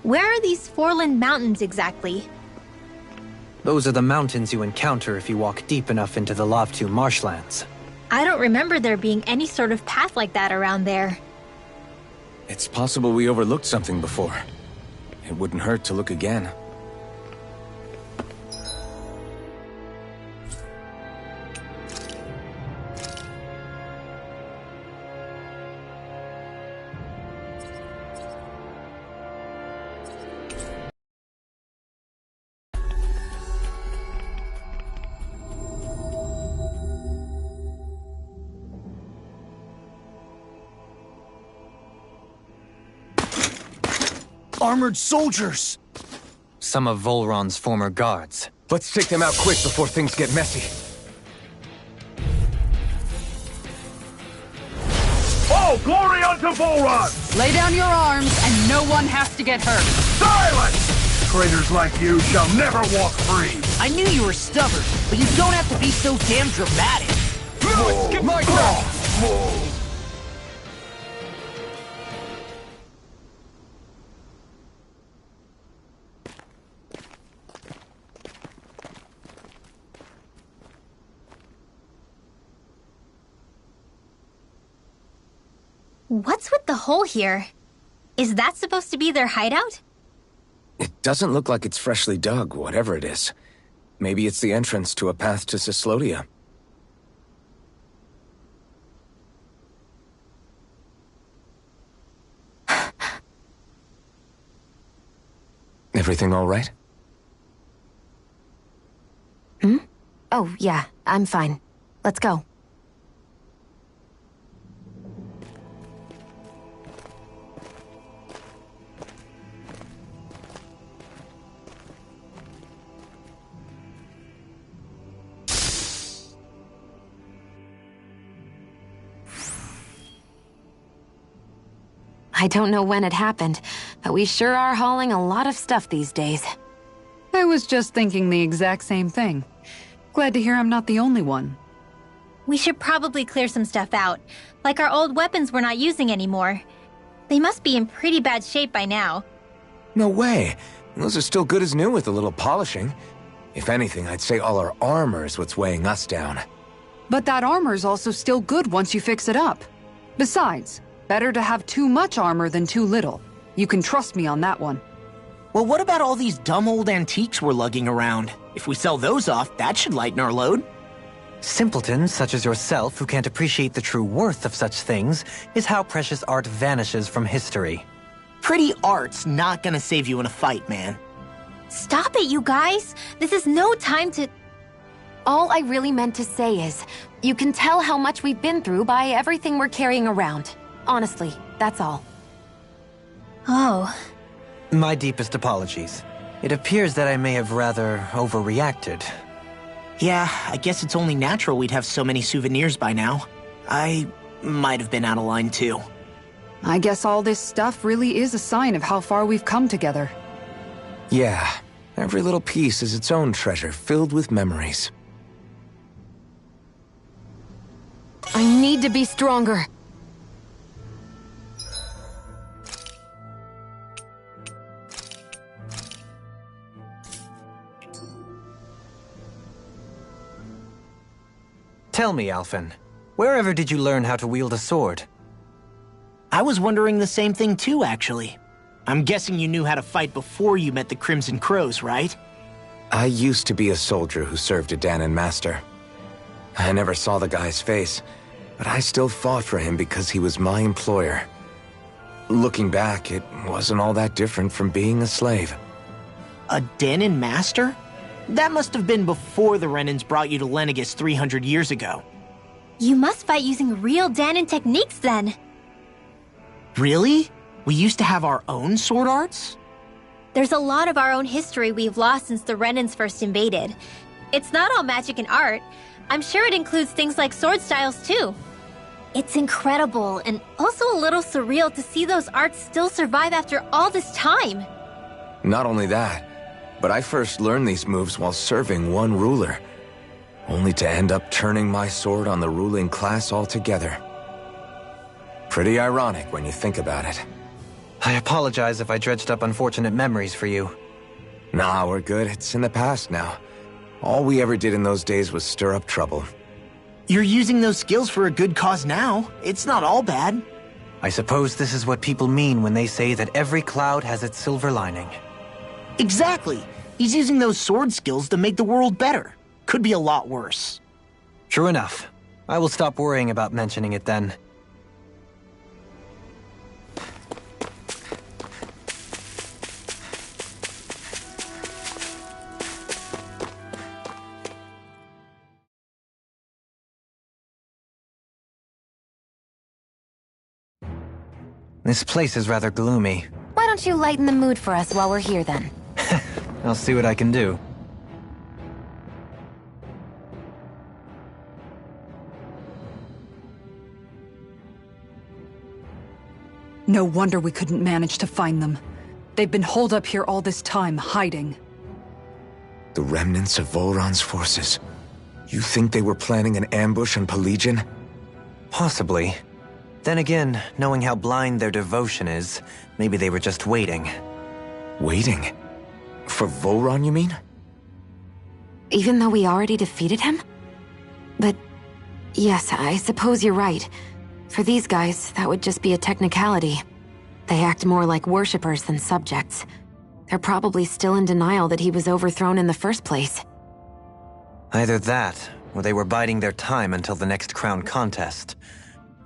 Where are these Forland Mountains exactly? Those are the mountains you encounter if you walk deep enough into the Lavtu marshlands. I don't remember there being any sort of path like that around there. It's possible we overlooked something before. It wouldn't hurt to look again. Armored soldiers! Some of Volron's former guards. Let's take them out quick before things get messy. Oh, glory unto Volron! Lay down your arms, and no one has to get hurt. Silence! Traitors like you shall never walk free! I knew you were stubborn, but you don't have to be so damn dramatic. My God! What's with the hole here? Is that supposed to be their hideout? It doesn't look like it's freshly dug, whatever it is. Maybe it's the entrance to a path to Cyslodia. Everything all right? Oh, yeah, I'm fine. Let's go. I don't know when it happened, but we sure are hauling a lot of stuff these days. I was just thinking the exact same thing. Glad to hear I'm not the only one. We should probably clear some stuff out, like our old weapons we're not using anymore. They must be in pretty bad shape by now. No way. Those are still good as new with a little polishing. If anything, I'd say all our armor is what's weighing us down. But that armor's also still good once you fix it up. Besides, better to have too much armor than too little. You can trust me on that one. Well, what about all these dumb old antiques we're lugging around? If we sell those off, that should lighten our load. Simpletons such as yourself who can't appreciate the true worth of such things is how precious art vanishes from history. Pretty art's not gonna save you in a fight, man. Stop it, you guys! This is no time to... All I really meant to say is, you can tell how much we've been through by everything we're carrying around. Honestly, that's all. Oh. My deepest apologies. It appears that I may have rather overreacted. Yeah, I guess it's only natural we'd have so many souvenirs by now. I might have been out of line too. I guess all this stuff really is a sign of how far we've come together. Yeah, every little piece is its own treasure filled with memories. I need to be stronger. Tell me, Alphen, wherever did you learn how to wield a sword? I was wondering the same thing too, actually. I'm guessing you knew how to fight before you met the Crimson Crows, right? I used to be a soldier who served a Dahnan master. I never saw the guy's face, but I still fought for him because he was my employer. Looking back, it wasn't all that different from being a slave. A Dahnan master? That must have been before the Renans brought you to Lenegis 300 years ago. You must fight using real Dahnan techniques then. Really? We used to have our own sword arts? There's a lot of our own history we've lost since the Renans first invaded. It's not all magic and art. I'm sure it includes things like sword styles too. It's incredible and also a little surreal to see those arts still survive after all this time. Not only that, but I first learned these moves while serving one ruler, only to end up turning my sword on the ruling class altogether. Pretty ironic when you think about it. I apologize if I dredged up unfortunate memories for you. Nah, we're good. It's in the past now. All we ever did in those days was stir up trouble. You're using those skills for a good cause now. It's not all bad. I suppose this is what people mean when they say that every cloud has its silver lining. Exactly. He's using those sword skills to make the world better. Could be a lot worse. True enough. I will stop worrying about mentioning it then. This place is rather gloomy. Why don't you lighten the mood for us while we're here then? I'll see what I can do. No wonder we couldn't manage to find them. They've been holed up here all this time, hiding. The remnants of Volron's forces. You think they were planning an ambush on Pelegion? Possibly. Then again, knowing how blind their devotion is, maybe they were just waiting. Waiting? For Volron, you mean? Even though we already defeated him? But yes, I suppose you're right. For these guys, that would just be a technicality. They act more like worshippers than subjects. They're probably still in denial that he was overthrown in the first place. Either that, or they were biding their time until the next crown contest.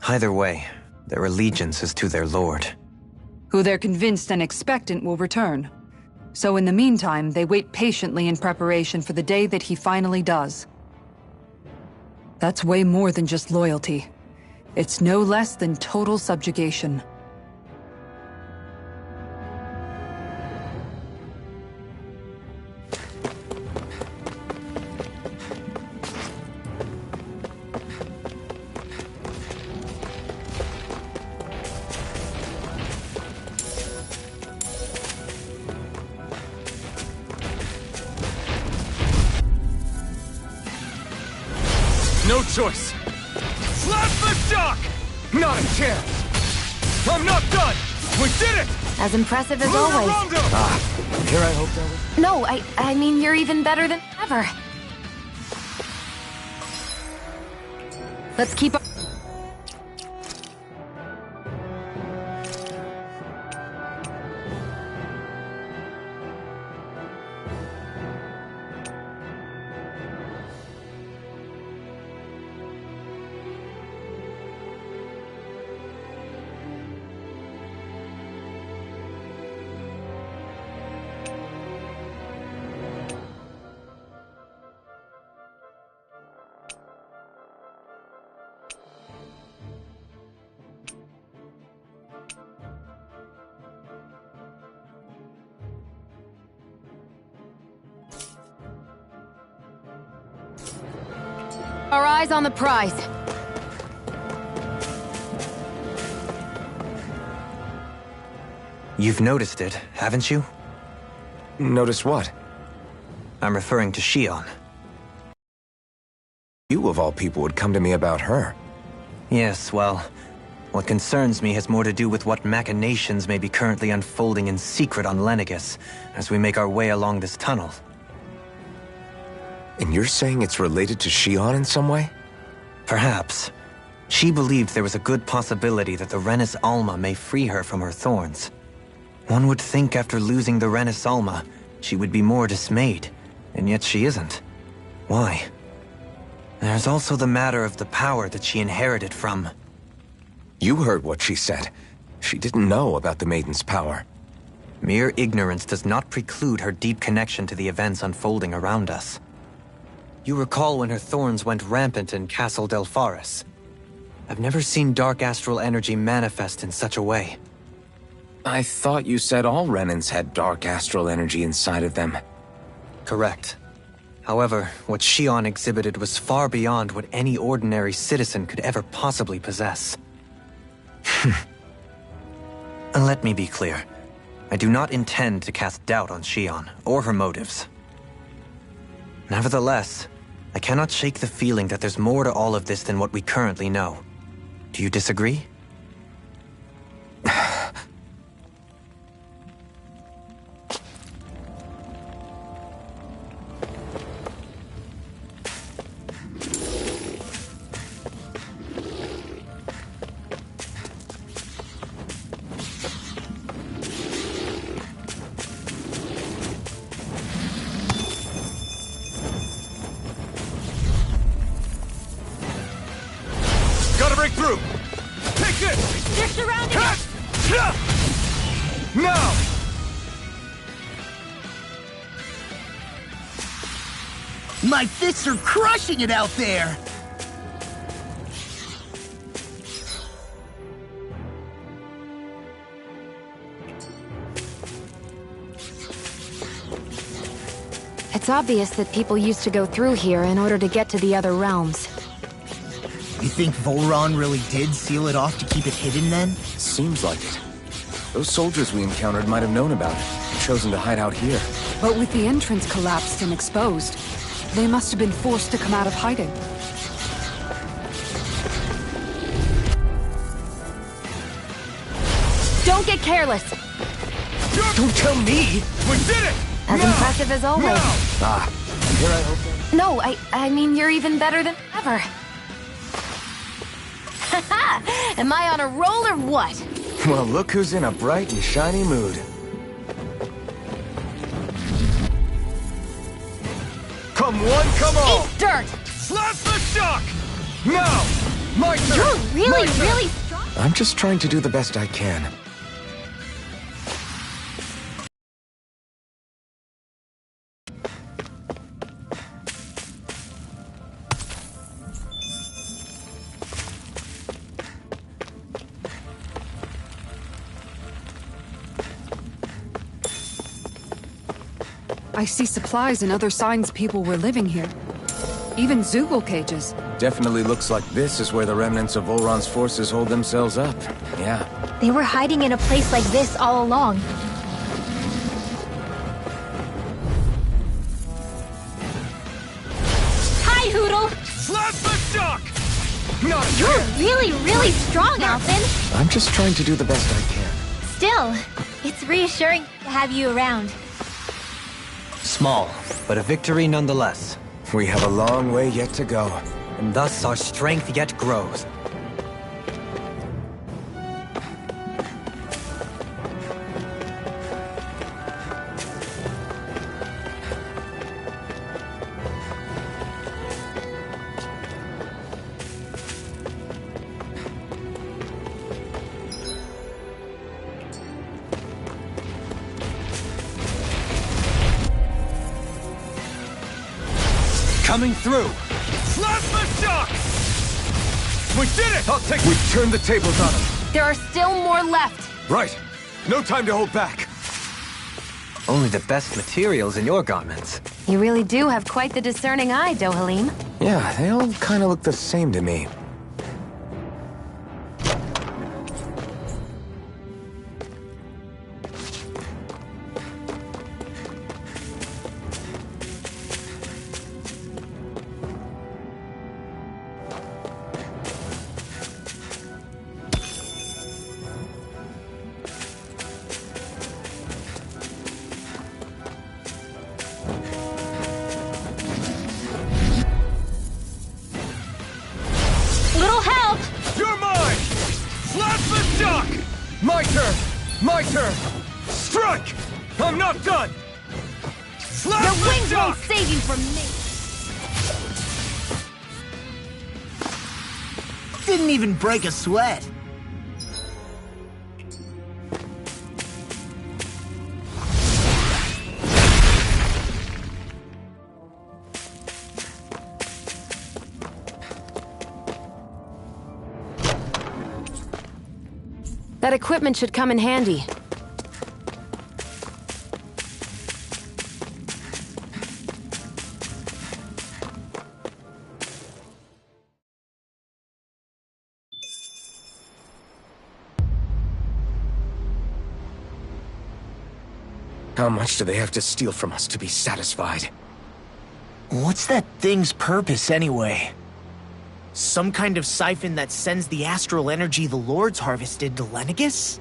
Either way, their allegiance is to their lord. Who they're convinced and expectant will return. So in the meantime, they wait patiently in preparation for the day that he finally does. That's way more than just loyalty. It's no less than total subjugation. No choice. Slap the duck! Not a chance! I'm not done! We did it! As impressive as always. Here I hope that was... No, I mean, you're even better than ever. Let's keep up. Our eyes on the prize. You've noticed it, haven't you? Notice what? I'm referring to Shion. You, of all people, would come to me about her. Yes, well, what concerns me has more to do with what machinations may be currently unfolding in secret on Lenegis as we make our way along this tunnel. And you're saying it's related to Shion in some way? Perhaps. She believed there was a good possibility that the Renis Alma may free her from her thorns. One would think after losing the Renis Alma, she would be more dismayed, and yet she isn't. Why? There's also the matter of the power that she inherited from... You heard what she said. She didn't know about the Maiden's power. Mere ignorance does not preclude her deep connection to the events unfolding around us. You recall when her thorns went rampant in Castle Delpharis. I've never seen dark astral energy manifest in such a way. I thought you said all Renans had dark astral energy inside of them. Correct. However, what Shion exhibited was far beyond what any ordinary citizen could ever possibly possess. Let me be clear. I do not intend to cast doubt on Shion, or her motives. Nevertheless, I cannot shake the feeling that there's more to all of this than what we currently know. Do you disagree? surrounding us! Now! My fists are crushing it out there! It's obvious that people used to go through here in order to get to the other realms. You think Volron really did seal it off to keep it hidden then? Seems like it. Those soldiers we encountered might have known about it, chosen to hide out here. But with the entrance collapsed and exposed, they must have been forced to come out of hiding. Don't get careless! Don't tell me! We did it! As impressive as always. Here I hope. No, I mean you're even better than ever. Haha! Am I on a roll or what? Well, look who's in a bright and shiny mood. Come one, come all! Eat dirt! Slap the shock! Now! My turn! You're really, My turn! really strong. I'm just trying to do the best I can. I see supplies and other signs people were living here. Even Zoogle cages. Definitely looks like this is where the remnants of Volron's forces hold themselves up. Yeah. They were hiding in a place like this all along. Hi, Hootle! Slap the shock! Not You're again! really, really strong, Alphen! I'm just trying to do the best I can. Still, it's reassuring to have you around. Small, but a victory nonetheless. We have a long way yet to go. And thus our strength yet grows. Coming through! Slap the shock! We did it! I'll take. We turned the tables on them. There are still more left. Right. No time to hold back. Only the best materials in your garments. You really do have quite the discerning eye, Dohalim. Yeah, they all kind of look the same to me. Little help! You're mine! Slap the shock! My turn! My turn! Strike! I'm not done! Slap Your the wings won't shock! save you from me. Didn't even break a sweat. That equipment should come in handy. How much do they have to steal from us to be satisfied? What's that thing's purpose, anyway? Some kind of siphon that sends the astral energy the Lords harvested to Lenegis?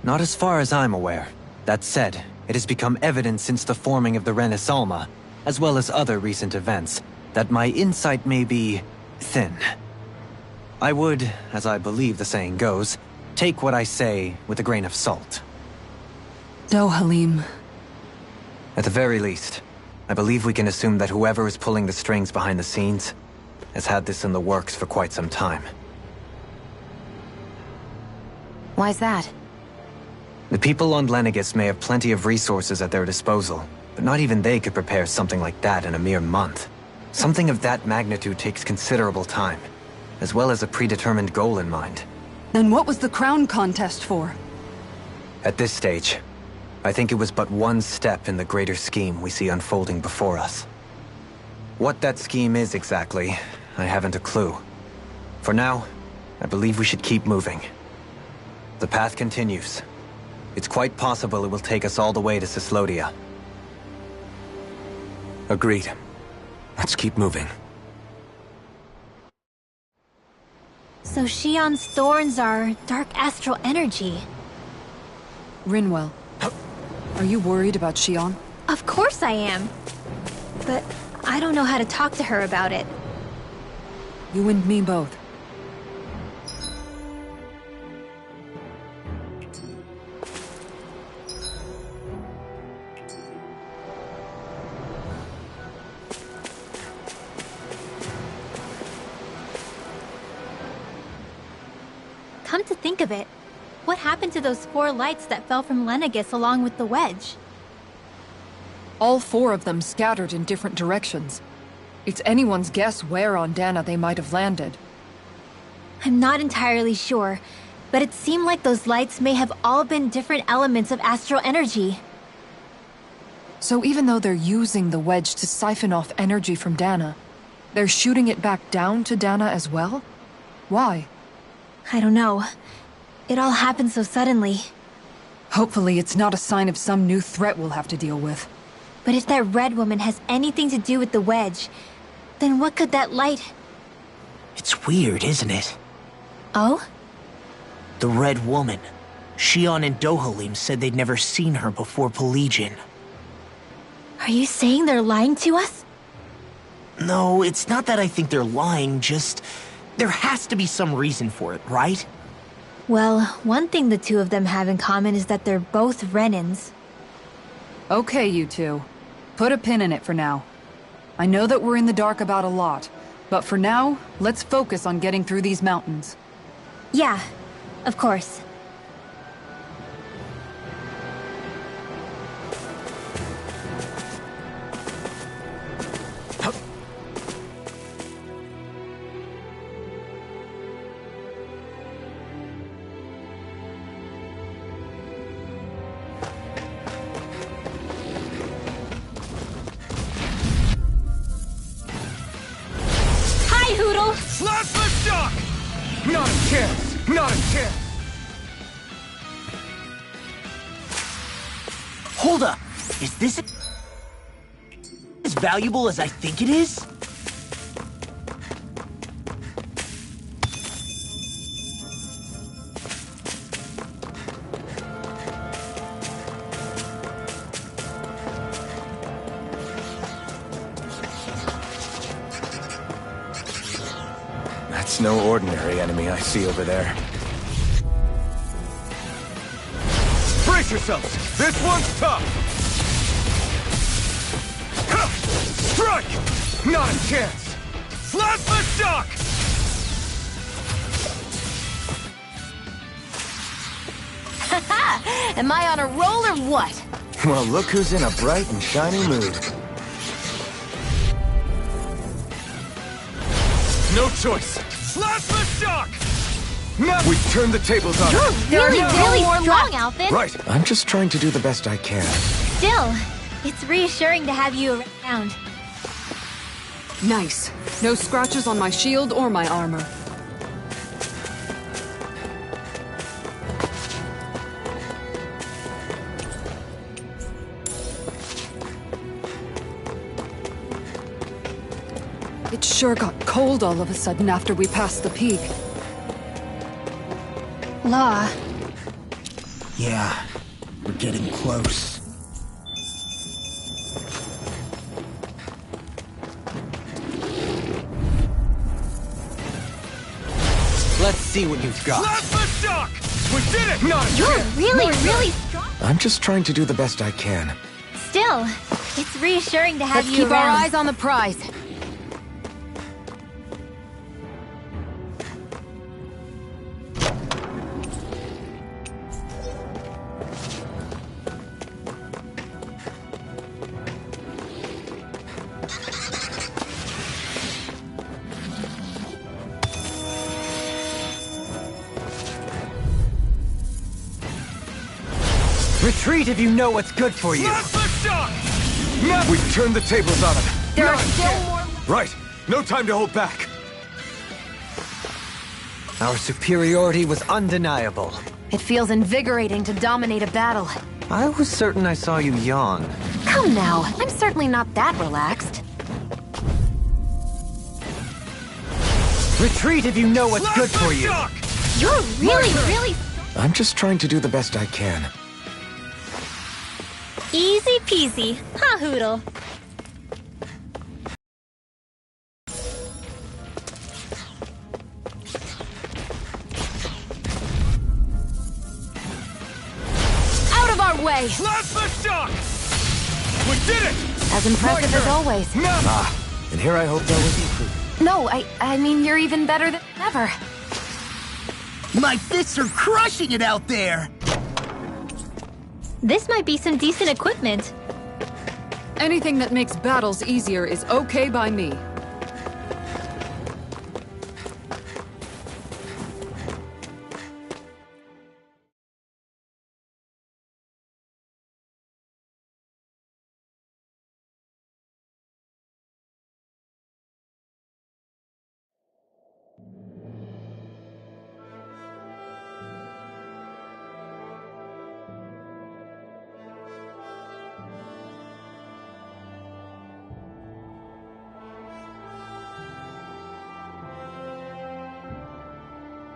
Not as far as I'm aware. That said, it has become evident since the forming of the Renis Alma, as well as other recent events, that my insight may be thin. I would, as I believe the saying goes, take what I say with a grain of salt. Dohalim. At the very least, I believe we can assume that whoever is pulling the strings behind the scenes has had this in the works for quite some time. Why's that? The people on Lenegis may have plenty of resources at their disposal, but not even they could prepare something like that in a mere month. Something of that magnitude takes considerable time, as well as a predetermined goal in mind. Then what was the crown contest for? At this stage, I think it was but one step in the greater scheme we see unfolding before us. What that scheme is exactly, I haven't a clue. For now, I believe we should keep moving. The path continues. It's quite possible it will take us all the way to Cyslodia. Agreed. Let's keep moving. So Shion's thorns are dark astral energy. Rinwell, are you worried about Shion? Of course I am. But I don't know how to talk to her about it. You and me both. Come to think of it, what happened to those 4 lights that fell from Lenegis along with the wedge? All 4 of them scattered in different directions. It's anyone's guess where on Dana they might have landed. I'm not entirely sure, but it seemed like those lights may have all been different elements of astral energy. So even though they're using the wedge to siphon off energy from Dana, they're shooting it back down to Dana as well? Why? I don't know. It all happened so suddenly. Hopefully it's not a sign of some new threat we'll have to deal with. But if that red woman has anything to do with the wedge, then what could that light... It's weird, isn't it? Oh? The Red Woman. Shion and Dohalim said they'd never seen her before Pelegion. Are you saying they're lying to us? No, it's not that I think they're lying, just... There has to be some reason for it, right? Well, one thing the 2 of them have in common is that they're both Renans. Okay, you 2. Put a pin in it for now. I know that we're in the dark about a lot, but for now, let's focus on getting through these mountains. Yeah, of course. Slash the shock! Not a chance! Not a chance! Hold up! Is this as valuable as I think it is? That's no ordinary enemy I see over there. Brace yourselves! This one's tough! Ha! Strike! Not a chance! Slash the shock! Haha! Am I on a roll or what? Well, look who's in a bright and shiny mood. No choice! Slash the shock! Now we turn the tables on her. You're really strong, Alphen. Right. I'm just trying to do the best I can. Still, it's reassuring to have you around. Nice. No scratches on my shield or my armor. It sure got cold all of a sudden after we passed the peak. Law. Yeah, we're getting close. Let's see what you've got. Slash the shock! We did it! Not a You're chance! really strong. I'm just trying to do the best I can. Still, it's reassuring to have Let's you keep around. our eyes on the prize. Retreat if you know what's good for you! We've turned the tables on him. There are still more... Right. No time to hold back. Our superiority was undeniable. It feels invigorating to dominate a battle. I was certain I saw you yawn. Come now, I'm certainly not that relaxed. Retreat if you know what's good for you! You're really... I'm just trying to do the best I can. Easy peasy. Ha, Hoodle. Out of our way! Blast the shock! We did it! As impressive as always. And here I hope that was true. No, I mean you're even better than ever. My fists are crushing it out there! This might be some decent equipment. Anything that makes battles easier is okay by me.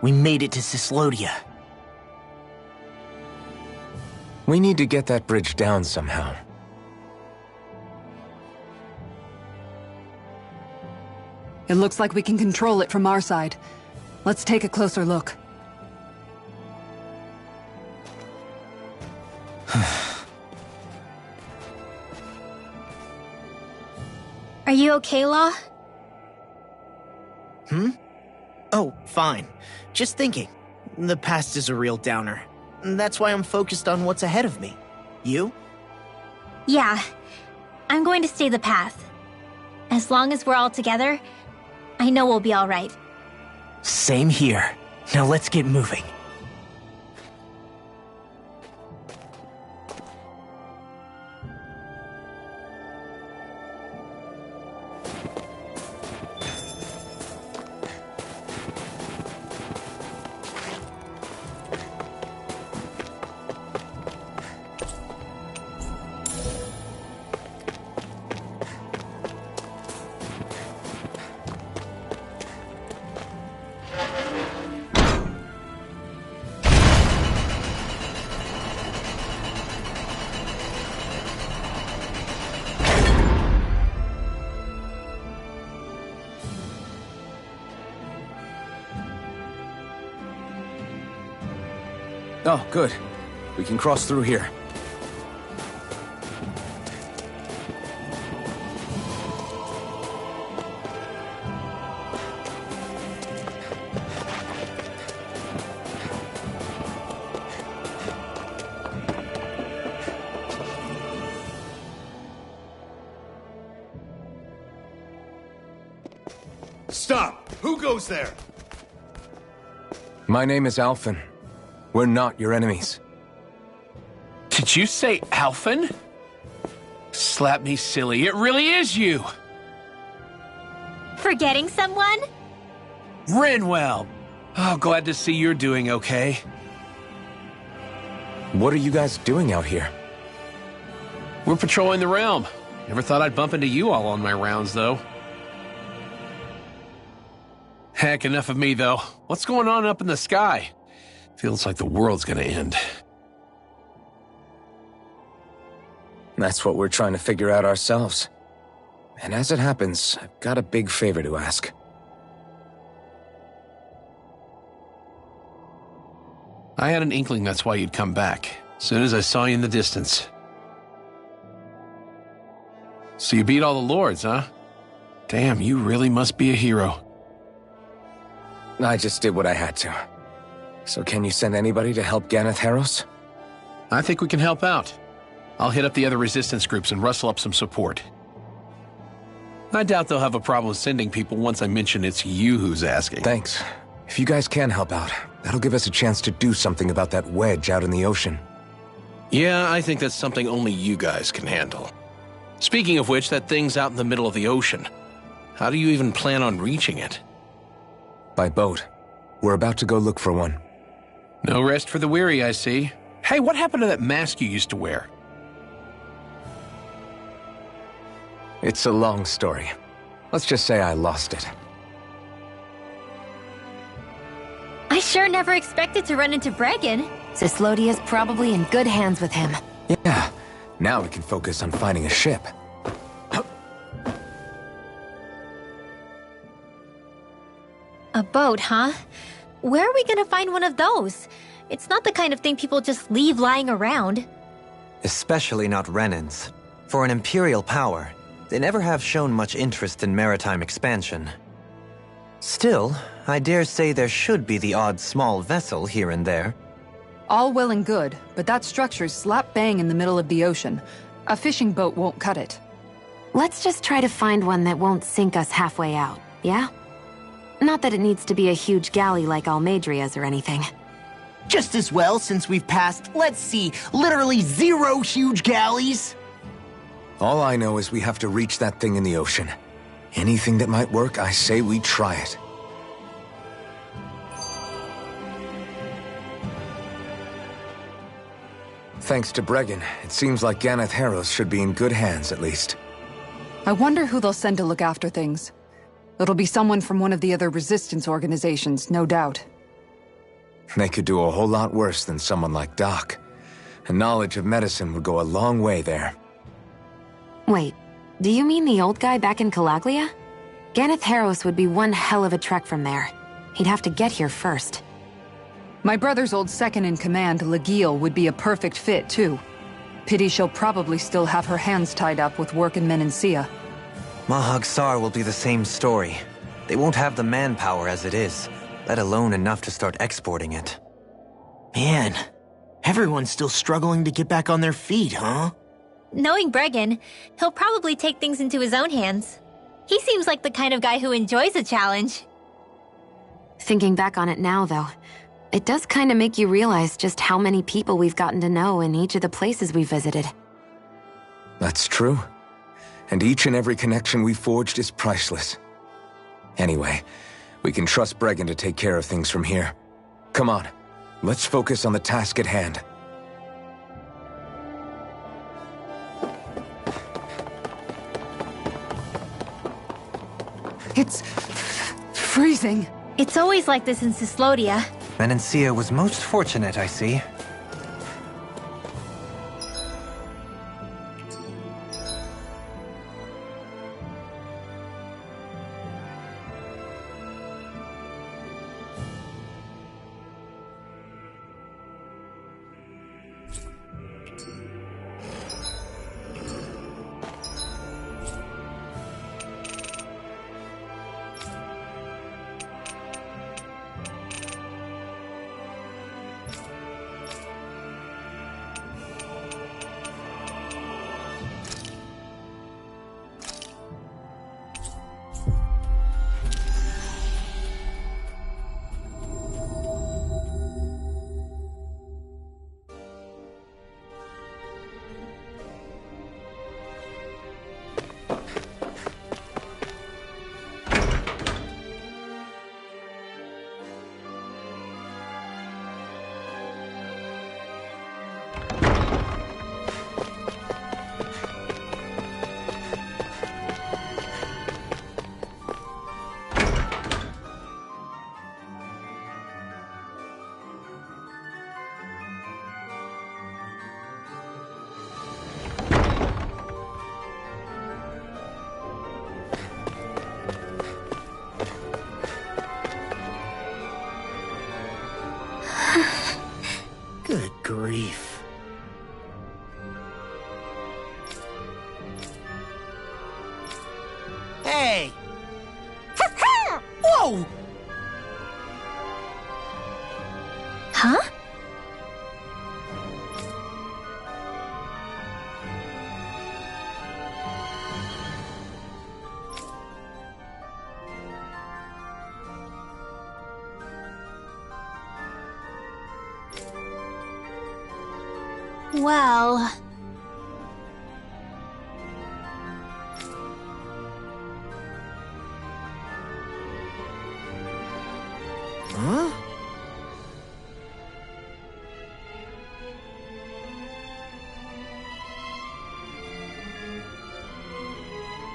We made it to Cyslodia. We need to get that bridge down somehow. It looks like we can control it from our side. Let's take a closer look. Are you okay, Law? Oh, fine. Just thinking. The past is a real downer. That's why I'm focused on what's ahead of me. You? Yeah. I'm going to stay the path. As long as we're all together, I know we'll be all right. Same here. Now let's get moving. Oh, good. We can cross through here. Stop! Who goes there? My name is Alphen. We're not your enemies. Did you say Alphen? Slap me silly, it really is you! Forgetting someone? Rinwell! Oh, glad to see you're doing okay. What are you guys doing out here? We're patrolling the realm. Never thought I'd bump into you all on my rounds, though. Heck, enough of me, though. What's going on up in the sky? Feels like the world's gonna end. That's what we're trying to figure out ourselves. And as it happens, I've got a big favor to ask. I had an inkling that's why you'd come back, as soon as I saw you in the distance. So you beat all the lords, huh? Damn, you really must be a hero. I just did what I had to. So can you send anybody to help Ganeth Heros? I think we can help out. I'll hit up the other resistance groups and rustle up some support. I doubt they'll have a problem sending people once I mention it's you who's asking. Thanks. If you guys can help out, that'll give us a chance to do something about that wedge out in the ocean. Yeah, I think that's something only you guys can handle. Speaking of which, that thing's out in the middle of the ocean. How do you even plan on reaching it? By boat. We're about to go look for one. No rest for the weary, I see. Hey, what happened to that mask you used to wear? It's a long story. Let's just say I lost it. I sure never expected to run into Bregan. Cyslodia's probably in good hands with him. Yeah. Now we can focus on finding a ship. A boat, huh? Where are we gonna find one of those? It's not the kind of thing people just leave lying around. Especially not Renans. For an Imperial power, they never have shown much interest in maritime expansion. Still, I dare say there should be the odd small vessel here and there. All well and good, but that structure's slap bang in the middle of the ocean. A fishing boat won't cut it. Let's just try to find one that won't sink us halfway out, yeah? Not that it needs to be a huge galley like Almeidria's or anything. Just as well, since we've passed, let's see, literally 0 huge galleys. All I know is we have to reach that thing in the ocean. Anything that might work, I say we try it. Thanks to Bregan, it seems like Ganeth Harros should be in good hands, at least. I wonder who they'll send to look after things. It'll be someone from one of the other resistance organizations, no doubt. They could do a whole lot worse than someone like Doc. A knowledge of medicine would go a long way there. Wait, do you mean the old guy back in Calaglia? Ganeth Harros would be one hell of a trek from there. He'd have to get here first. My brother's old second-in-command, Legil, would be a perfect fit, too. Pity she'll probably still have her hands tied up with work in Menancia. Mahag Sar will be the same story. They won't have the manpower as it is, let alone enough to start exporting it. Man, everyone's still struggling to get back on their feet, huh? Knowing Bregan, he'll probably take things into his own hands. He seems like the kind of guy who enjoys a challenge. Thinking back on it now, though, it does kind of make you realize just how many people we've gotten to know in each of the places we visited. That's true. And each and every connection we forged is priceless. Anyway, we can trust Bregan to take care of things from here. Come on, let's focus on the task at hand. It's freezing. It's always like this in Cyslodia. Menancia was most fortunate, I see. Good grief. Hey! Whoa! Huh? Well... Huh?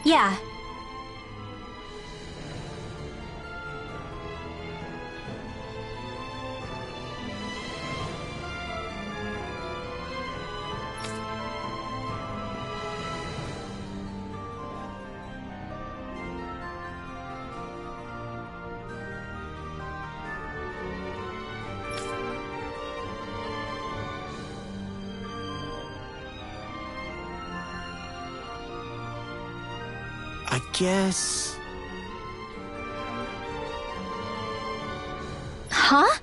Yeah. I guess... Huh?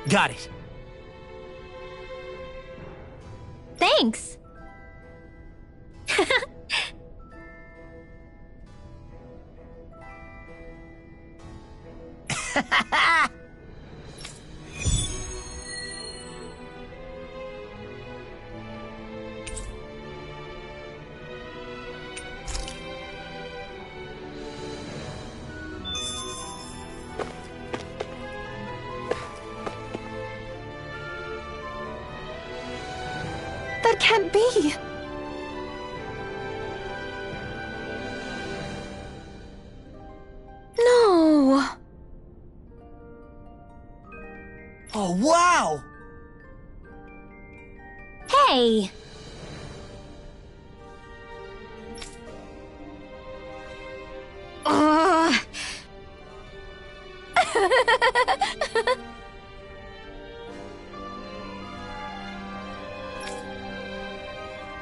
Got it. Thanks! That can't be! No! Oh, wow! Hey! Ugh.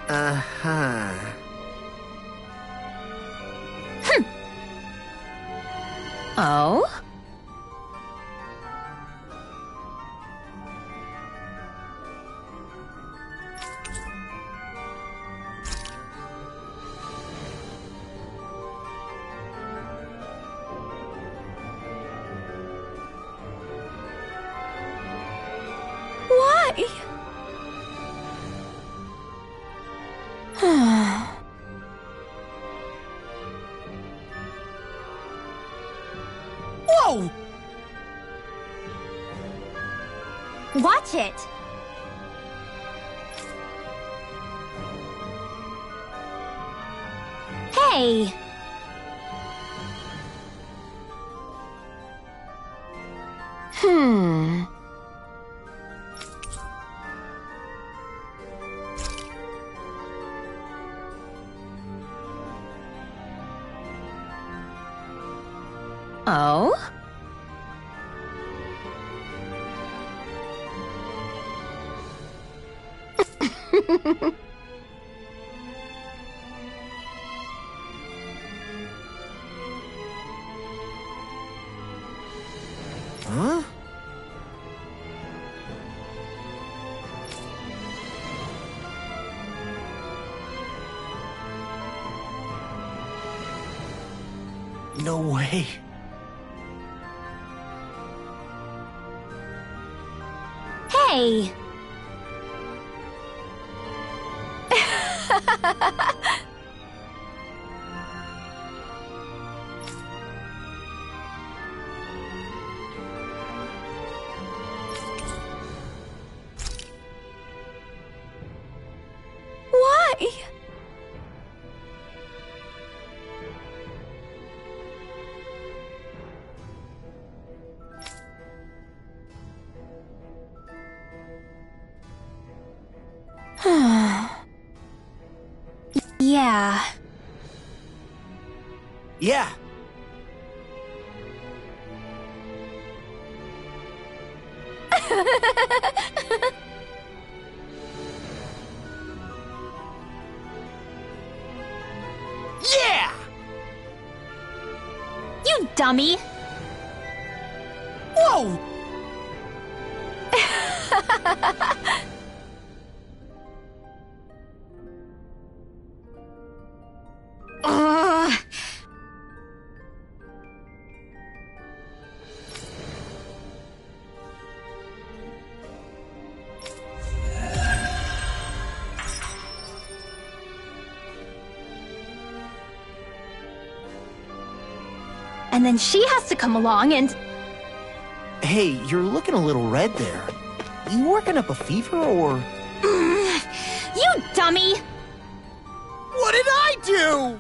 Uh-huh. Oh? Why? Whoa! Watch it! Hey! Oh? Huh? No way. Hey! Why? Yeah. Yeah. Yeah! You dummy! Whoa! Ugh. and then she has to come along and... Hey, you're looking a little red there. You working up a fever, or...? You dummy! What did I do?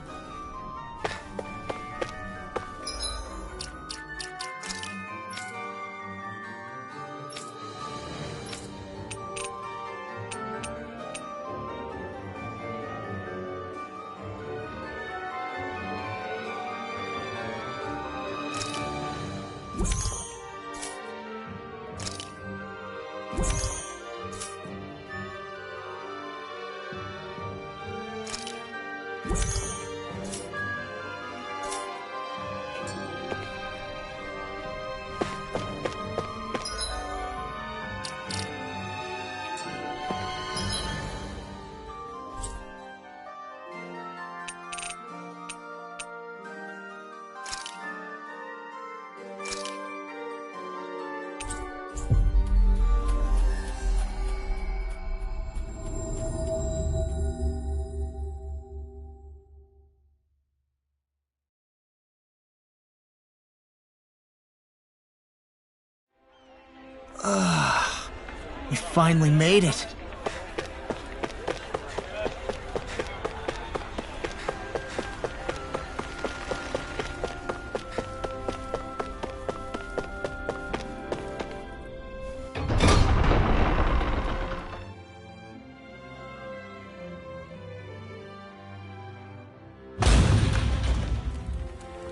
We finally made it.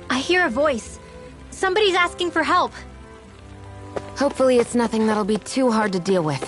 I hear a voice. Somebody's asking for help. Hopefully it's nothing that'll be too hard to deal with.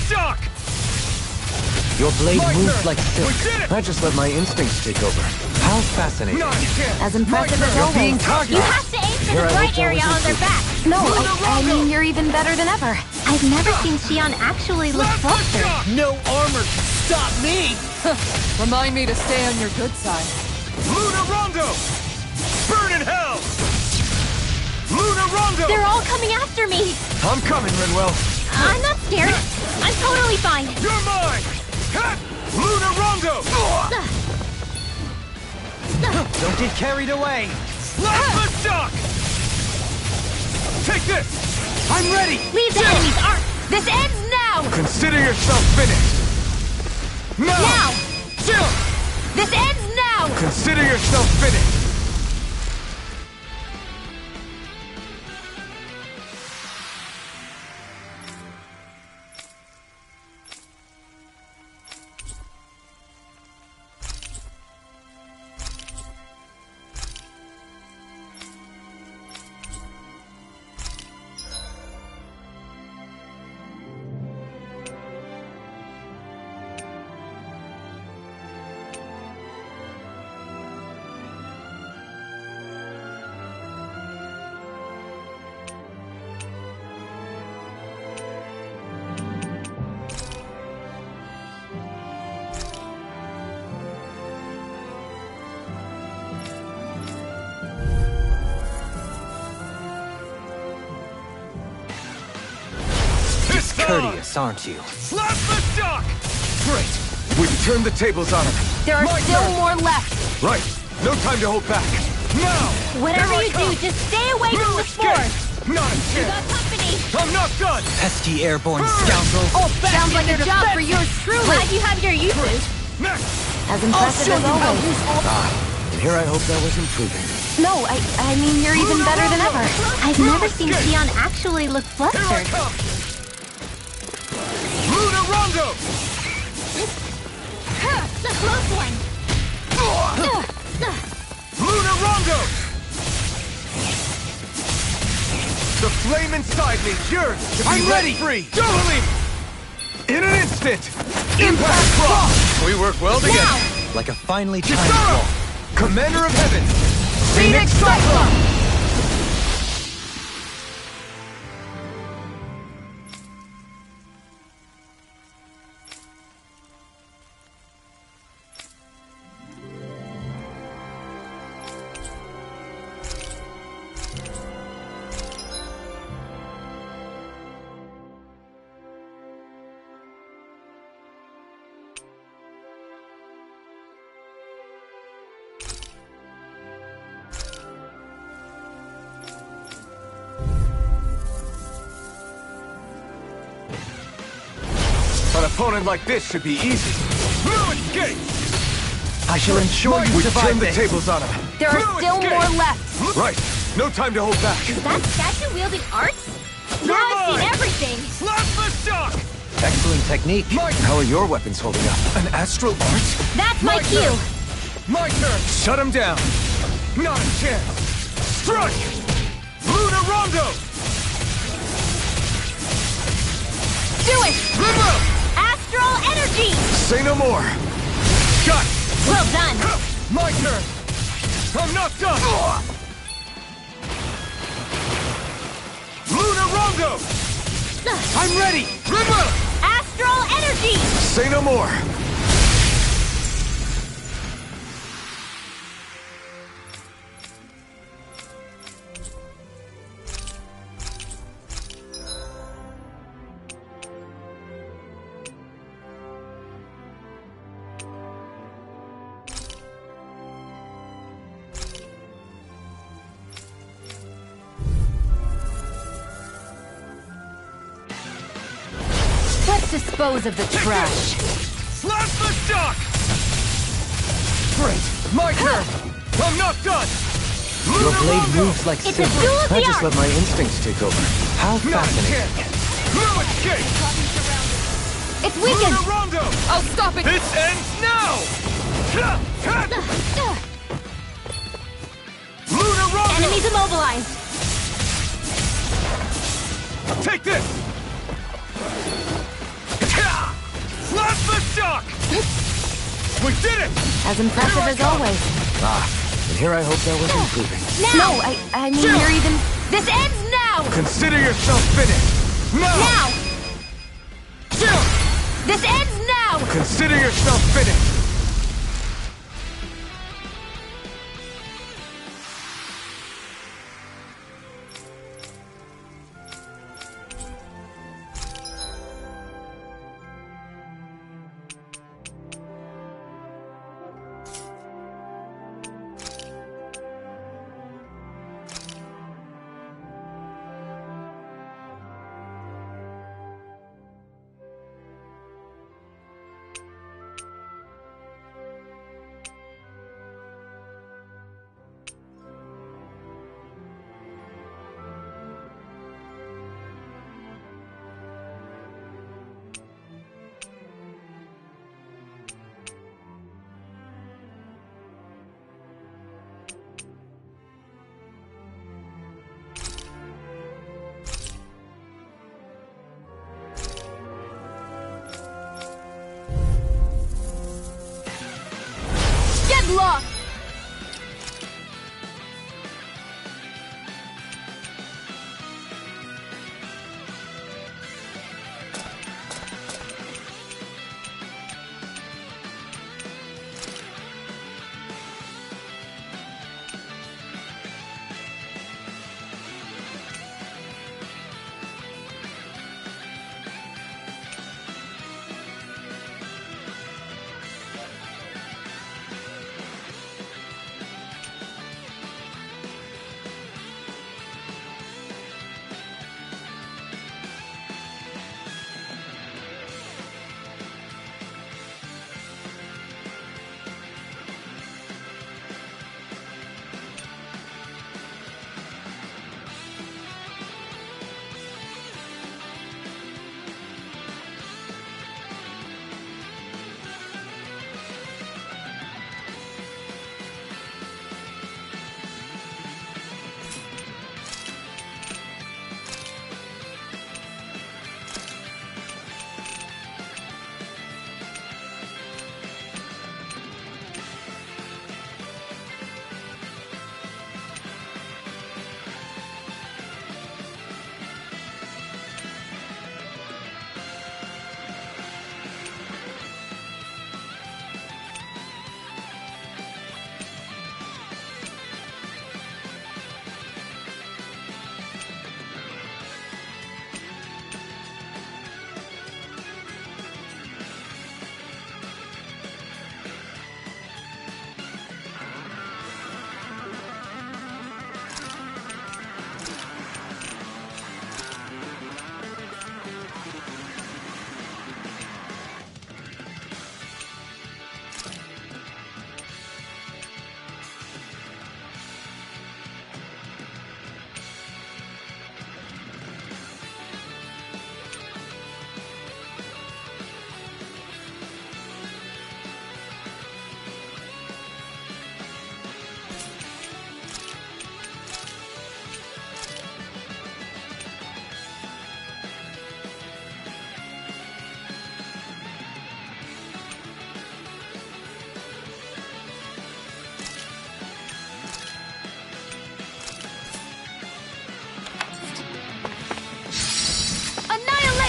Shock! Your blade moves like silk. I just let my instincts take over. How fascinating. No, you can't! As impressive as always. You have to aim for the bright area on their back. No, I mean you're even better than ever. I've never seen Shion actually look flustered. No armor can stop me! Remind me to stay on your good side. Luna Rondo! Burn in hell! Luna Rondo! They're all coming after me. I'm coming, Rinwell. I'm not scared. I'm totally fine. You're mine! Ha! Luna Rondo! Don't get carried away. Plasma shock! Take this! I'm ready! Leave the enemy's arc. This ends now! Consider yourself finished! Now! Chill! This ends now! Consider yourself finished! courteous, aren't you? Slap the shock! Great! We've turned the tables on him. There are My still turn. more left. Right. No time to hold back. Now! Whatever Here I you come. do, just stay away No from the escape. spores. Not a You got chance. company. I'm not done. Pesky airborne scoundrels. Oh, Sounds like a job for yours truly. Glad you have your uses. Next. As impressive as always. And here I hope that was improving. No, I mean you're even better than ever. I've never seen Xion actually look Here I flustered. come. Luna Rondo. The close one. Luna Rondo. The flame inside me yearns to be I'm let ready. free. Don't believe. In an instant. Impact Cross. We work well together. Like a finely timed Kisara. wall. Commander of Heaven. Phoenix Cyclone! An opponent like this should be easy. No escape! I shall ensure you We've survive turned the this. tables on him. There are No still escape. more left. Right. No time to hold back. That statue wielding arts? You're Now I've seen mine. everything. Slap the shock! Excellent technique. How are your weapons holding up? An astral art? That's my cue. turn. My turn. Shut him down. Not a chance. Strike! Luna Rondo! Do it! Limbo! Astral energy! Say no more. Shut! Well done. My turn. I'm not done. Luna Rondo! I'm ready! Limbo! Astral energy! Say no more. Let's dispose of the trash. Slap the shock! Great. My turn. I'm not done. Your Luna blade Rondo! moves like It's a silver. duel of the I just arts. let my instincts take over. How Not a fascinating. chance. No escape. It's weakened. Luna Rondo! I'll stop it! This ends now! Luna Rondo! Enemies immobilized. Take this! Slap the shock! We did it! As impressive as always. And here I hope that was improving. No, I mean you're even... This ends now! Consider yourself finished! Now! Now! This ends now! Consider yourself finished!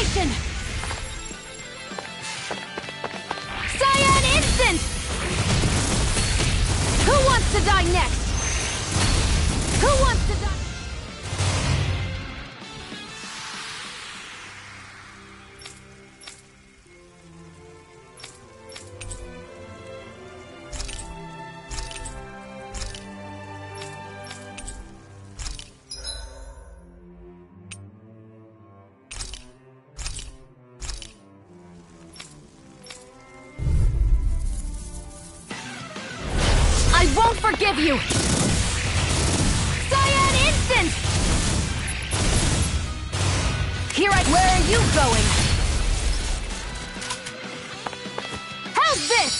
Annihilation! Cyan Instant! Who wants to die next? Who wants to die? I won't forgive you! Cyan Instant! Where are you going? How's this?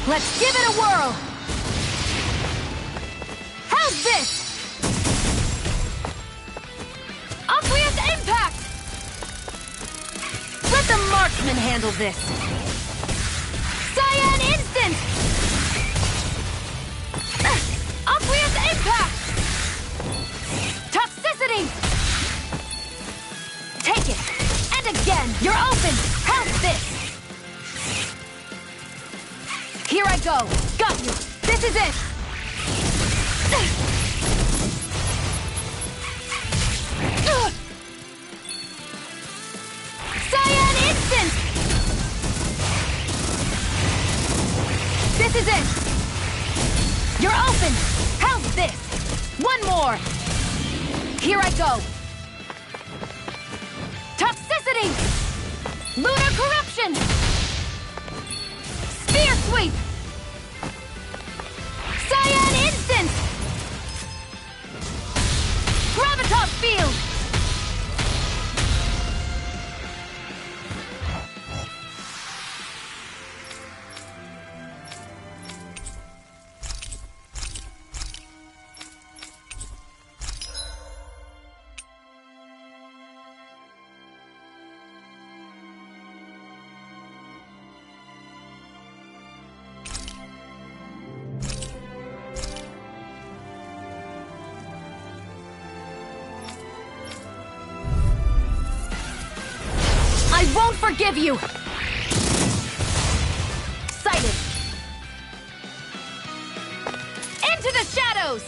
Let's give it a whirl! How's this? Aqueous Impact! Let the marksman handle this! Cyan Instant! Aqueous Impact! Toxicity! Take it! And again! You're open! How's this? Here I go! Got you! This is it! Cyan Instant! This is it! You're open! How's this? One more! Here I go! Toxicity! Lunar Corruption! Spear Sweep! Cyan Instant! Gravitas Field! I won't forgive you! Sighted! Into the shadows!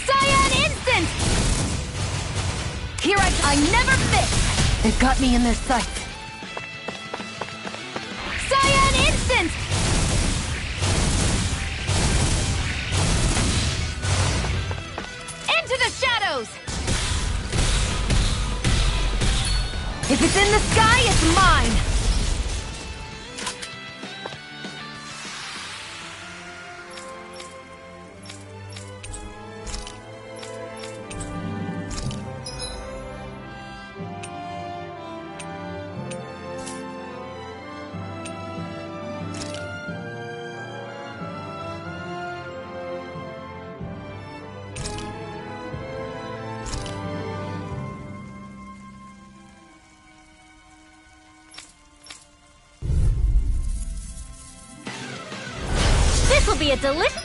Cyan Instant! I never miss! They've got me in their sights. Cyan Instant! Into the shadows! If it's in the sky, it's mine! This will be a delicious...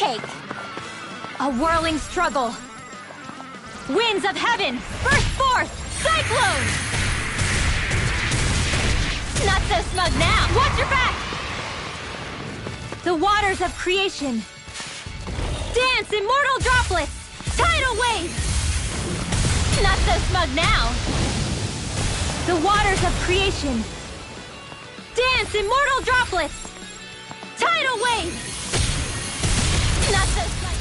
take. A whirling struggle. Winds of heaven, burst forth! Cyclone! Not so smug now! Watch your back! The waters of creation. Dance, immortal droplets! Tidal waves! Not so smug now! The waters of creation. Dance, immortal droplets! Tidal waves! Not so smug.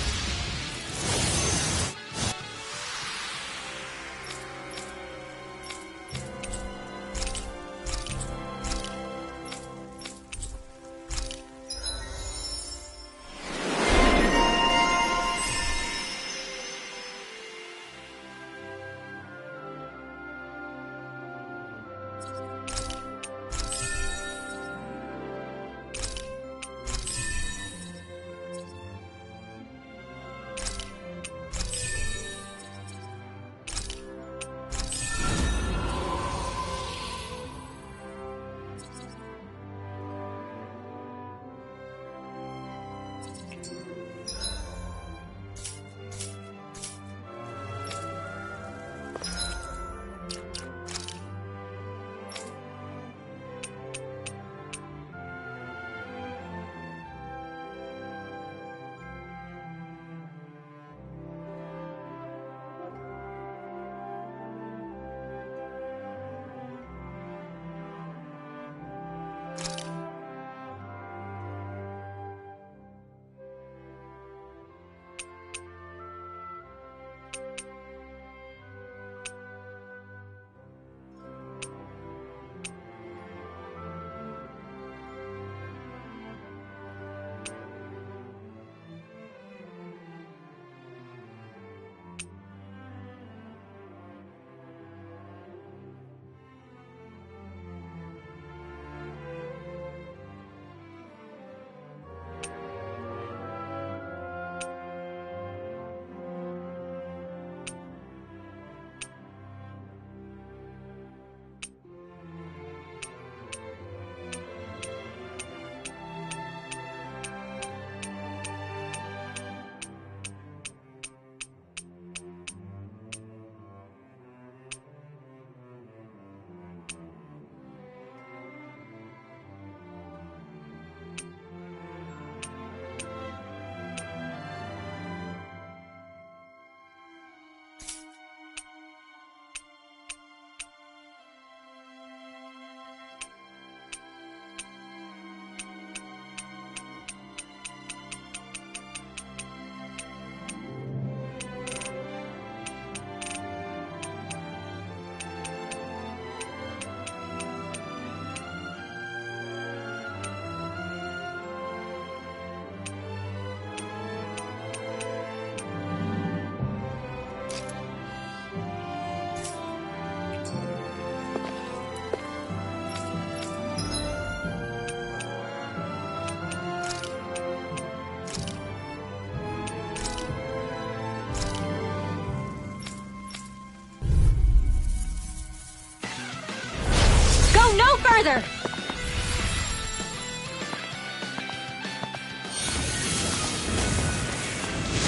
No further!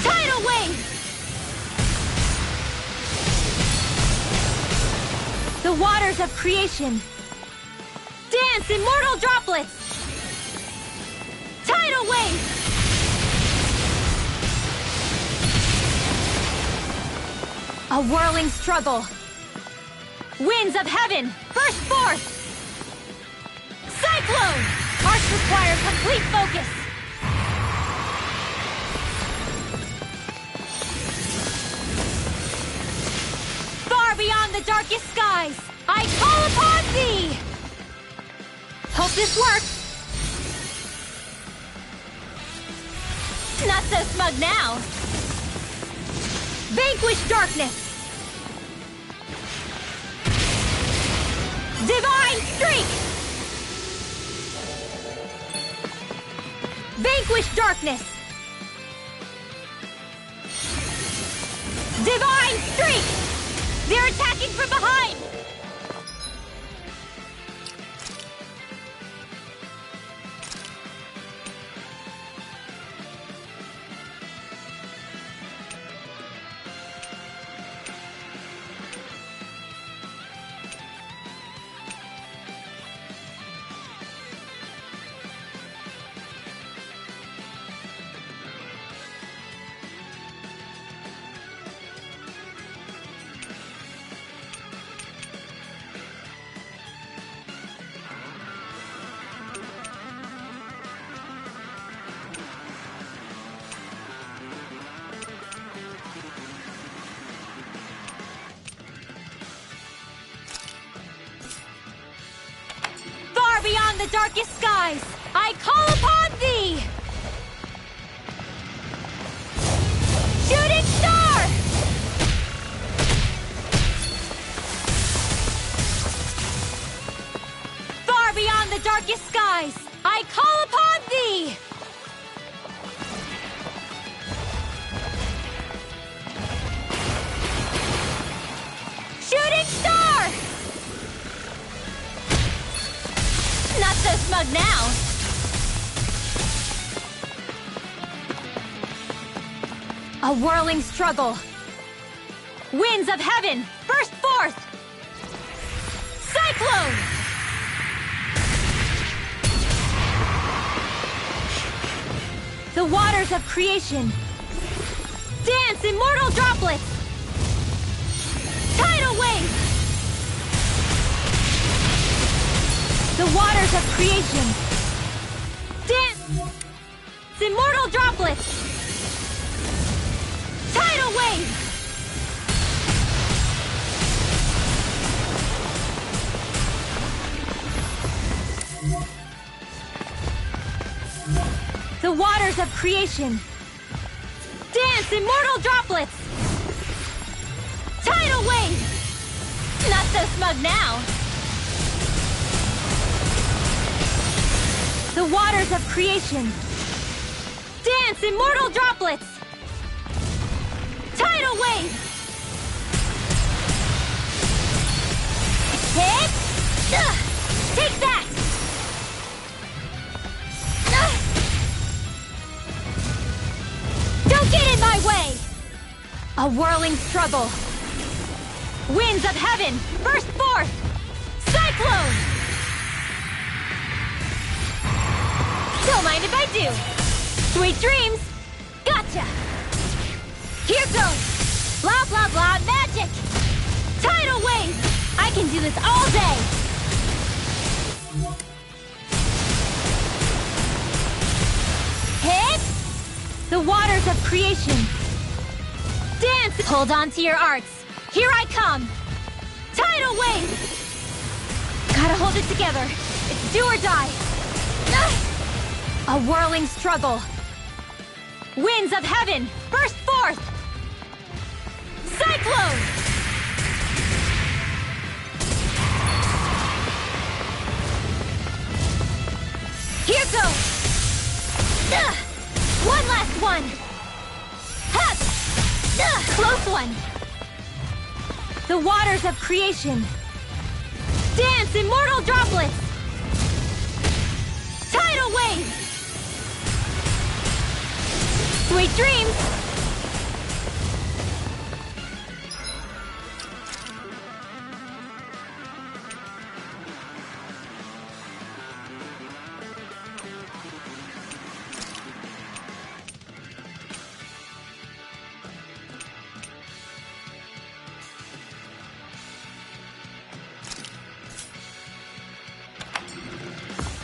Tidal wave! The waters of creation. Dance, immortal droplets! Tidal wave! A whirling struggle. Winds of heaven, burst forth! Cyclone! Arts require complete focus! Far beyond the darkest skies, I call upon thee! Hope this works! Not so smug now! Vanquish darkness! Divine streak! Vanquish darkness! Divine streak! They're attacking from behind! beyond the darkest skies, I call upon thee! Shooting star! Far beyond the darkest skies, I call upon thee! Shooting star! Not so smug now. A whirling struggle. Winds of heaven, burst forth! Cyclone! The waters of creation. Dance, immortal droplets! Tidal wave! The waters of creation. Dance! Immortal droplets! Tidal wave! The waters of creation. Dance, immortal droplets! Tidal wave! Not so smug now. The waters of creation. Dance, immortal droplets! Tidal wave! Hit! Take that! Don't get in my way! A whirling struggle. Winds of heaven, burst forth! Cyclone! Don't mind if I do. Sweet dreams! Gotcha! Here goes! Blah, blah, blah, magic! Tidal wave! I can do this all day! Hit! The waters of creation. Dance! Hold on to your arts. Here I come! Tidal wave! Gotta hold it together. It's do or die. A whirling struggle. Winds of heaven, burst forth! Cyclone! Here goes! One last one! Hup! Close one! The waters of creation. Dance, immortal droplets! Tidal wave! Sweet dreams!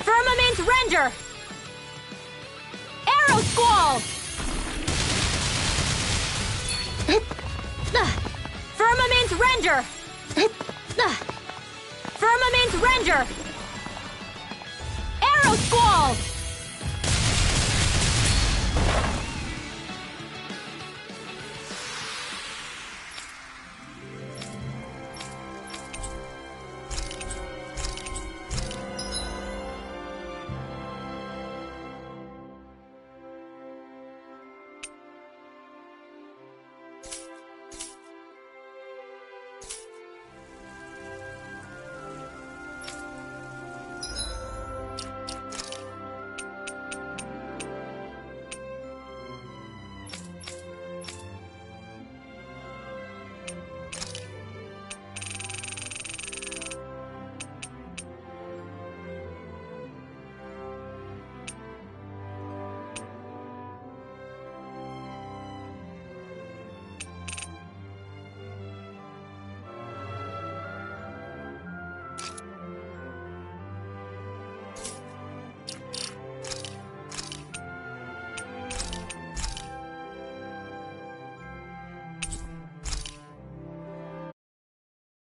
Firmament render! Arrow squall! Firmament render! Firmament render! Arrow squall!